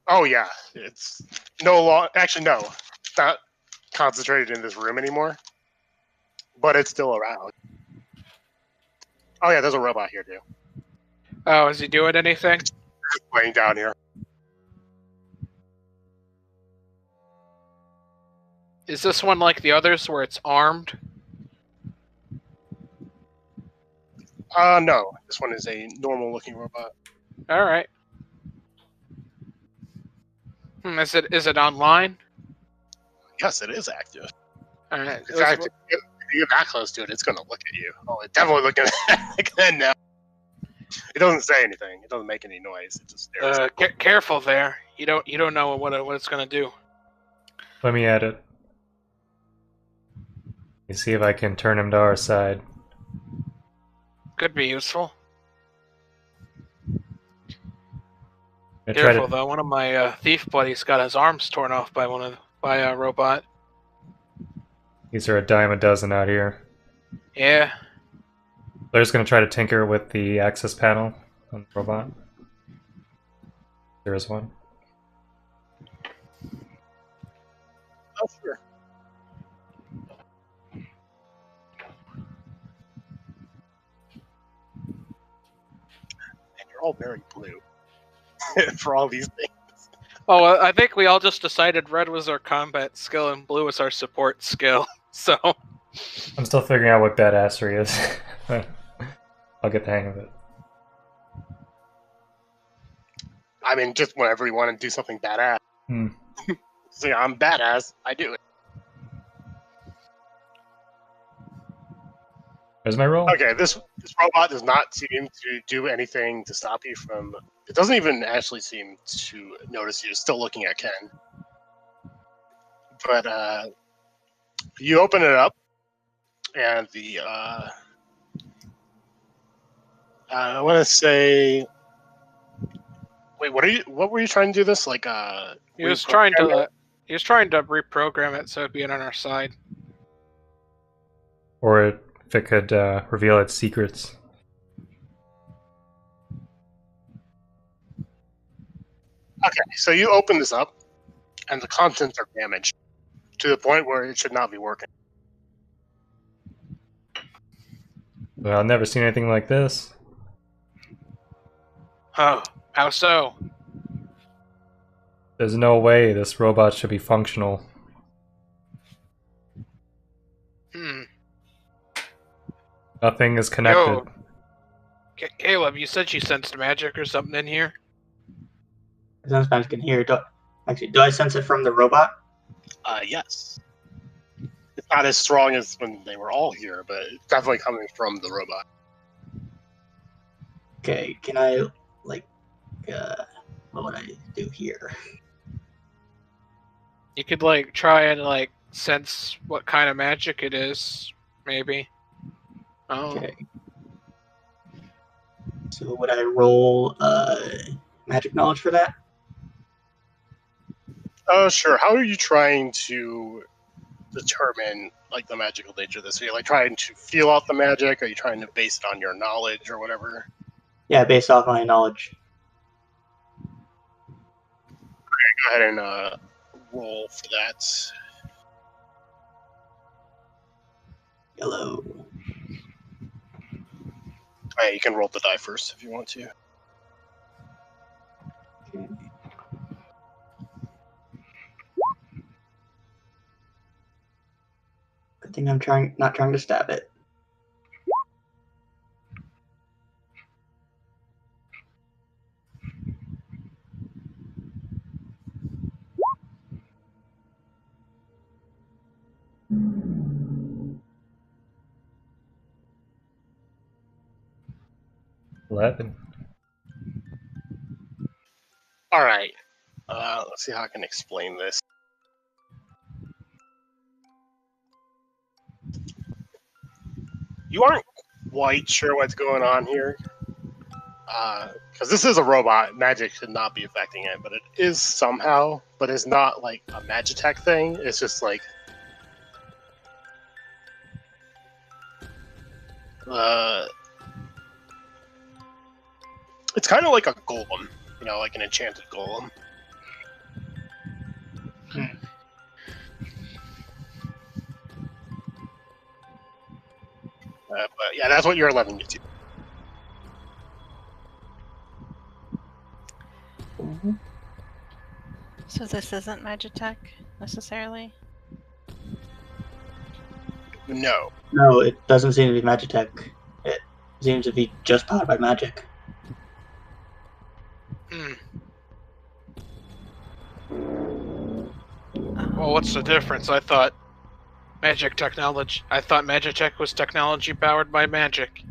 Oh, yeah. It's no long. Actually, no. It's not concentrated in this room anymore. But it's still around. Oh, yeah, there's a robot here, too. Oh, is he doing anything? Just laying down here. Is this one like the others where it's armed? No. This one is a normal-looking robot. Alright. Is it online? Yes, it is active. Alright. In fact, if you get that close to it, it's going to look at you. Oh, it's definitely looking at it now. It doesn't say anything. It doesn't make any noise. It just stares. Careful there. You don't know what it's going to do. Let me at it. You see if I can turn him to our side. Could be useful. Careful though. One of my thief buddies got his arms torn off by a robot. These are a dime a dozen out here. Yeah. They're just going to try to tinker with the access panel on the robot. There is one. Oh, sure. And you're all very blue for all these things. Oh, I think we all just decided red was our combat skill and blue was our support skill. So I'm still figuring out what badassery is. I'll get the hang of it. I mean, just whenever you want to do something badass. So yeah, I'm badass. I do it. Where's my roll? Okay, this robot does not seem to do anything to stop you from... It doesn't even actually seem to notice you. It's still looking at Ken. But you open it up, and the... I want to say... Wait, what were you trying to do this? Like, he was trying to reprogram it so it'd be on our side. Or if it could reveal its secrets. Okay, so you open this up, and the contents are damaged to the point where it should not be working. Well, I've never seen anything like this. Oh, how so? There's no way this robot should be functional. Nothing is connected. Yo, Caleb, you said you sensed magic or something in here? I sense magic in here. Do I sense it from the robot? Yes. It's not as strong as when they were all here, but it's definitely coming from the robot. Okay, can I, like, what would I do here? You could, like, try and, like, sense what kind of magic it is, maybe. Oh. Okay. So would I roll magic knowledge for that? Sure. How are you trying to determine like the magical nature of this? Are you like trying to feel out the magic? Are you trying to base it on your knowledge or whatever? Yeah, based off my knowledge. Go ahead and roll for that. Yellow. Hey, you can roll the die first if you want to. Okay. Good thing I'm not trying to stab it. $11. All right. Let's see how I can explain this. You aren't quite sure what's going on here. Because this is a robot, magic should not be affecting it, but it is somehow. But it's not like a Magitech thing. It's just like it's kind of like a golem, you know, like an enchanted golem. But yeah, that's what your 11 gets you. So this isn't Magitech necessarily? No. No, it doesn't seem to be Magitech. It seems to be just powered by magic. Well, what's the difference? I thought Magitech was technology powered by magic.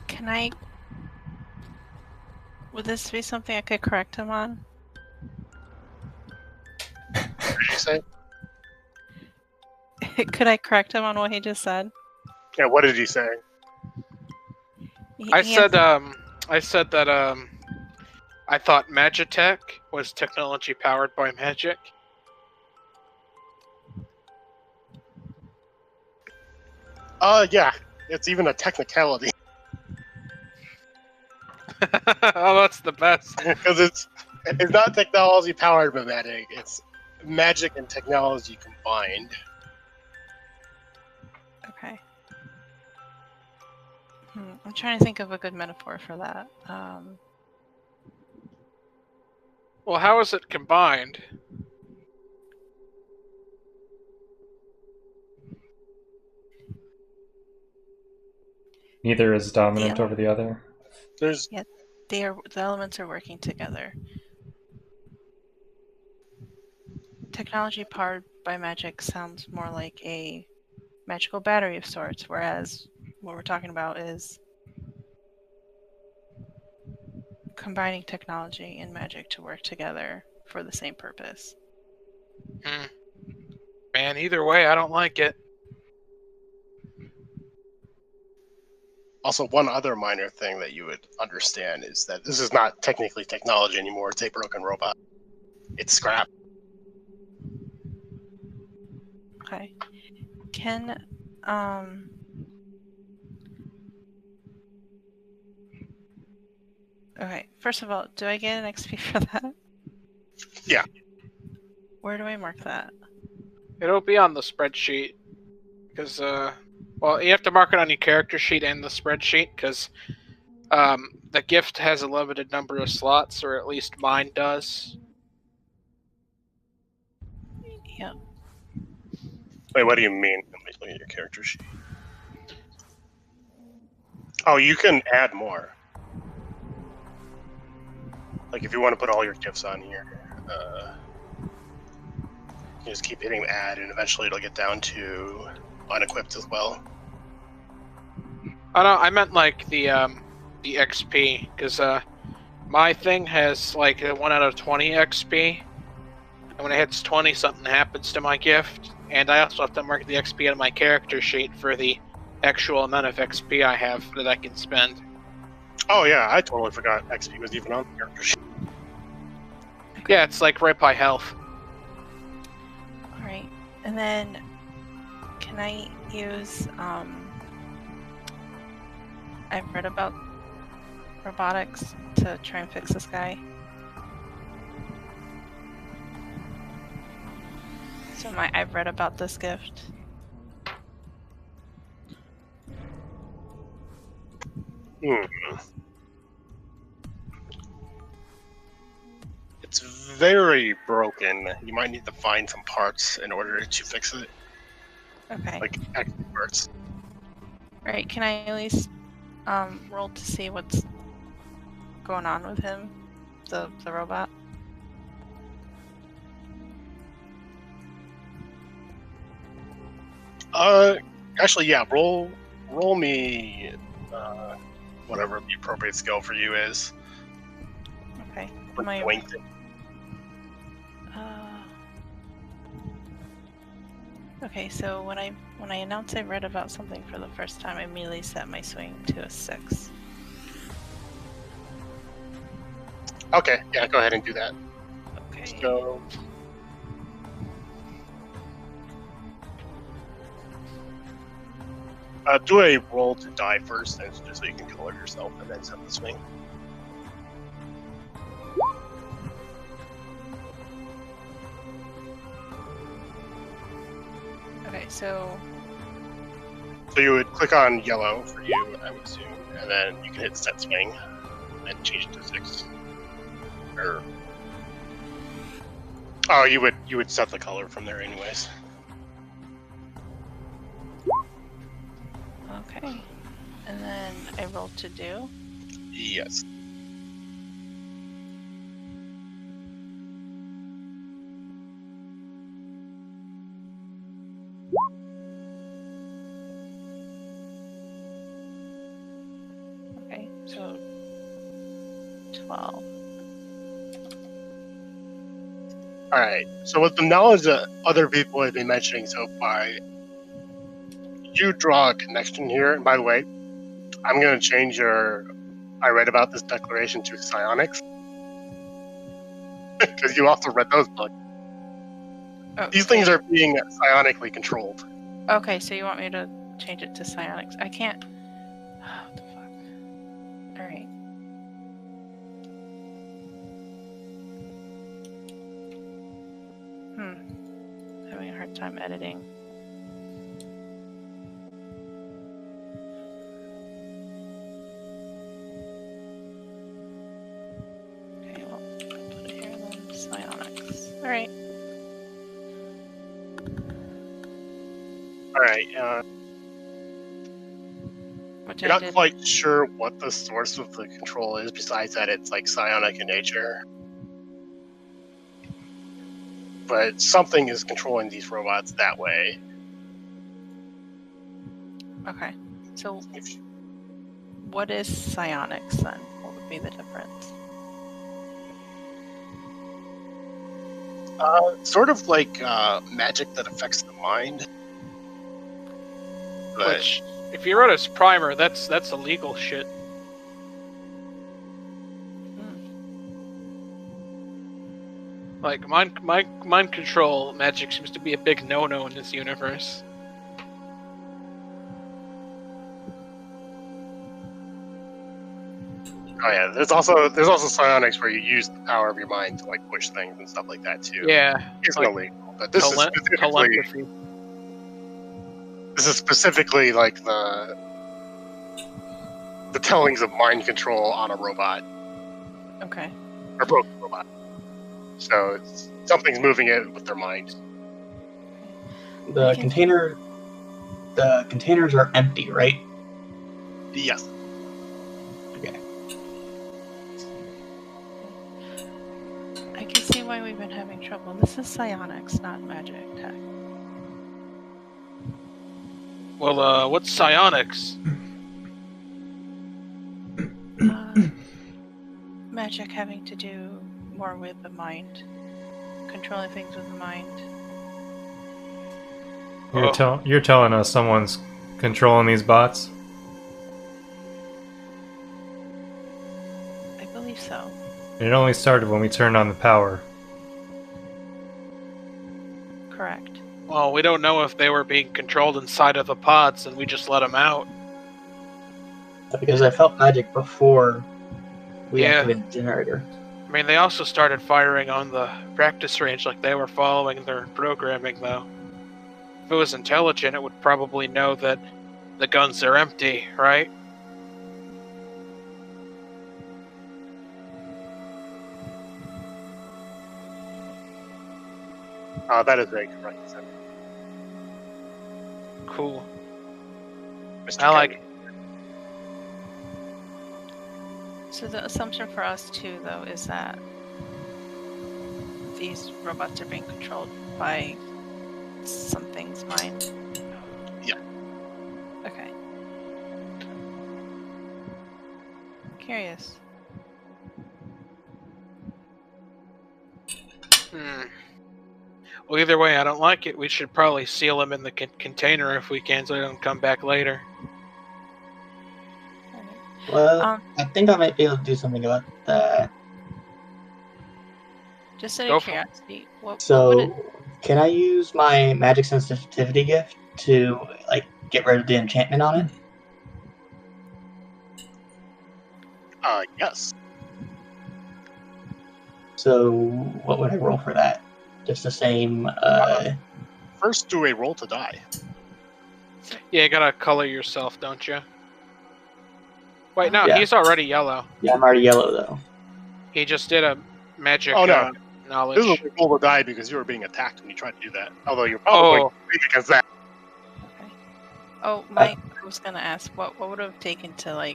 Can I... Would this be something I could correct him on? What did you say? Could I correct him on what he just said? Yeah, what did he say? I said that I thought Magitech was technology powered by magic. Yeah. It's even a technicality. Oh, that's the best. Because it's not technology powered by magic. It's magic and technology combined. Okay. I'm trying to think of a good metaphor for that. Well, how is it combined? Neither is dominant over the other. There's the elements are working together. Technology powered by magic sounds more like a magical battery of sorts, whereas what we're talking about is combining technology and magic to work together for the same purpose. Man, either way, I don't like it. also one other minor thing that you would understand is that this is not technically technology anymore. It's a broken robot. It's scrap. Okay. Can Okay, first of all, do I get an XP for that? Yeah. Where do I mark that? It'll be on the spreadsheet. Because, well, you have to mark it on your character sheet and the spreadsheet, because the gift has a limited number of slots, or at least mine does. Yep. Wait, what do you mean? Let me look at your character sheet. Oh, you can add more. Like, if you want to put all your gifts on here, you just keep hitting add, and eventually it'll get down to unequipped as well. Oh no, I meant like the XP, because my thing has like a 1 out of 20 XP, and when it hits 20, something happens to my gift, and I also have to mark the XP on my character sheet for the actual amount of XP I have that I can spend. Oh yeah, I totally forgot XP was even on the character sheet. Yeah, it's like right by health. Alright. And then can I use I've read about robotics to try and fix this guy. So I've read about this gift. It's very broken. You might need to find some parts in order to fix it. Okay. Like extra parts. Alright, can I at least roll to see what's going on with him? The robot? Actually, yeah. Roll me whatever the appropriate skill for you is. Okay. For Am I- point. Okay, so when I announced I read about something for the first time, I immediately set my swing to a 6. Okay, yeah, go ahead and do that. Okay. So, do a roll to die first, and just so you can color yourself, and then set the swing. Okay, so So you would click on yellow for you, I would assume, and then you can hit set swing, and change it to 6. Or oh, you would set the color from there, anyways. okay. And then I rolled to do. Yes. Okay, so 12. All right. So with the knowledge that other people have been mentioning so far, you draw a connection here. And by the way, I'm going to change your I read about this declaration to psionics. Because you also read those books. Oh, These things are being psionically controlled. Okay, so you want me to change it to psionics? I can't. Oh, what the fuck? Alright. Having a hard time editing. Okay, well, I'll put it here then. Psionics. Alright. All right. Which You're I not did. quite sure what the source of the control is, besides that it's like psionic in nature. But something is controlling these robots that way. Okay. So If- what is psionics then? What would be the difference? Sort of like magic that affects the mind. But Which, if you wrote as primer, that's illegal shit. Like mind control magic seems to be a big no-no in this universe. oh yeah, there's also psionics where you use the power of your mind to like push things and stuff like that too. Yeah, It's like illegal. But this is specifically telepathy. like the tellings of mind control on a robot Okay. or broken robot. So something's moving it with their mind. The containers are empty, right? Yes. Okay. I can see why we've been having trouble. This is psionics, not magic tech. Well, what's psionics? Magic having to do more with the mind. Controlling things with the mind. You're telling us someone's controlling these bots? And it only started when we turned on the power. Correct. Well, we don't know if they were being controlled inside of the pods and we just let them out. Because I felt magic before we Yeah. activated the generator. I mean, they also started firing on the practice range like they were following their programming, though. If it was intelligent, it would probably know that the guns are empty, right? That is very correct. Sir. Cool. Mr. I like Kennedy. So the assumption for us too, though, is that these robots are being controlled by something's mind. Yeah. Okay. Curious. Well, either way, I don't like it. We should probably seal them in the container if we can, so they don't come back later. Well, I think I might be able to do something about that. Just out Go of for it. curiosity, what would it? So, can I use my magic sensitivity gift to get rid of the enchantment on it? Yes. So, what would I roll for that? Just the same. First, do a roll to die. Yeah, you gotta color yourself, don't you? Wait, no, Yeah. he's already yellow. Yeah, I'm already yellow though. He just did a magic Oh, no. knowledge. This is a roll to die because you were being attacked when you tried to do that. Although you're probably weak against that. Okay. Oh, I was gonna ask what would it have taken to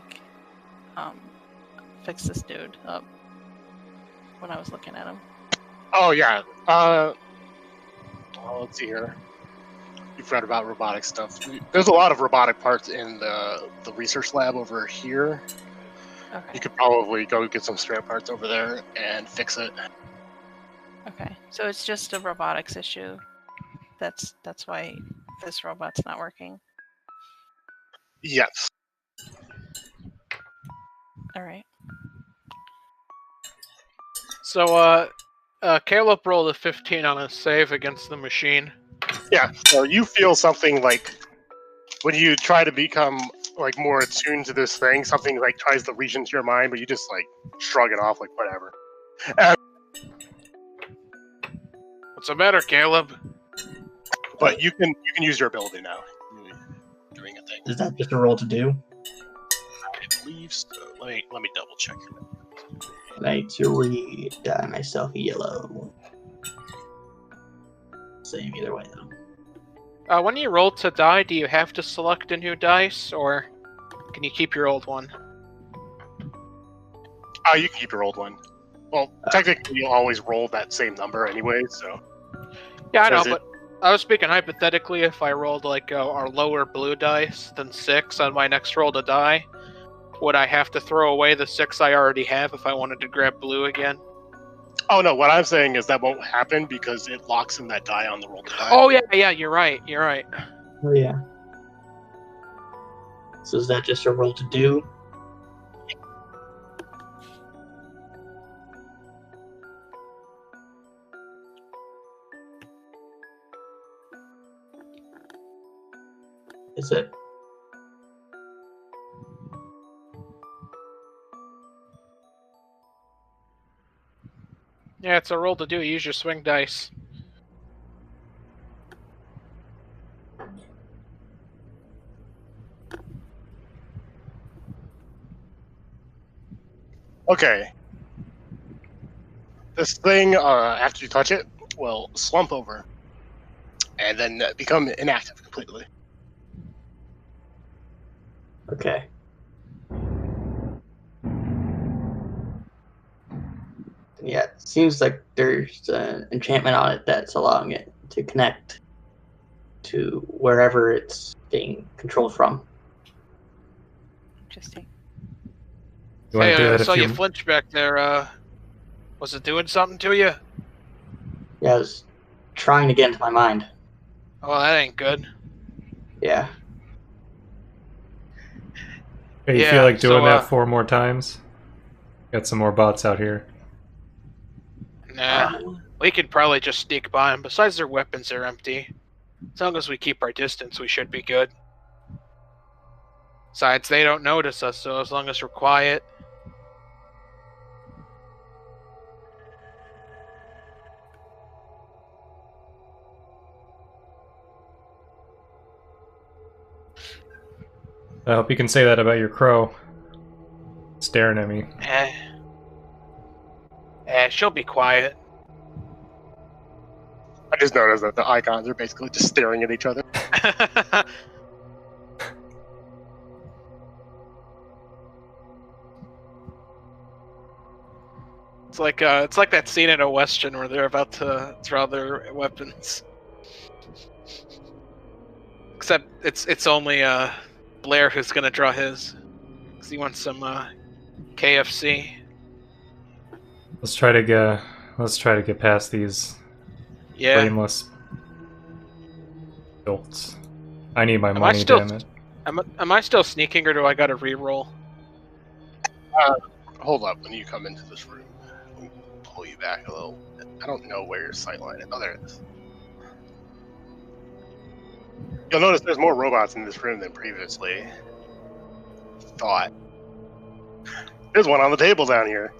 fix this dude up when I was looking at him. Oh yeah. Let's see here. You've read about robotic stuff. There's a lot of robotic parts in the research lab over here. Okay. You could probably go get some spare parts over there and fix it. Okay. So it's just a robotics issue. That's why this robot's not working. Yes. All right. So, Caleb rolled a 15 on a save against the machine. Yeah. So you feel something like when you try to become more attuned to this thing, something tries to reach into your mind, but you just shrug it off whatever. What's the matter, Caleb? But you can use your ability now. Doing a thing. Is that just a roll to do? I believe so. Let me double check. Like to read myself yellow. Same either way though. When you roll to die, do you have to select a new dice, or can you keep your old one? You can keep your old one. Well, technically, you always roll that same number anyway, so... Yeah, I know, but I was speaking hypothetically. If I rolled our lower blue dice than 6 on my next roll to die, would I have to throw away the 6 I already have if I wanted to grab blue again? Oh no, what I'm saying is that won't happen because it locks in that die on the roll to die. Oh yeah, you're right. Oh yeah. So is that just a roll to do? Is it? Yeah, it's a roll to do. Use your swing dice. Okay. This thing, after you touch it, will slump over and then become inactive completely. Okay. Yeah, it seems like there's an enchantment on it that's allowing it to connect to wherever it's being controlled from. Interesting. You want to do Hey, that I if saw you flinch back there. Was it doing something to you? Yeah, I was trying to get into my mind. Oh, that ain't good. Yeah. Hey, you Yeah, feel like doing so, that 4 more times? Got some more bots out here. Nah, we could probably just sneak by them. Besides, their weapons are empty. As long as we keep our distance, we should be good. Besides, they don't notice us, so as long as we're quiet. I hope you can say that about your crow. Staring at me. She'll be quiet. I just noticed that the icons are basically just staring at each other. It's like that scene in a Western where they're about to draw their weapons. Except it's only Blair who's gonna draw his, because he wants some KFC. Let's try to get past these brainless dolts. I need my money, damn it. Am I still sneaking, or do I gotta reroll? Hold up, when you come into this room, let me pull you back a little. I don't know where your sightline is. Oh, there it is. You'll notice there's more robots in this room than previously thought. There's one on the table down here.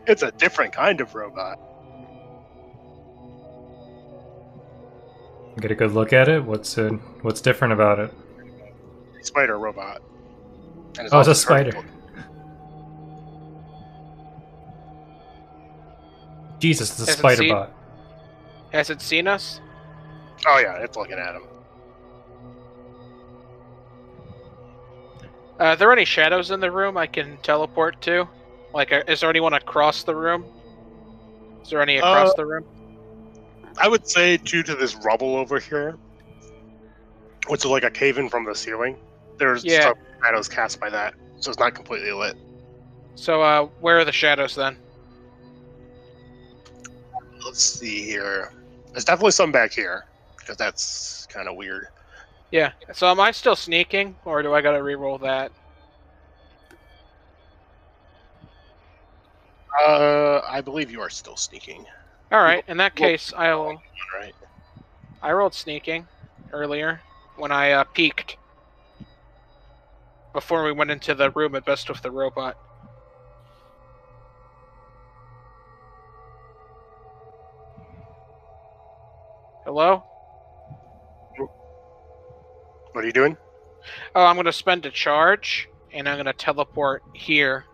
It's a different kind of robot. Get a good look at it. What's different about it? Spider robot. And Oh, it's a spider. Jesus, it's a spider bot. Has it seen us? Oh yeah, it's looking at him. Are there any shadows in the room I can teleport to? Like, is there anyone across the room? Is there any across the room? I would say due to this rubble over here, which is like a cave-in from the ceiling, there's some shadows cast by that, so it's not completely lit. So, where are the shadows then? Let's see here. There's definitely some back here, because that's kind of weird. Yeah. So am I still sneaking, or do I gotta reroll that? I believe you are still sneaking. Alright, in that case, Right. I rolled sneaking earlier when I peeked. Before we went into the room at best with the robot. Hello? What are you doing? Oh, I'm gonna spend a charge, and I'm gonna teleport here.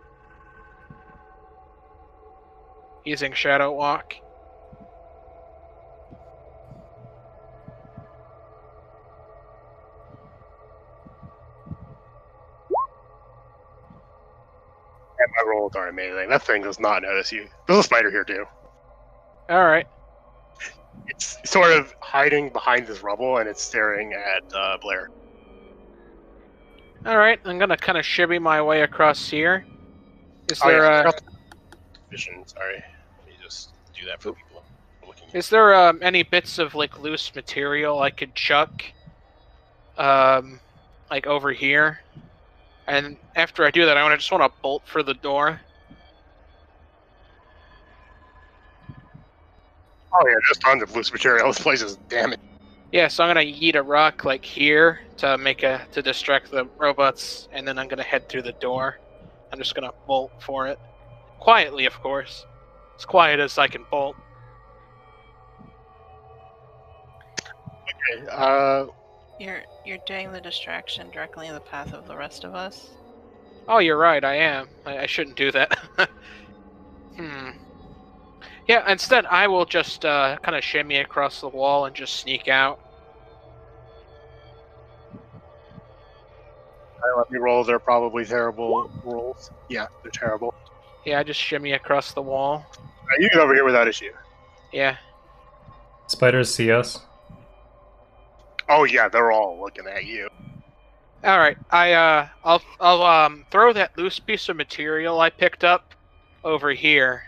Using Shadow Walk. And my rolls are amazing. That thing does not notice you. There's a spider here too. Alright. It's sort of hiding behind this rubble, and it's staring at Blair. Alright, I'm gonna kind of shimmy my way across here. Is there Vision, sorry. Let me just do that for people looking. Is there any bits of like loose material I could chuck, like over here? And after I do that, I just want to bolt for the door. Oh yeah, there's tons of loose material. This place is damn it. Yeah, so I'm gonna yeet a rock like here to distract the robots, and then I'm gonna head through the door. I'm just gonna bolt for it, quietly, of course, as quiet as I can bolt. Okay. You're doing the distraction directly in the path of the rest of us. Oh, you're right. I am. I shouldn't do that. Yeah. Instead, I will just kind of shimmy across the wall and just sneak out. Let me roll. They're probably terrible rolls. Yeah, they're terrible. Yeah, I just shimmy across the wall. You can get over here without issue. Yeah. Spiders see us. Oh yeah, they're all looking at you. All right. I'll throw that loose piece of material I picked up over here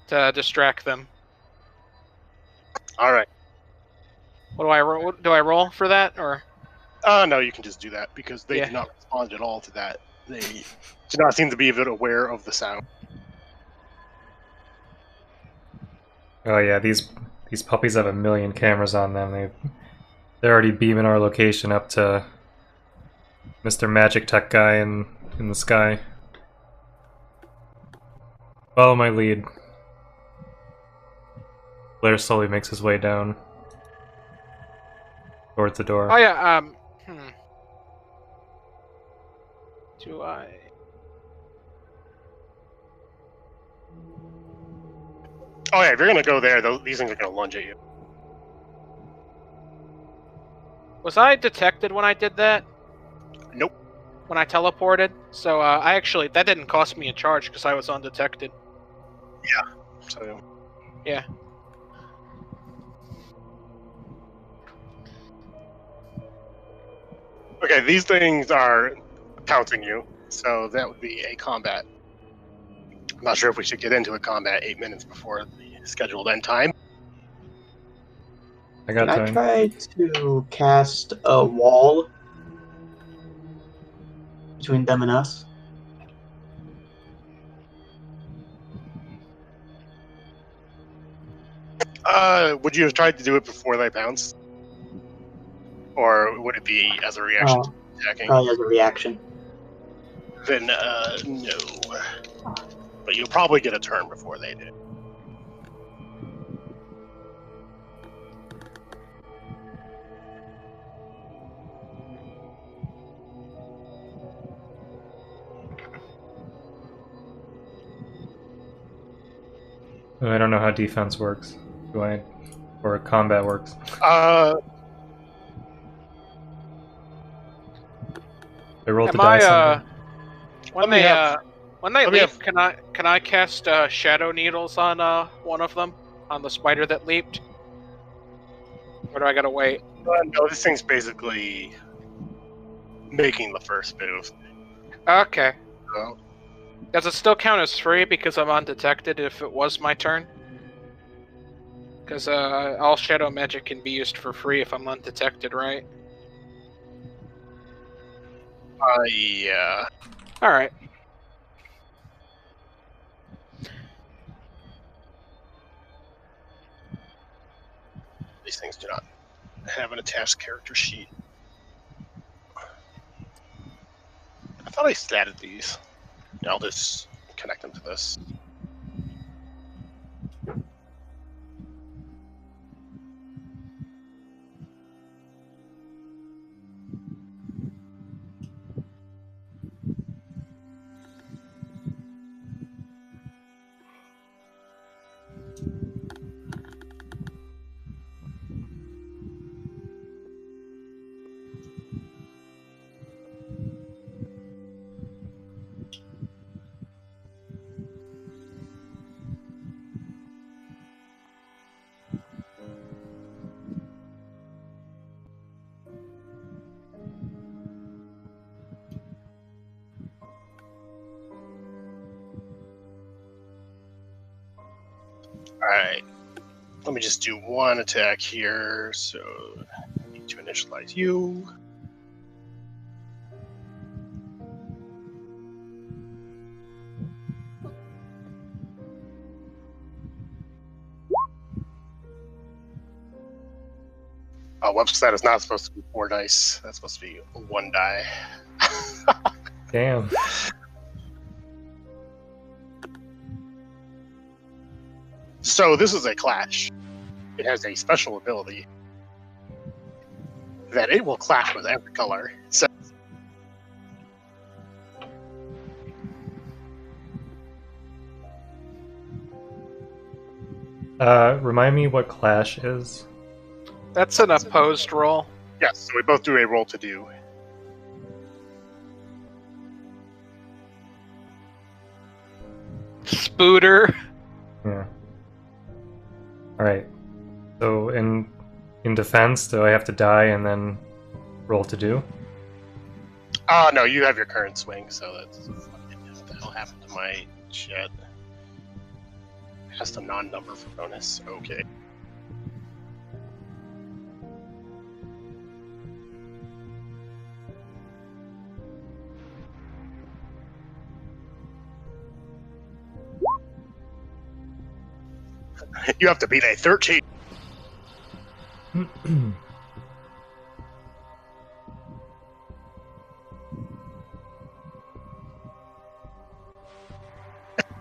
to distract them. All right. What do I roll? Do I roll for that or? No, you can just do that because they Yeah. do not respond at all to that. They do not seem to be even aware of the sound. Oh yeah, these puppies have a million cameras on them. They're already beaming our location up to Mr. Magic Tech guy in the sky. Follow my lead. Blair slowly makes his way down towards the door. Oh yeah. Do I? Oh yeah, if you're gonna go there, these things are gonna lunge at you. Was I detected when I did that? Nope. When I teleported? So I actually that didn't cost me a charge because I was undetected. So Yeah. okay, these things are counting you, so that would be a combat. I'm not sure if we should get into a combat 8 minutes before the scheduled end time. I got Can I time. try to cast a wall between them and us? Would you have tried to do it before they pounce? Or would it be as a reaction to attacking? Probably as a reaction. Then, no. But you'll probably get a turn before they do. I don't know how defense works. Or combat works. Uh, They roll the Am dice. I Let me have- when they let me leap, have- can I cast shadow needles on one of them, on the spider that leaped? Or do I gotta wait? no, this thing's basically making the first move. Okay. So, Does it still count as free because I'm undetected if it was my turn? Because all shadow magic can be used for free if I'm undetected, right? yeah. Alright. These things do not have an attached character sheet. I thought I statted these. I'll just connect them to this. Alright. Let me just do one attack here. So, I need to initialize you. Website is not supposed to be 4 dice. That's supposed to be 1 die. Damn. So this is a clash. It has a special ability that it will clash with every color. So Remind me what Clash is. That's an opposed roll. yes, so we both do a roll to do. Spooter. Yeah. Alright. So in defense, do I have to die and then roll to do? No, you have your current swing, so that's what the hell happened to my chat. Has the non-number for bonus. Okay. You have to beat a 13.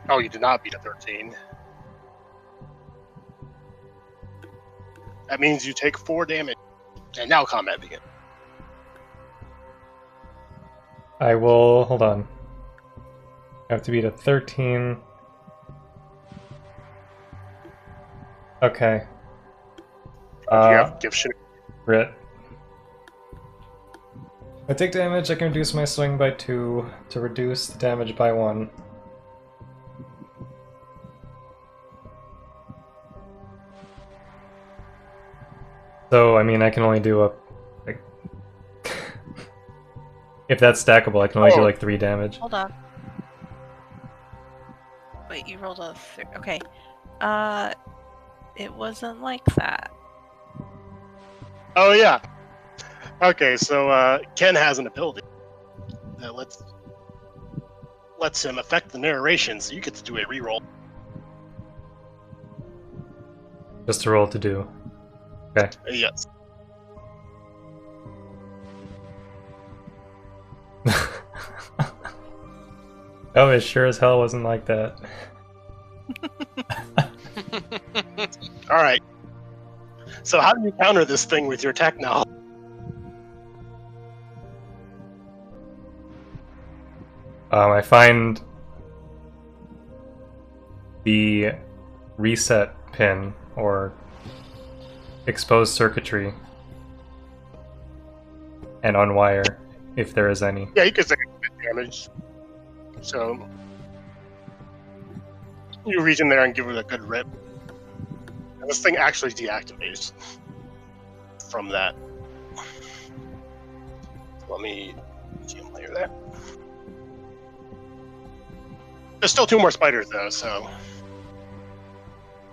Oh, you did not beat a 13. That means you take 4 damage. And now combat begins. I will... Hold on. I have to beat a 13. Okay. Do you have gift shit? Grit. I take damage, I can reduce my swing by 2 to reduce the damage by 1. So, I mean, I can only do a... Like, if that's stackable, I can only do like 3 damage. Hold on. Wait, you rolled a okay. It wasn't like that. Oh, yeah. Okay, so Ken has an ability that lets him affect the narration, so you get to do a reroll. Just a roll to do. Okay. Yes. Oh, it sure as hell wasn't like that. Alright. So how do you counter this thing with your tech now? I find the reset pin, or exposed circuitry, and unwire, if there is any. Yeah, you could say damage. So you reach in there and give it a good rip. And this thing actually deactivates from that. Let me layer that. There's still 2 more spiders though, so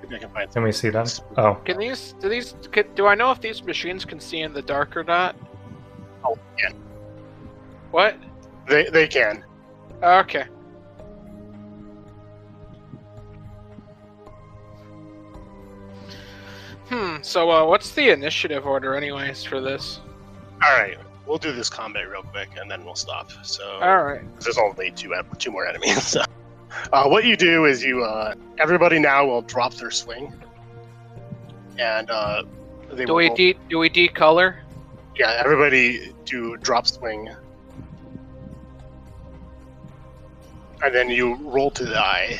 maybe I can find. Can we see them? Oh. Do I know if these machines can see in the dark or not? Oh, yeah. What? They can. Okay. So what's the initiative order anyways for this? Alright, we'll do this combat real quick and then we'll stop. So Alright. There's only two more enemies. So. What you do is everybody now will drop their swing. And they do we decolor? Yeah, everybody do drop swing. And then you roll to die.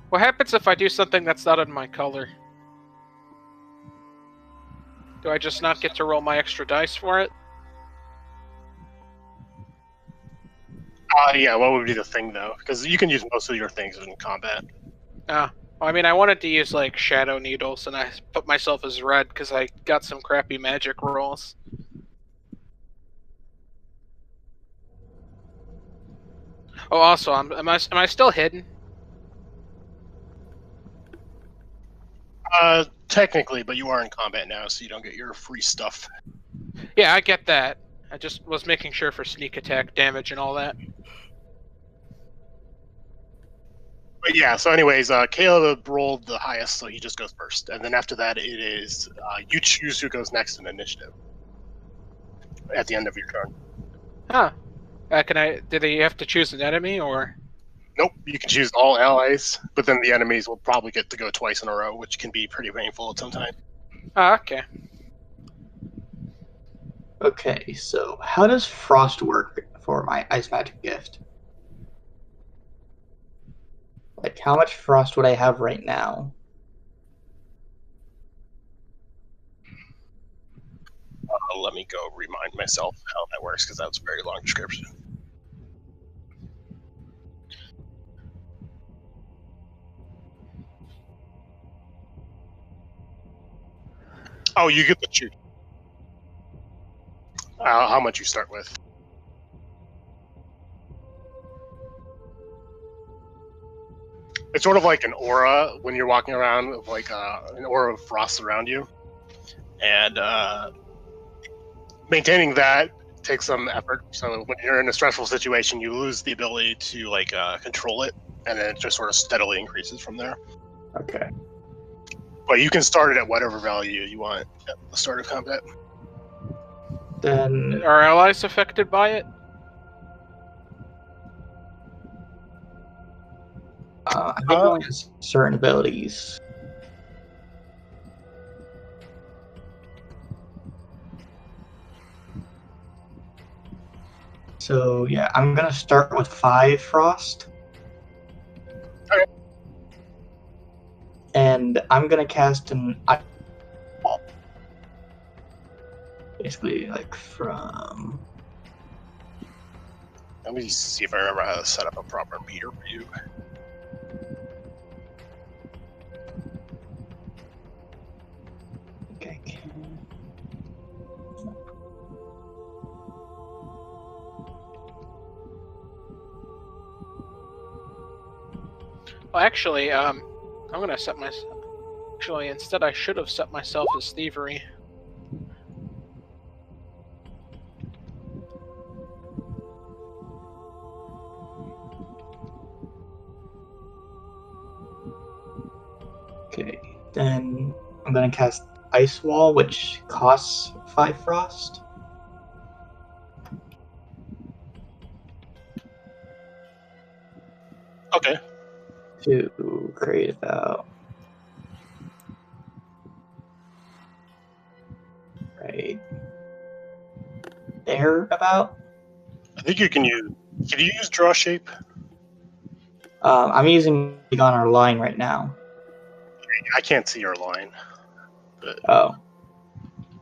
What happens if I do something that's not in my color? Do I just not get to roll my extra dice for it? Yeah, what would be the thing though? Because you can use most of your things in combat. I mean, I wanted to use like shadow needles, and I put myself as red because I got some crappy magic rolls. Oh, also, am I still hidden? Technically, but you are in combat now, so you don't get your free stuff. Yeah, I get that. I just was making sure for sneak attack damage and all that. But yeah, so anyways, Caleb rolled the highest, so he just goes first. And then after that, it is you choose who goes next in initiative at the end of your turn. Huh. Did they have to choose an enemy, or? Nope, you can choose all allies, but then the enemies will probably get to go twice in a row, which can be pretty painful at some time. Oh, okay. Okay, so how does frost work for my ice magic gift? Like, how much frost would I have right now? Let me go remind myself how that works, because that was a very long description. Oh, you get to choose how much you start with. It's sort of like an aura when you're walking around, of like an aura of frost around you, and maintaining that takes some effort. So when you're in a stressful situation, you lose the ability to like control it, and then it just sort of steadily increases from there. Okay. But you can start it at whatever value you want at the start of combat. Then Are allies affected by it? I think it only has certain abilities. So yeah, I'm gonna start with 5 frost. Okay. And I'm gonna cast an ice ball. Basically, like from. Let me see if I remember how to set up a proper meter for you. Okay. Well, actually, I'm gonna set my. Actually, instead, I should have set myself as thievery. Okay. Then I'm gonna cast Ice Wall, which costs 5 frost. Okay. To create about. Right. There about. I think you can use. Can you use draw shape? I'm using it on our line right now. I can't see your line. But, Oh.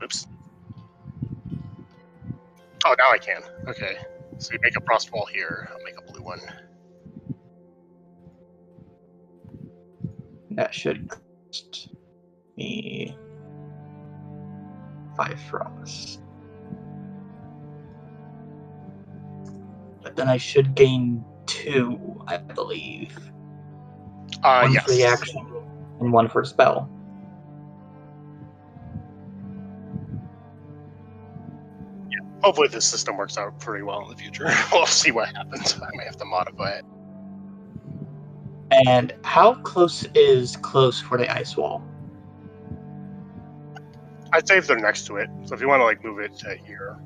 oops. Oh, now I can. Okay. So you make a frost wall here. I'll make a blue one. That should cost me 5 frost. But then I should gain 2, I believe. One Yes. for the action and 1 for spell. Yeah. Hopefully this system works out pretty well in the future. We'll see what happens. I may have to modify it. And how close is close for the ice wall? I'd say if they're next to it. So if you want to like move it to here,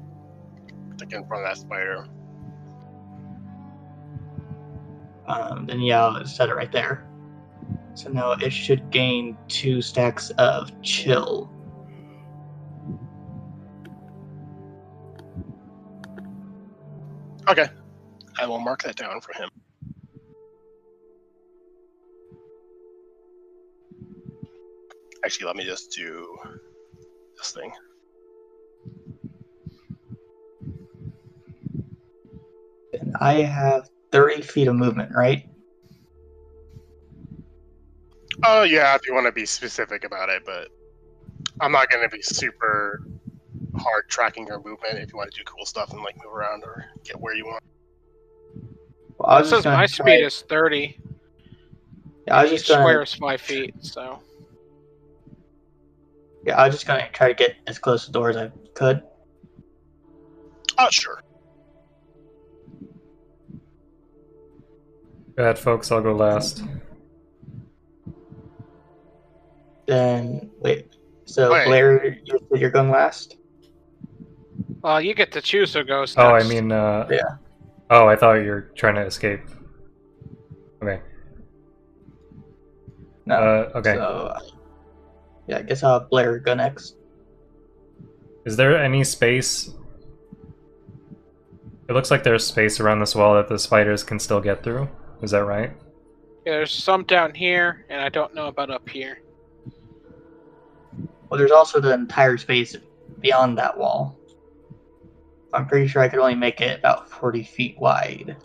like in front of that spider. Then yeah, I'll set it right there. So now it should gain 2 stacks of chill. Okay. I will mark that down for him. Actually, let me just do this thing. And I have 30 feet of movement, right? Oh, yeah, if you want to be specific about it, but I'm not going to be super hard tracking your movement if you want to do cool stuff and like move around or get where you want. Well, I It was says just gonna my try- speed is 30. Yeah, I was Each just gonna. square is 5 feet, so. Yeah, I was just gonna try to get as close to the door as I could. Oh, sure. Go ahead, folks. I'll go last. Then wait. So Wait. Blair, you're going last. Well, you get to choose who goes next. Oh, I mean, Yeah. Oh, I thought you were trying to escape. Okay. No. Okay. So yeah, I guess I'll have Blair go next. Is there any space? It looks like there's space around this wall that the spiders can still get through. Is that right? Yeah, there's some down here, and I don't know about up here. Well, there's also the entire space beyond that wall. I'm pretty sure I could only make it about 40 feet wide.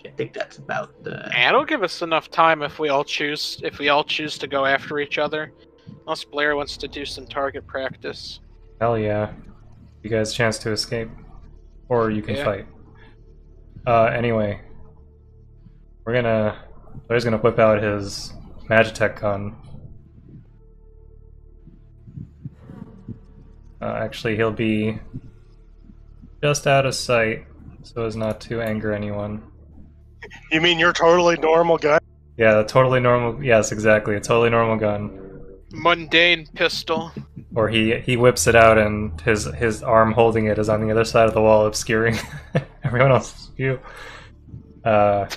I think that's about the. And it'll give us enough time if we all choose to go after each other. Unless Blair wants to do some target practice. Hell yeah. You guys a chance to escape. Or you can Yeah. fight. Anyway. Blair's gonna whip out his Magitech gun. Actually, he'll be just out of sight, so as not to anger anyone. You mean you're totally normal guy? Yeah, a totally normal. Yes, exactly. A totally normal gun. Mundane pistol. Or he whips it out, and his arm holding it is on the other side of the wall, obscuring everyone else's view. We're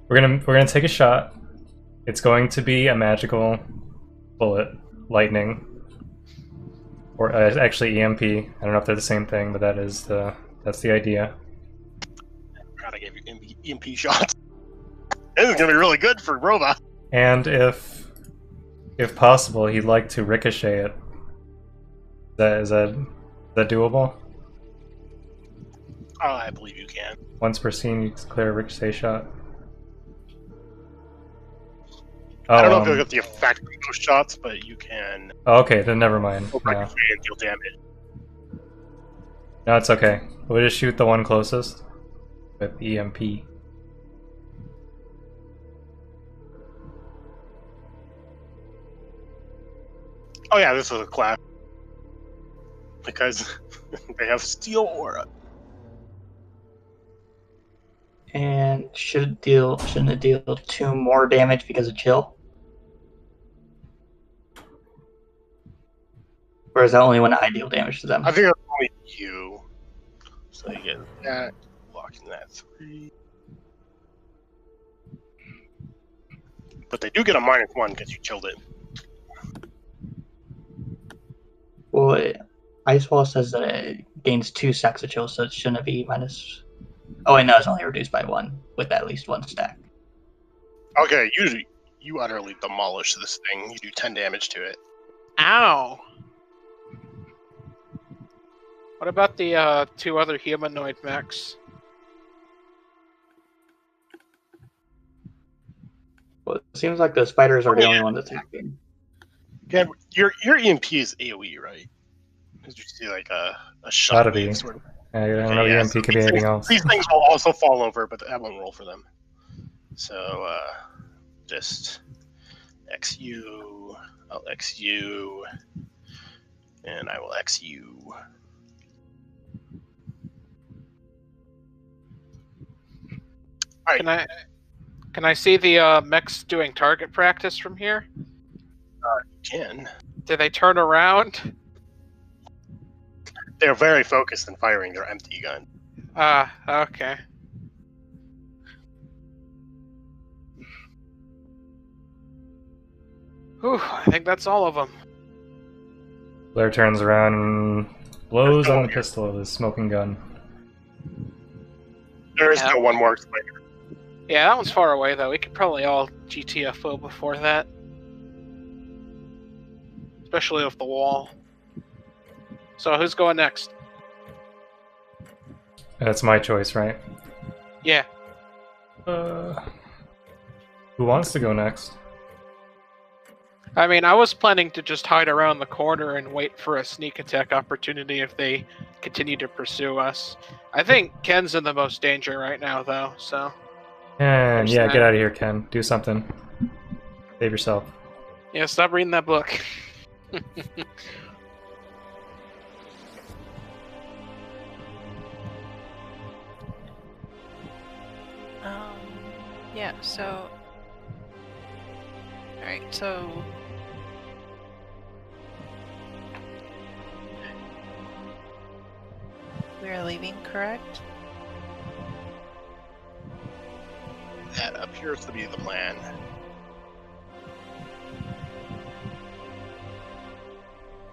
gonna take a shot. It's going to be a magical bullet, lightning, or actually EMP. I don't know if they're the same thing, but that's the idea. Gotta give you EMP shots. This is gonna be really good for robot. And if possible, he'd like to ricochet it. Is that doable? Oh, I believe you can. Once per scene, you clear a ricochet shot. I don't know if you'll get the effect of those shots, but you can. Oh, okay, then never mind. No. And deal damage. No, it's okay. We'll just shoot the one closest with EMP. Oh yeah, this is a class because they have steel aura. And shouldn't it deal 2 more damage because of chill? Or is that only when I deal damage to them? I think it's only you. So you get that, blocking that 3. But they do get a -1 because you chilled it. Well, Ice Wall says that it gains 2 stacks of chill, so it shouldn't be minus. Oh, wait, no, it's only reduced by 1 with at least 1 stack. Okay, you utterly demolish this thing. You do 10 damage to it. Ow! What about the 2 other humanoid mechs? Well, it seems like the spiders are the only ones attacking. Yeah, your EMP is AoE, right? Did you see like a shot? Gotta be. Sort of? I don't know. EMP could be anything else. These things will also fall over, but that won't roll for them. So just X you. I'll X you, and I will X you. All right. Can I see the mechs doing target practice from here? You can. Do they turn around? They're very focused in firing their empty gun. Okay. Whew, I think that's all of them. Blair turns around and blows on the pistol of his smoking gun. There is still one more spider. Yeah, that one's far away, though. We could probably all GTFO before that. Especially with the wall. So, who's going next? That's my choice, right? Yeah. Who wants to go next? I mean, I was planning to just hide around the corner and wait for a sneak attack opportunity if they continue to pursue us. I think Ken's in the most danger right now, though, so... And yeah, get out of here, Ken. Do something. Save yourself. Yeah, stop reading that book. Yeah, so... Alright, so... We're leaving, correct? That appears to be the plan.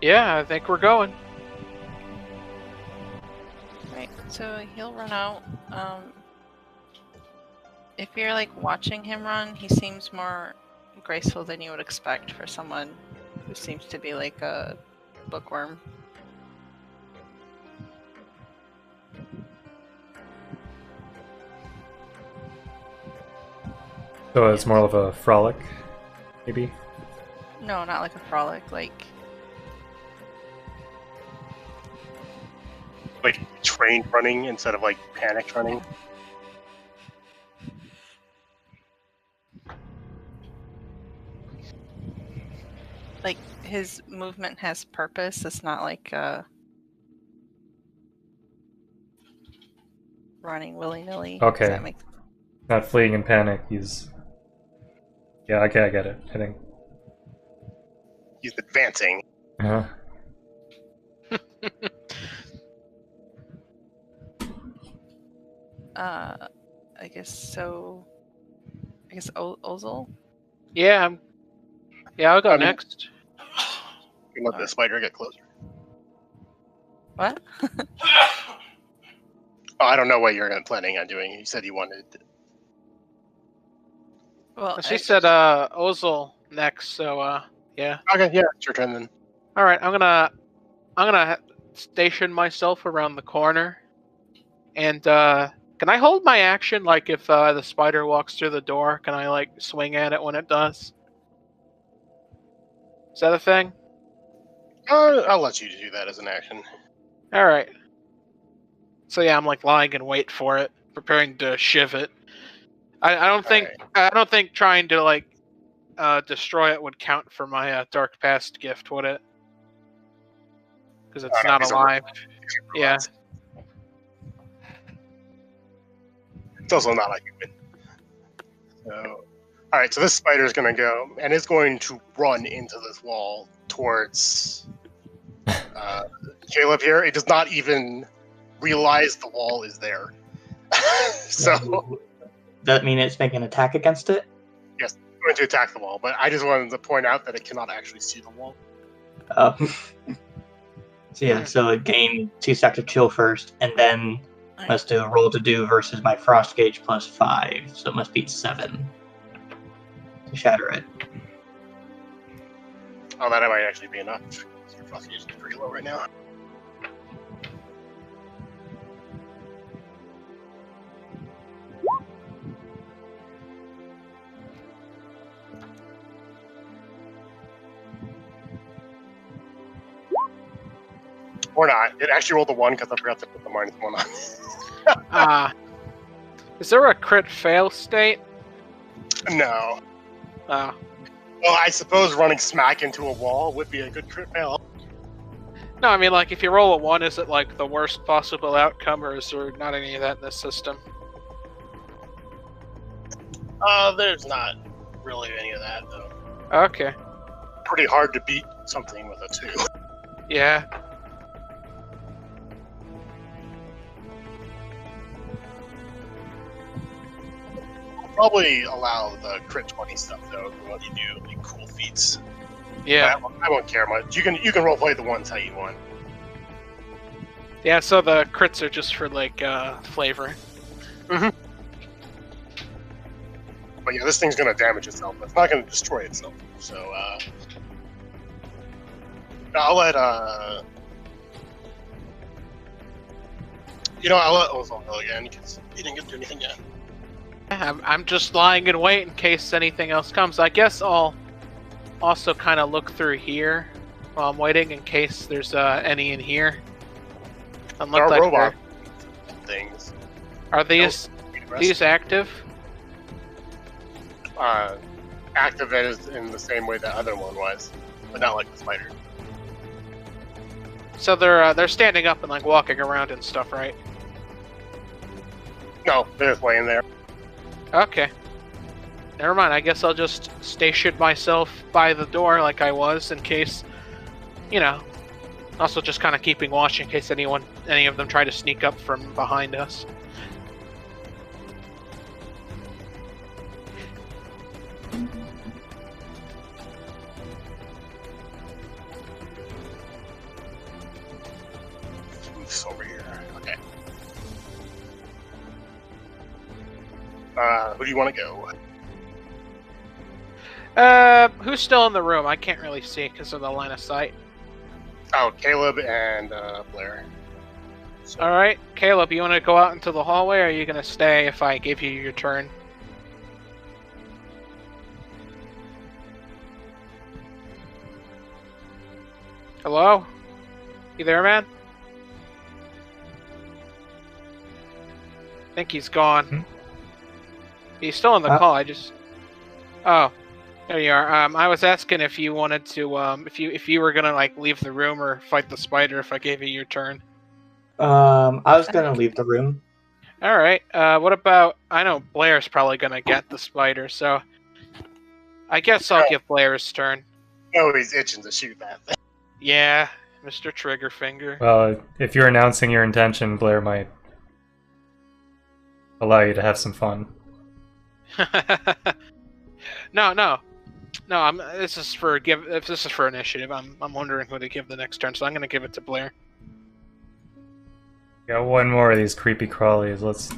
Yeah, I think we're going. Right, so he'll run out. If you're like watching him run, he seems more graceful than you would expect for someone who seems to be like a bookworm. So it's more of a frolic, maybe? No, not like a frolic, like... Like trained running instead of like panicked running. Like, his movement has purpose. It's not like running willy-nilly. Okay. Does that make sense? Not fleeing in panic. He's. Yeah, okay, I get it. I think. He's advancing. Uh-huh. I guess so. I guess Ozil? Yeah, I'll go I mean- next. You let the spider get closer. What? Oh, I don't know what you're planning on doing. You said you wanted. Well, She said Ozil next, so yeah. Okay, yeah, it's your turn then. All right, I'm gonna station myself around the corner, and can I hold my action? Like if the spider walks through the door, can I like swing at it when it does? Is that a thing? I'll let you do that as an action. All right. So yeah, I'm like lying in wait for it, preparing to shiv it. I don't think trying to like destroy it would count for my dark past gift, would it? Because it's not alive. Yeah. It's also not a human. So, all right. So this spider is going to go and it's going to run into this wall towards Caleb here. It does not even realize the wall is there. So Does that mean it's making an attack against it? yes, it's going to attack the wall. But I just wanted to point out that it cannot actually see the wall. So yeah, so it gained 2 stacks of chill first, and then must do a roll to do versus my frost gauge plus 5, so it must beat 7 to shatter it. Oh, that might actually be enough. Your frost gauge is pretty low right now. Or not. It actually rolled a 1 because I forgot to put the -1 on. Is there a crit fail state? No. Oh. Well, I suppose running smack into a wall would be a good crit fail. No, I mean, like, if you roll a 1, is it, like, the worst possible outcome, or is there not any of that in this system? There's not really any of that, though. Okay. Pretty hard to beat something with a 2. Yeah. Probably allow the crit 20 stuff, though, for what you do, like cool feats. Yeah. I won't care much. You can roleplay the ones how you want. Yeah, so the crits are just for, like, flavor. But yeah, this thing's gonna damage itself. It's not gonna destroy itself. So, I'll let, I'll let Ozol go again, because he didn't get to do anything yet. I'm just lying in wait in case anything else comes. I guess I'll also kind of look through here while I'm waiting in case there's any in here. There are robot things. Are these active? Active is in the same way that other one was, but not like the spider. So they're standing up and like walking around and stuff, right? No, they're just laying there. Okay. Never mind. I guess I'll just station myself by the door like I was in case, Also just kind of keeping watch in case any of them try to sneak up from behind us. Move this over here. Okay. Who do you want to go? Who's still in the room? I can't really see because of the line of sight. Oh, Caleb and Blair. So, All right, Caleb, you want to go out into the hallway, or are you gonna stay if I give you your turn? Hello? You there, man? I think he's gone. He's still on the call. Oh, There you are. I was asking if you wanted to, if you were gonna like leave the room or fight the spider if I gave you your turn. I was gonna leave the room. All right. What about? I know Blair's probably gonna get the spider, so I guess I'll give Blair's turn. Oh, he's itching to shoot that thing. Yeah, Mr. Triggerfinger. Well, if you're announcing your intention, Blair might allow you to have some fun. No. This is for If this is for initiative, I'm wondering who to give the next turn, so I'm gonna give it to Blair. Got one more of these creepy crawlies. Let's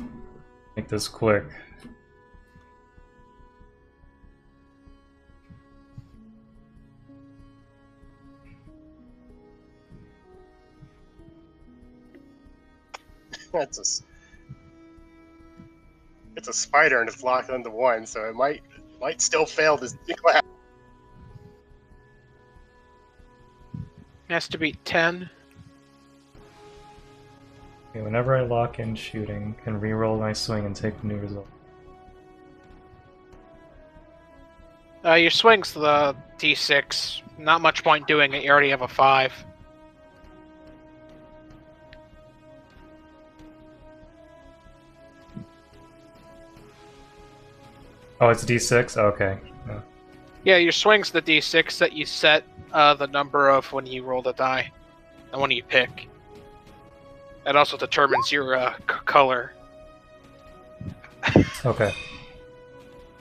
make this quick. It's a spider and it's locked into one, so it might still fail this class. Has to be 10. Okay, whenever I lock in shooting, can reroll my swing and take the new result. Your swing's the D6. Not much point doing it. You already have a 5. Oh, it's D6? Okay. No. Yeah, your swing's the D6 that you set the number of when you roll the die, and when you pick. That also determines your color. Okay.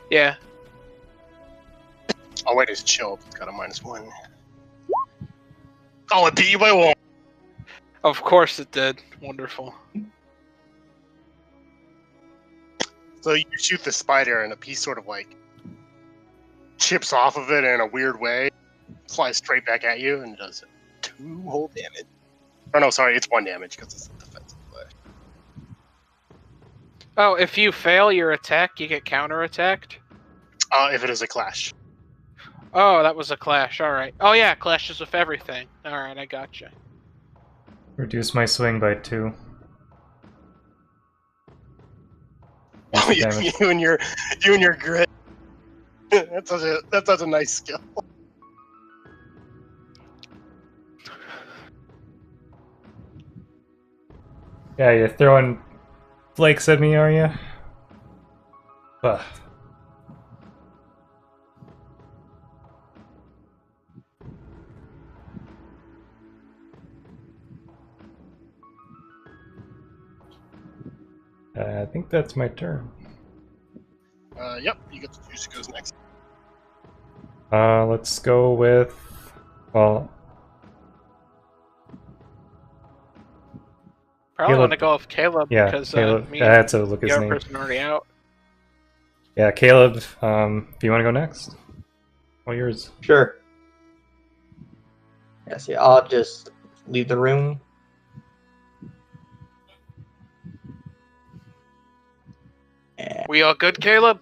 Yeah. Oh wait, it's chilled. It's got a -1. Oh, it beat you by 1. Of course it did. Wonderful. So you shoot the spider, and a piece sort of like chips off of it in a weird way, flies straight back at you, and does 2 whole damage. Oh no, sorry, it's 1 damage because it's a defensive play. Oh, if you fail your attack, you get counterattacked? If it is a clash. Oh, that was a clash. Alright. Oh yeah, clashes with everything. Alright, I gotcha. Reduce my swing by 2. Oh, you and your grit. That's such a nice skill. Yeah, you're throwing flakes at me, are you? Ugh. I think that's my turn. Yep, you get to choose who goes next. Let's go with... Well... Probably Caleb. want to go with Caleb, Yeah, because Caleb. me I had to look and his the other name. person already out. Yeah, Caleb, do you want to go next? All yours. Sure. Yes, yeah, I'll just leave the room. And, We all good, Caleb?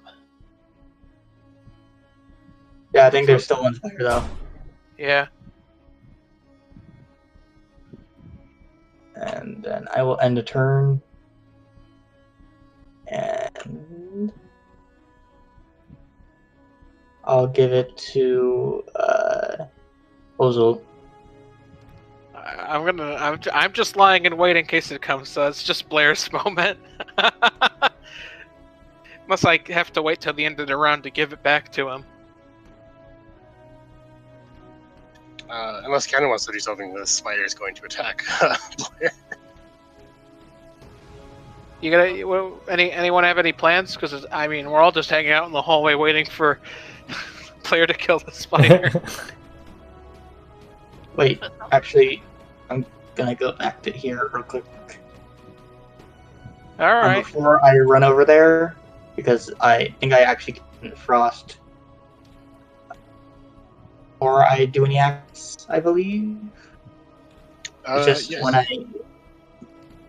yeah, I think there's still one spider though. Yeah. And then I will end a turn. And I'll give it to Ozil. I'm just lying in wait in case it comes, so it's just Blair's moment. Must I have to wait till the end of the round to give it back to him? Unless Ken wants to do something, the spider is going to attack Blair. You got anyone have any plans? Because I mean, we're all just hanging out in the hallway waiting for Blair to kill the spider. Wait, actually, I'm gonna go back to here real quick. All right. Before I run over there, because I think I actually can frost. Or I do any acts, I believe. It's just yes. when I.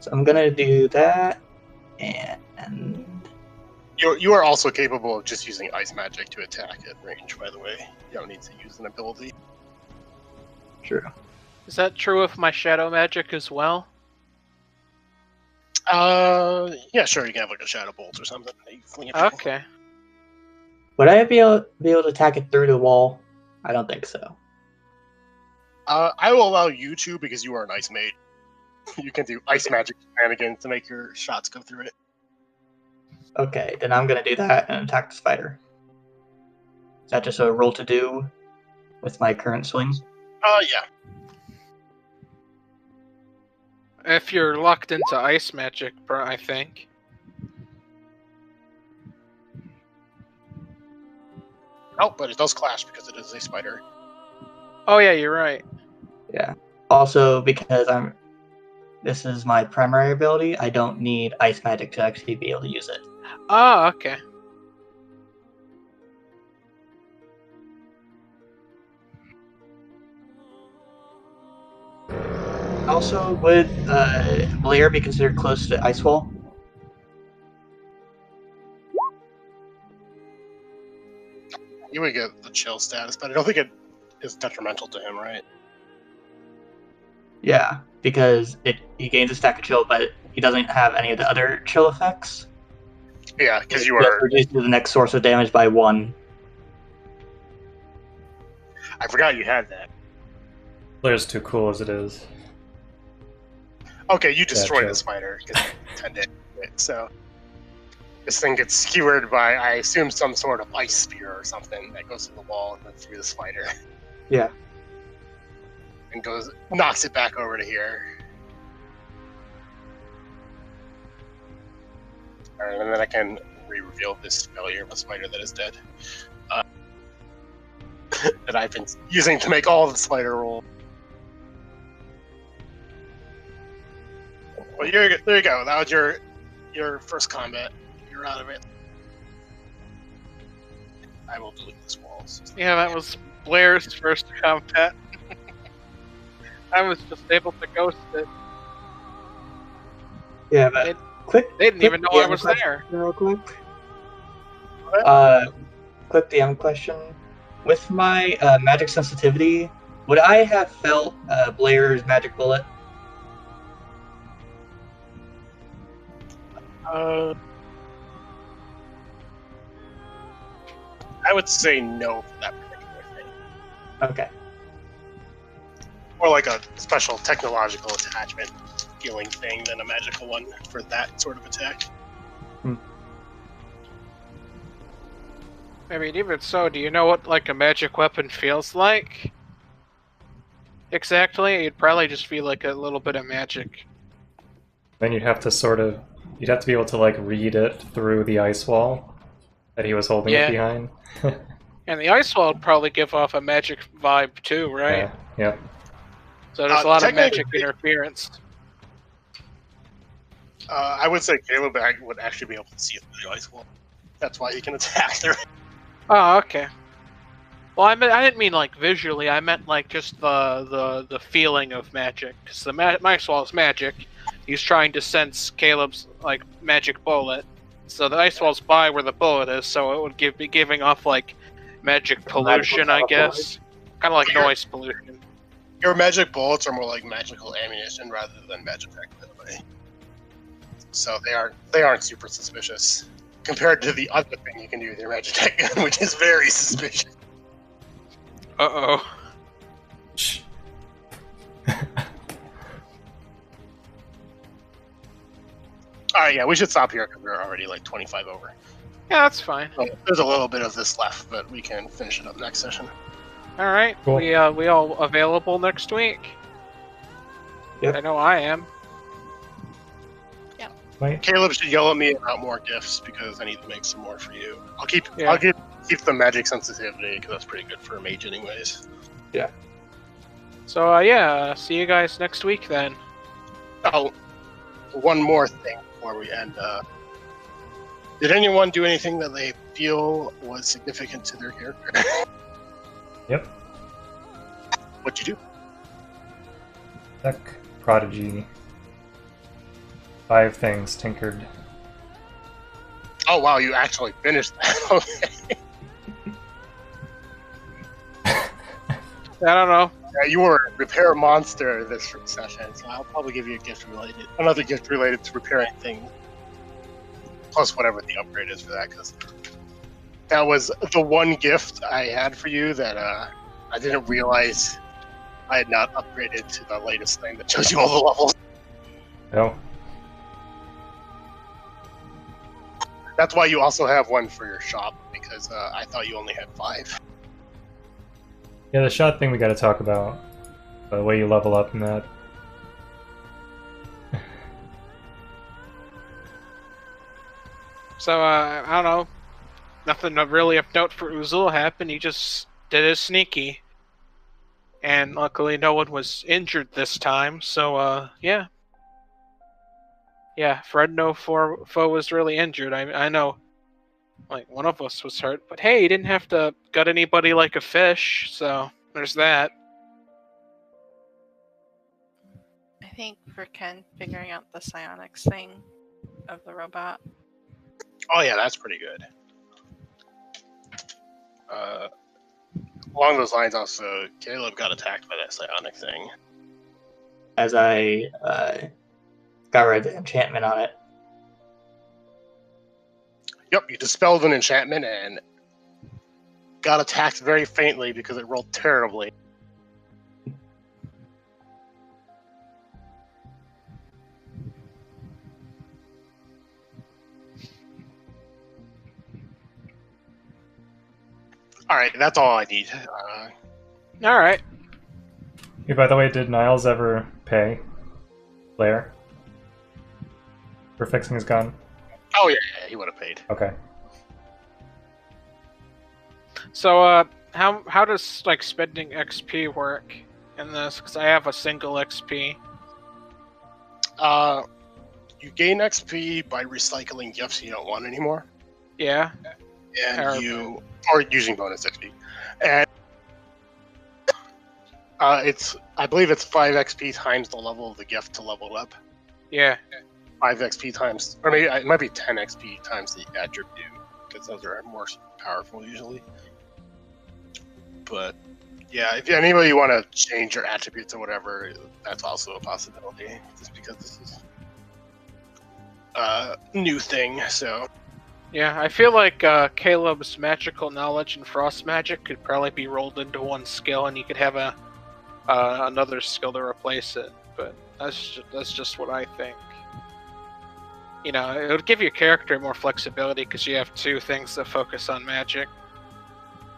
So I'm gonna do that, and You are also capable of just using ice magic to attack at range, by the way. You don't need to use an ability. true. Is that true of my shadow magic as well? Yeah, sure, you can have like a shadow bolt or something. that you fling at people. Okay. Would I be able to attack it through the wall? I don't think so. I will allow you to because you are an ice mage. You can do ice magic shenanigans to make your shots go through it. Okay, then I'm gonna do that and attack the spider. Is that just a roll to do with my current swing? Yeah. If you're locked into ice magic, I think. Oh, but it does clash because it is a spider. Oh yeah, you're right. Yeah. Also, because this is my primary ability, I don't need ice magic to actually be able to use it. Oh, okay. Also, would Blair be considered close to the ice wall? You would get the chill status, but I don't think it is detrimental to him, right? Yeah, because he gains a stack of chill, but he doesn't have any of the other chill effects. Yeah, because you Just are. reduces the next source of damage by 1. I forgot you had that. Blair's too cool as it is. Okay, you destroy Gotcha. the spider because you intended it. So this thing gets skewered by, I assume, some sort of ice spear or something that goes through the wall and then through the spider. Yeah. And knocks it back over to here. Alright, and then I can re-reveal this failure of a spider that is dead. That I've been using to make all the spider roll. Well, there you go. That was your first combat. You're out of it. I will delete this wall. Yeah, that was Blair's first combat. I was just able to ghost it. Yeah, but They- quick. They didn't even know I was question there. Real quick. What? Quick DM question. With my magic sensitivity, would I have felt Blair's magic bullet? I would say no for that particular thing. Okay. More like a special technological attachment healing thing than a magical one for that sort of attack. I mean, even so, do you know what like a magic weapon feels like? Exactly, it'd probably just feel like a little bit of magic. Then you'd have to be able to like read it through the ice wall that he was holding Yeah. it behind. And the ice wall would probably give off a magic vibe too, right? Yeah. Yep. So there's a lot of technically- magic interference. I would say Caleb would actually be able to see through the ice wall. That's why he can attack there. Oh, okay. Well, I didn't mean like visually. I meant like just the feeling of magic. Because the ice wall is magic. He's trying to sense Caleb's like magic bullet. So the ice wall's by where the bullet is, so it would be giving off like magic pollution, I guess. Kind of like noise pollution. Your magic bullets are more like magical ammunition rather than magic activity. So they aren't super suspicious compared to the other thing you can do with your magic gun, which is very suspicious. Uh-oh. Shh. Alright, yeah, we should stop here because we're already like 25 over. Yeah, that's fine. So there's a little bit of this left, but we can finish it up next session. All right. Cool. We all available next week? Yep. I know I am. Wait. Caleb should yell at me about more gifts because I need to make some more for you. I'll keep Yeah. keep the magic sensitivity because that's pretty good for a mage anyways. So yeah, see you guys next week then. Oh, one more thing before we end. Did anyone do anything that they feel was significant to their character? Yep. What'd you do? Tech prodigy. 5 things tinkered. Oh wow, you actually finished that. Okay. I don't know. Yeah, you were a repair monster this session, so I'll probably give you another gift related to repairing things. Plus whatever the upgrade is for that, because That was the one gift I had for you that I didn't realize I had not upgraded to the latest thing that shows you all the levels. No. That's why you also have one for your shop, because I thought you only had 5. Yeah, the shot thing we gotta talk about. The way you level up in that. So, I don't know. Nothing really of note for Uzul happened. He just did his sneaky. And luckily no one was injured this time, so, yeah. Yeah, Fred no foe was really injured. I know, like, one of us was hurt, but hey, he didn't have to gut anybody like a fish, so there's that. I think for Ken, figuring out the psionics thing of the robot. Oh yeah, that's pretty good. Along those lines, also, Caleb got attacked by that psionic thing. As I got rid of the enchantment on it. Yep, you dispelled an enchantment and got attacked very faintly because it rolled terribly. Alright, that's all I need. Alright. Hey, by the way, did Niles ever pay Blair for fixing his gun? Oh yeah, he would have paid. Okay. So, how does, like, spending XP work in this? Because I have a single XP. You gain XP by recycling gifts you don't want anymore. Yeah. And or using bonus XP. And I believe it's 5 XP times the level of the gift to level up. Yeah. 5 XP times, or maybe it might be 10 XP times the attribute, because those are more powerful usually. But yeah, if anybody want to change your attributes or whatever, that's also a possibility. Just because this is a new thing, so. Yeah, I feel like Caleb's magical knowledge and frost magic could probably be rolled into one skill, and you could have another skill to replace it. But that's just what I think. You know, it would give your character more flexibility because you have 2 things that focus on magic.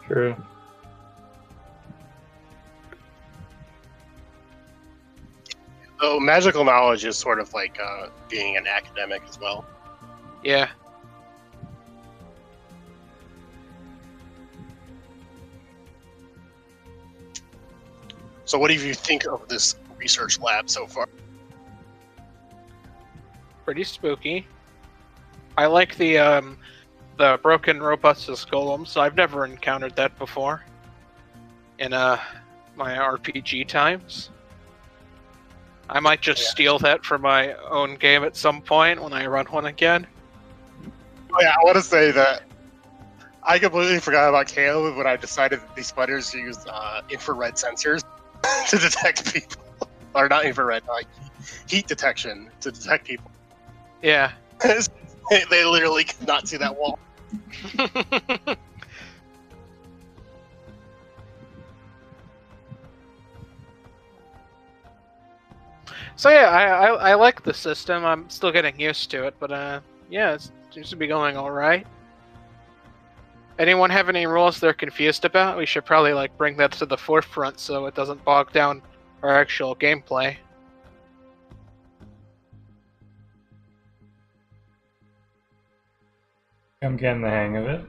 True. So magical knowledge is sort of like being an academic as well. Yeah. So what do you think of this research lab so far? Pretty spooky. I like the broken robots as golems. I've never encountered that before in my RPG times. I might just steal that for my own game at some point when I run one again. Oh yeah, I want to say that I completely forgot about Caleb when I decided that these spiders use infrared sensors to detect people. Or not infrared, like heat detection to detect people. Yeah. They literally could not see that wall. So yeah, I like the system. I'm still getting used to it, but yeah, it seems to be going all right. Anyone have any rules they're confused about? We should probably like bring that to the forefront so it doesn't bog down our actual gameplay. I'm getting the hang of it.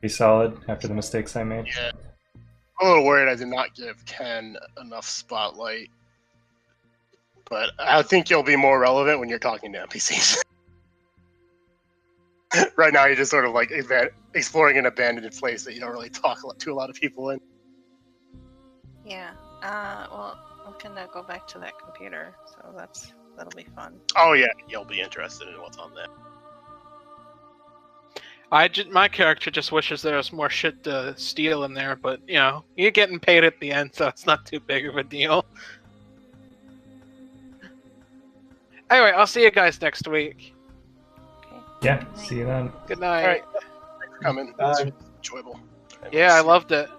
Be solid after the mistakes I made. Yeah. I'm a little worried I did not give Ken enough spotlight. But I think you'll be more relevant when you're talking to NPCs. Right now, you're just sort of like exploring an abandoned place that you don't really talk to a lot of people in. Yeah. Well, I'm gonna go back to that computer, so that'll be fun. Oh yeah, you'll be interested in what's on there. My character just wishes there was more shit to steal in there, but you know, you're getting paid at the end, so it's not too big of a deal. Anyway, I'll see you guys next week. Okay. Yeah, Good night. see you then. Good night. All right. coming. Bye. It's enjoyable. Yeah, I loved it.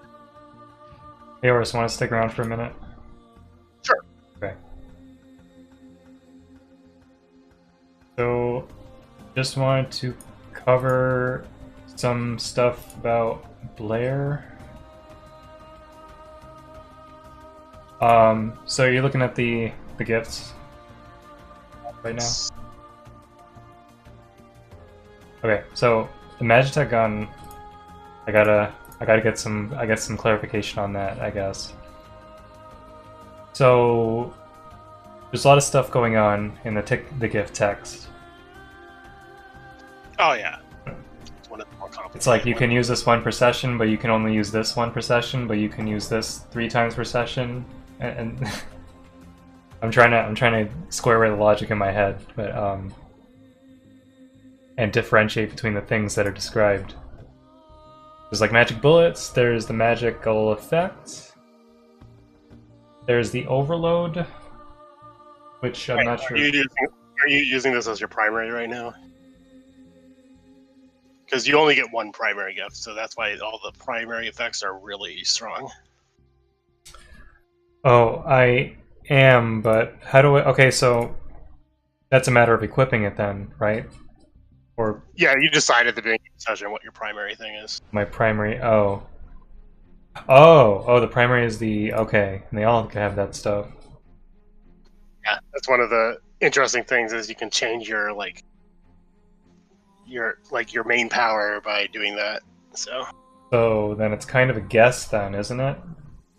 Hey, Oris, want to stick around for a minute? Sure. Okay. So, just wanted to cover some stuff about Blair. So you're looking at the gifts right now? Okay, so the Magitech gun, I gotta get some clarification on that, I guess. So there's a lot of stuff going on in the gift text. Oh yeah. It's one of the more complicated. It's like you can use this one per session, but you can only use this one per session, but you can use this 3 times per session, and I'm trying to square away the logic in my head, but and differentiate between the things that are described. There's like magic bullets, there's the magical effect, there's the overload, which I'm not sure. Are you using this as your primary right now? Because you only get one primary gift, so that's why all the primary effects are really strong. Oh, I am, but how do I... Okay, so that's a matter of equipping it then, right? Or Yeah, you decide at the beginning of the session what your primary thing is. my primary... Oh, the primary is the... Okay, and they all have that stuff. Yeah, that's one of the interesting things is you can change your your main power by doing that. So then it's kind of a guess then, isn't it?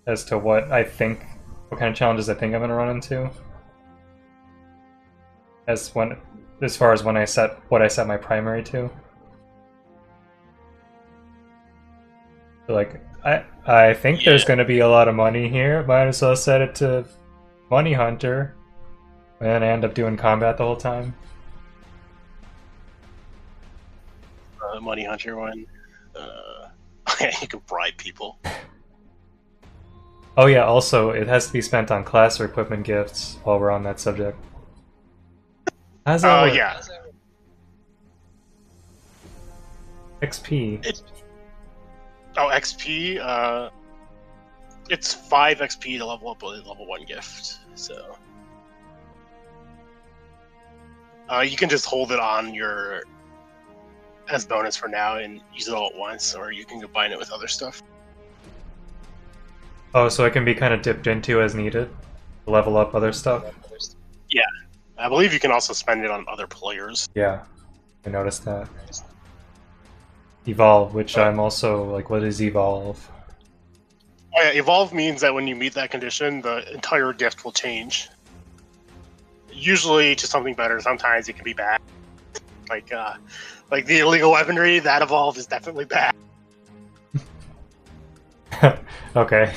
As to what kind of challenges I think I'm gonna run into. As far as when I set my primary to. So like I think there's gonna be a lot of money here. Might as well set it to Money Hunter. And then I end up doing combat the whole time. Money Hunter one. You can bribe people. Oh yeah, also it has to be spent on class or equipment gifts while we're on that subject. How's that work? Yeah. XP. XP. It's 5 XP to level up a level 1 gift. So you can just hold it on your as bonus for now and use it all at once, or you can combine it with other stuff. Oh, so it can be kind of dipped into as needed to level up other stuff? Yeah. I believe you can also spend it on other players. Yeah, I noticed that. Evolve, which I'm also like, what is evolve? Oh yeah, evolve means that when you meet that condition, the entire gift will change. Usually to something better. Sometimes it can be bad. Like the illegal weaponry, that evolve is definitely bad. Okay.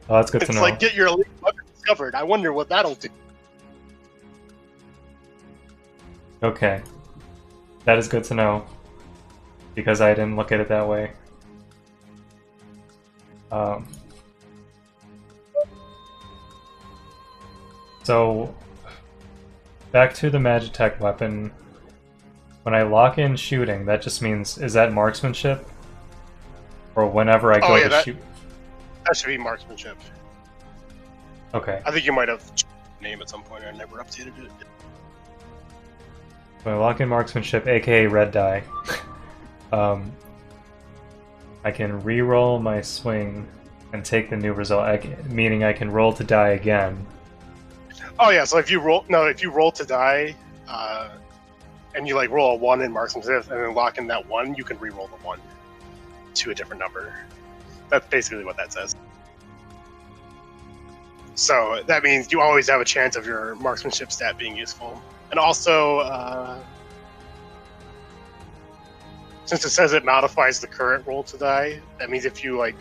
Oh, that's good to know. It's like, get your illegal weapon discovered. I wonder what that'll do. Okay. That is good to know. Because I didn't look at it that way. So, back to the Magitech weapon. When I lock in shooting, that just means, is that marksmanship? Or whenever I go to shoot? That should be marksmanship. Okay. I think you might have changed the name at some point. I never updated it. When I lock in marksmanship, aka red die, I can re-roll my swing and take the new result, meaning I can roll to die again. Oh yeah, so if you roll to die, and you like roll a 1 in marksmanship and then lock in that 1, you can re-roll the 1 to a different number. That's basically what that says. So that means you always have a chance of your marksmanship stat being useful. And also, since it says it modifies the current roll to die, that means if you like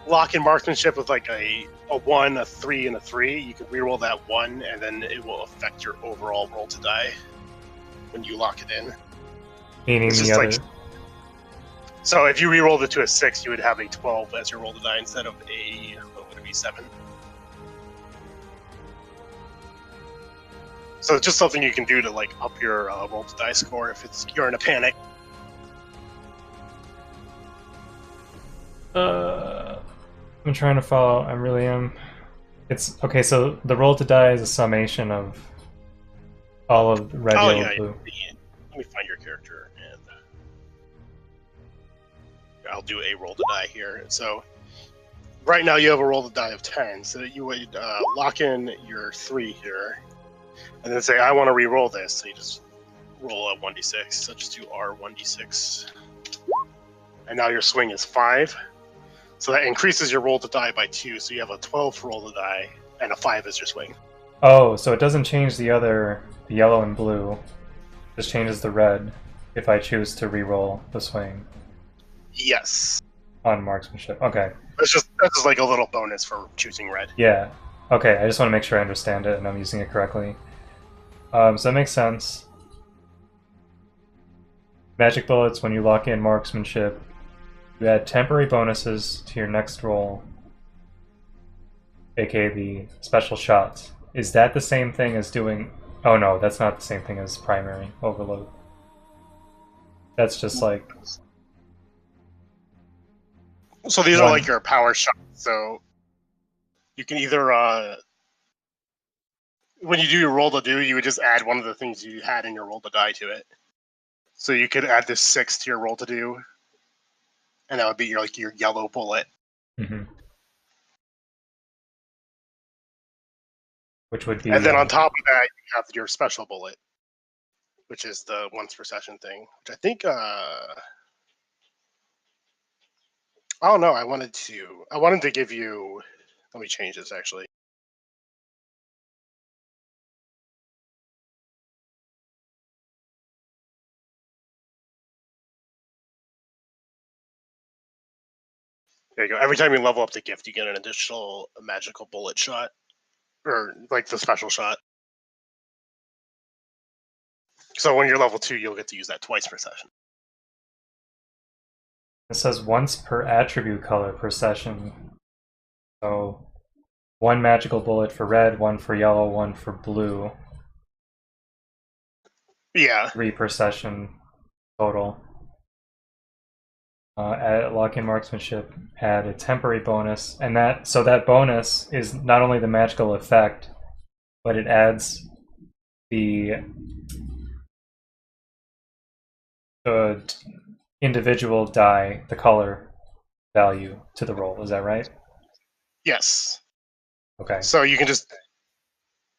lock in marksmanship with like a 1, a 3, and a 3, you can reroll that 1, and then it will affect your overall roll to die when you lock it in. Meaning the other... So if you rerolled it to a 6, you would have a 12 as your roll to die instead of a, what would it be, 7? So it's just something you can do to like up your roll to die score if you're in a panic. I'm trying to follow. I really am. It's okay. So the roll to die is a summation of all of red, yellow, blue. Let me find your character, and I'll do a roll to die here. So right now you have a roll to die of 10, so you would lock in your 3 here, and then say, I want to re-roll this. So you just roll a 1d6, so just do R1d6. And now your swing is 5. So that increases your roll to die by 2, so you have a 12 roll to die, and a 5 is your swing. Oh, so it doesn't change the yellow and blue. It just changes the red if I choose to re-roll the swing. Yes. On marksmanship. Okay. That's just like a little bonus for choosing red. Yeah. Okay, I just want to make sure I understand it and I'm using it correctly. So that makes sense. Magic bullets, when you lock in marksmanship, you add temporary bonuses to your next roll, aka the special shots. Is that the same thing as doing... Oh no, that's not the same thing as primary overload. That's just like... So these are like your power shots, so you can either... when you do your roll to do, you would just add one of the things you had in your roll to die to it. So you could add this 6 to your roll to do, and that would be your yellow bullet. Mm-hmm. Which would be... And then on top of that, you have your special bullet, which is the once per session thing, which I think... Oh no, I wanted to give you... Let me change this, actually. There you go. Every time you level up the gift, you get an additional magical bullet shot. Or, like, the special shot. So when you're level 2, you'll get to use that twice per session. It says once per attribute color per session. So, 1 magical bullet for red, 1 for yellow, 1 for blue. Yeah. 3 per session total. Lock in marksmanship, add a temporary bonus, and that bonus is not only the magical effect, but it adds the individual die, the color value to the roll. Is that right? Yes. Okay. So you can just...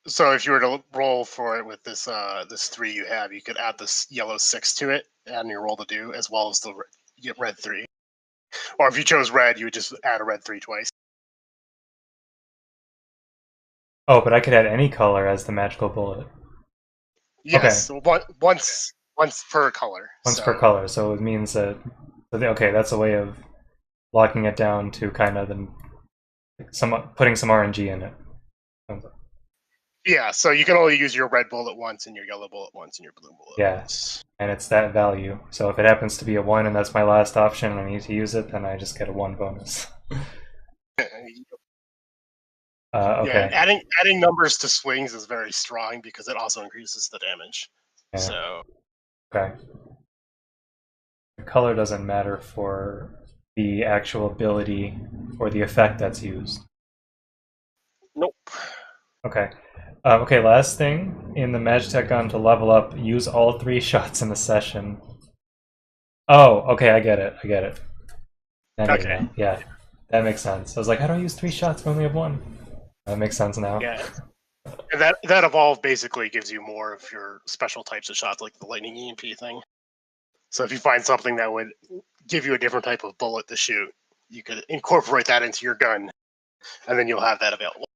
So if you were to roll for it with this this 3 you have, you could add this yellow 6 to it, add in your roll to do, as well as the red 3. Or if you chose red, you would just add a red 3 twice. Oh, but I could add any color as the magical bullet. Yes, okay. Once per color. Once per color, so it means that... Okay, that's a way of locking it down to kind of putting some RNG in it. Yeah, so you can only use your red bullet once and your yellow bullet once and your blue bullet once. And it's that value. So if it happens to be a 1 and that's my last option and I need to use it, then I just get a 1 bonus. Okay. Yeah, adding numbers to swings is very strong because it also increases the damage. Yeah. So. Okay. The color doesn't matter for the actual ability or the effect that's used. Nope. Okay. Okay, last thing. In the Magitech gun to level up, use all 3 shots in the session. Oh, okay, I get it. Okay. Yeah, that makes sense. I was like, how do I use 3 shots? I only have 1. That makes sense now. Yeah. And that evolve basically gives you more of your special types of shots, like the lightning EMP thing. So if you find something that would give you a different type of bullet to shoot, you could incorporate that into your gun, and then you'll have that available.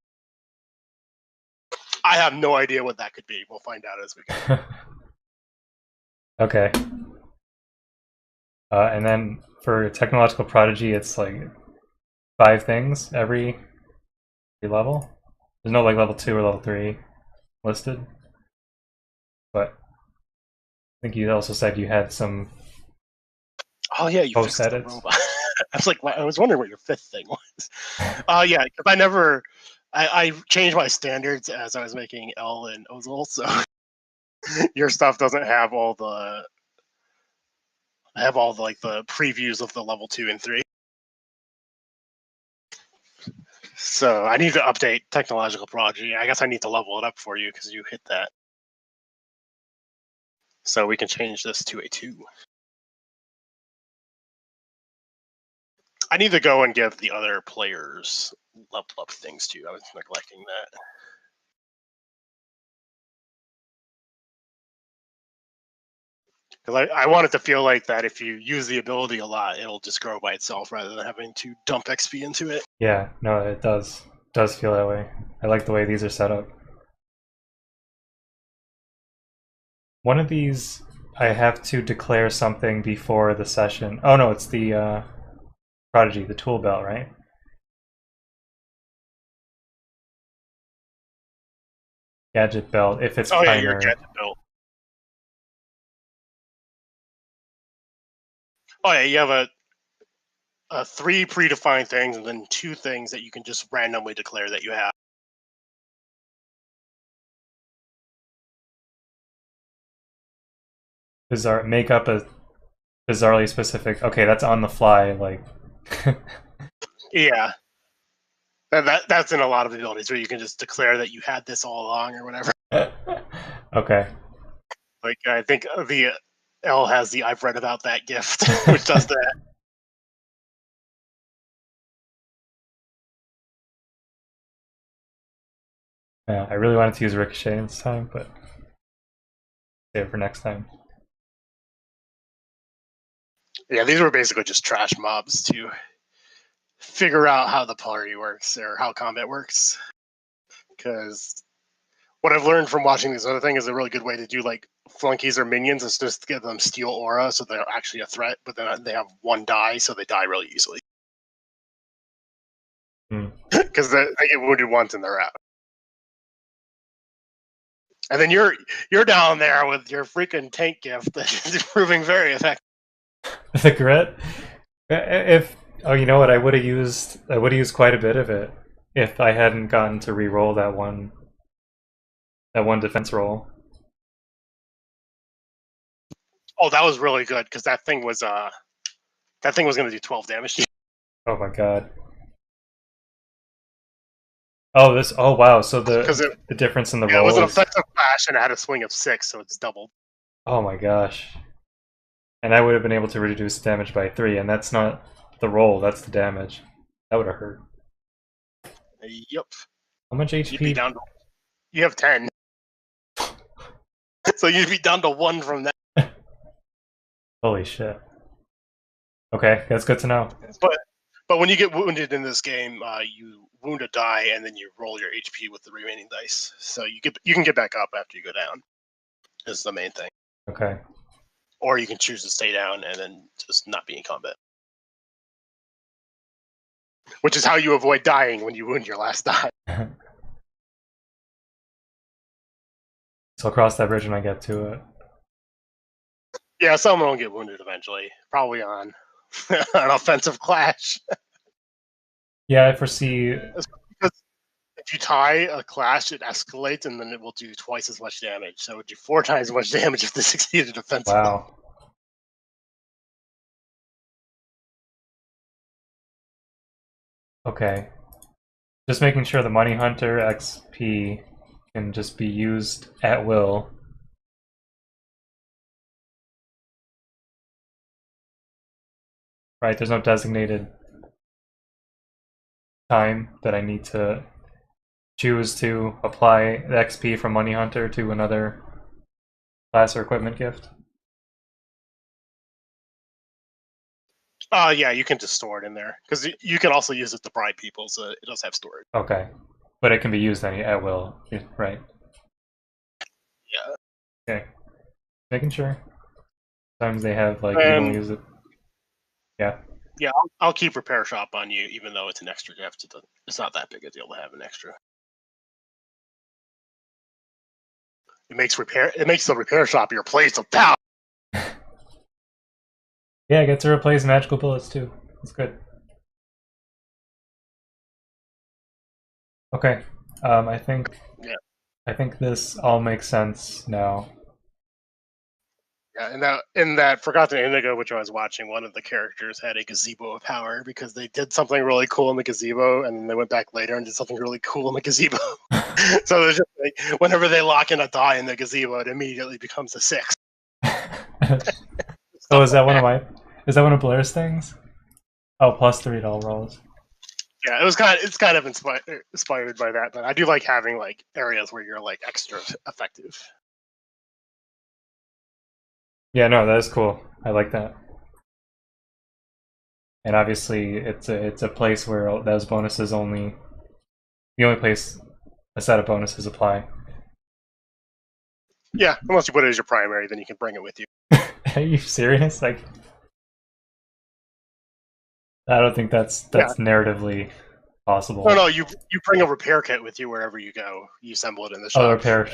I have no idea what that could be. We'll find out as we go. Okay. And then for Technological Prodigy, it's like 5 things every level. There's no like level 2 or level 3 listed. But I think you also said you had some... Oh yeah, you fixed the robot. I was wondering what your 5th thing was. Yeah, because I changed my standards as I was making L and Ozol, so your stuff doesn't have all the like the previews of the level 2 and 3. So I need to update technological prodigy. I guess I need to level it up for you because you hit that. So we can change this to a 2. I need to go and give the other players level up things too. I was neglecting that. Because I want it to feel like that if you use the ability a lot, it'll just grow by itself rather than having to dump XP into it. Yeah, no, it does. It does feel that way. I like the way these are set up. One of these, I have to declare something before the session. Oh no, it's the Prodigy, the tool belt, right? Gadget belt, if it's primary. Yeah, your gadget belt. Oh yeah, you have a 3 predefined things and then 2 things that you can just randomly declare that you have. Bizarre, make up a bizarrely specific. Okay, that's on the fly, like. Yeah. That's in a lot of abilities where you can just declare that you had this all along or whatever. Okay. Like I think the L has the I've read about that gift, which does that. Yeah, I really wanted to use Ricochet this time, but save it for next time. Yeah, these were basically just trash mobs to figure out how the party works or how combat works. Because what I've learned from watching this other thing is a really good way to do like flunkies or minions is just to give them steal aura so they're actually a threat, but then they have 1 die, so they die really easily. Because they get wounded once and they're out. And then you're down there with your freaking tank gift that is proving very effective. The grit? You know what, I would have used quite a bit of it if I hadn't gotten to re-roll that one defense roll. Oh, that was really good because that thing was going to do 12 damage to you. Oh my god. Oh wow, so the difference in the roll it was an is... effective flash and it had a swing of 6, so it's doubled. Oh my gosh. And I would have been able to reduce damage by 3, and that's not the roll, that's the damage. That would have hurt. Yep. How much HP? You'd be down to, you have 10. So you'd be down to 1 from that. Holy shit. Okay, that's good to know. But when you get wounded in this game, you wound a die and then you roll your HP with the remaining dice. So you can get back up after you go down. Is the main thing. Okay. Or you can choose to stay down and then just not be in combat. Which is how you avoid dying when you wound your last die. So I'll cross that bridge when I get to it. Yeah, someone will get wounded eventually. Probably on an offensive clash. Yeah, I foresee... Because if you tie a clash, it escalates and then it will do twice as much damage. So it would do 4 times as much damage if they succeeded offensively. Wow. Okay. Just making sure the Money Hunter XP can just be used at will. Right, there's no designated time that I need to choose to apply the XP from Money Hunter to another class or equipment gift. Yeah, you can just store it in there. Because you can also use it to bribe people, so it does have storage. Okay. But it can be used at will, right? Yeah. Okay. Making sure. Sometimes they have, like, you don't use it. Yeah. Yeah, I'll keep Repair Shop on you, even though it's an extra gift. It's not that big a deal to have an extra. It makes the Repair Shop your place of power. Yeah, I get to replace magical bullets too. That's good. Okay. I think this all makes sense now. Yeah, in that Forgotten Indigo, which I was watching, one of the characters had a gazebo of power because they did something really cool in the gazebo, and then they went back later and did something really cool in the gazebo. So there's just like whenever they lock in a die in the gazebo, it immediately becomes a 6. Oh, is that one of my? Is that one of Blair's things? Oh, +3 to all rolls. Yeah, it's kind of inspired by that, but I do like having like areas where you're like extra effective. Yeah, no, that is cool. I like that. And obviously, it's a place where those bonuses only the only place a set of bonuses apply. Yeah, unless you put it as your primary, then you can bring it with you. Are you serious? Like, I don't think that's narratively possible. No, you bring a repair kit with you wherever you go. You assemble it in the shop. Oh, repair.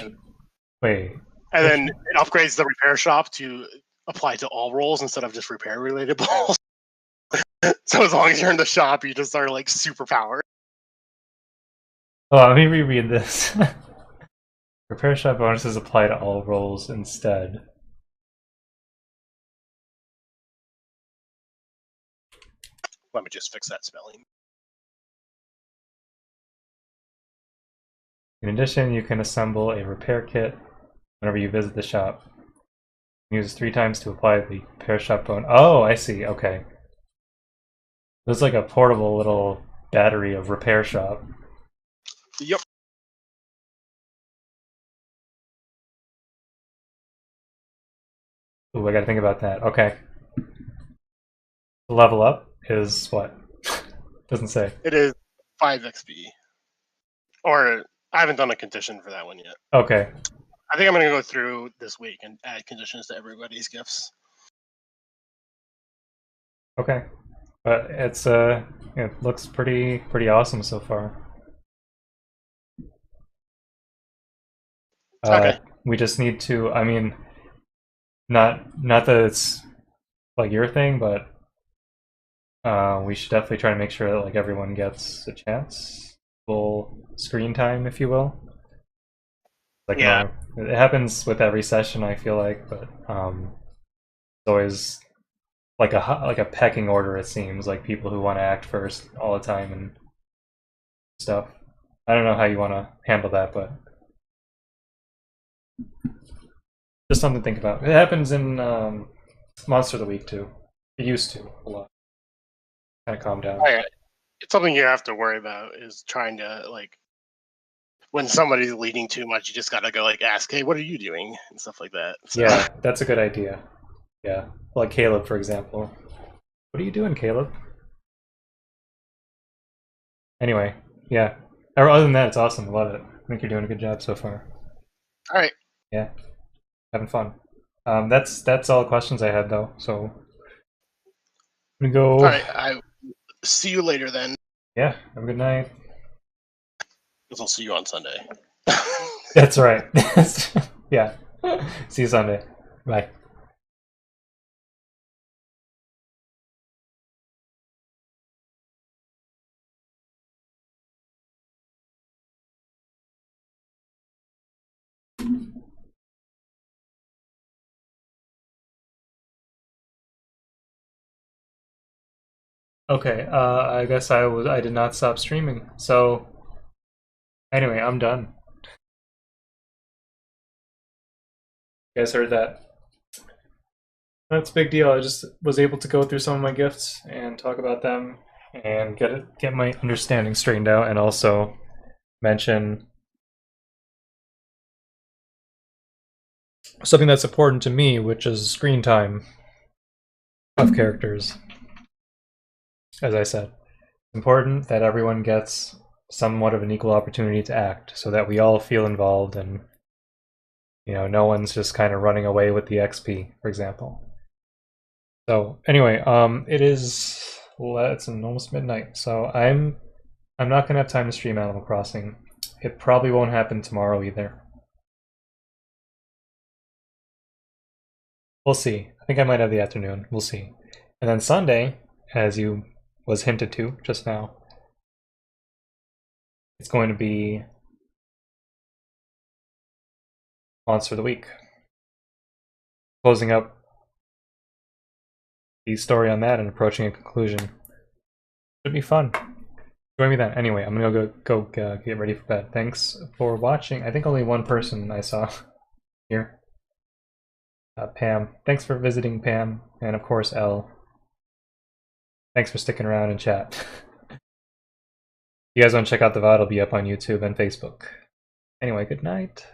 Wait. And then it upgrades the repair shop to apply to all roles instead of just repair related balls. So as long as you're in the shop, you just are like super powered. Oh, let me reread this. Repair shop bonuses apply to all roles instead. Let me just fix that spelling. In addition, you can assemble a repair kit whenever you visit the shop. Use 3 times to apply the repair shop bonus. Oh, I see. Okay. There's like a portable little battery of repair shop. Yep. Ooh, I gotta think about that. Okay. Level up is what? Doesn't say. It is 5 XP. Or I haven't done a condition for that one yet. Okay. I think I'm going to go through this week and add conditions to everybody's gifts. Okay. But it looks pretty awesome so far. Okay. We just need to, I mean, not that it's like your thing, but we should definitely try to make sure that like everyone gets a chance, full screen time, if you will. Like, yeah, it happens with every session, I feel like, but it's always like a pecking order. It seems like people who want to act first all the time and stuff. I don't know how you want to handle that, but just something to think about. It happens in Monster of the Week too. It used to a lot. Kind of calm down. It's something you have to worry about is trying to like when somebody's leading too much, you just gotta go like ask, hey, what are you doing and stuff like that. So. Yeah, that's a good idea. Yeah, like Caleb, for example. What are you doing, Caleb? Anyway, yeah. Other than that, it's awesome. I love it. I think you're doing a good job so far. All right. Yeah, having fun. That's all the questions I had though. So I'm gonna go. All right. I see you later then. Yeah. Have a good night. Guess I'll see you on Sunday. That's right. Yeah. See you Sunday. Bye. Okay, I guess I did not stop streaming. So anyway, I'm done. You guys heard that? That's a big deal. I just was able to go through some of my gifts and talk about them and get my understanding straightened out, and also mention something that's important to me, which is screen time of characters. As I said, it's important that everyone gets somewhat of an equal opportunity to act, so that we all feel involved and, you know, no one's just kind of running away with the XP, for example. So anyway, it's almost midnight, so I'm not gonna have time to stream Animal Crossing. It probably won't happen tomorrow either. We'll see. I think I might have the afternoon. We'll see. And then Sunday, as you was hinted to just now, it's going to be Monster of the Week. closing up the story on that and approaching a conclusion. Should be fun. Join me then. Anyway, I'm gonna go get ready for bed. Thanks for watching. I think only one person I saw here. Pam. Thanks for visiting, Pam. And of course, Elle. Thanks for sticking around and chat. You guys want to check out the VOD, it'll be up on YouTube and Facebook. Anyway, good night.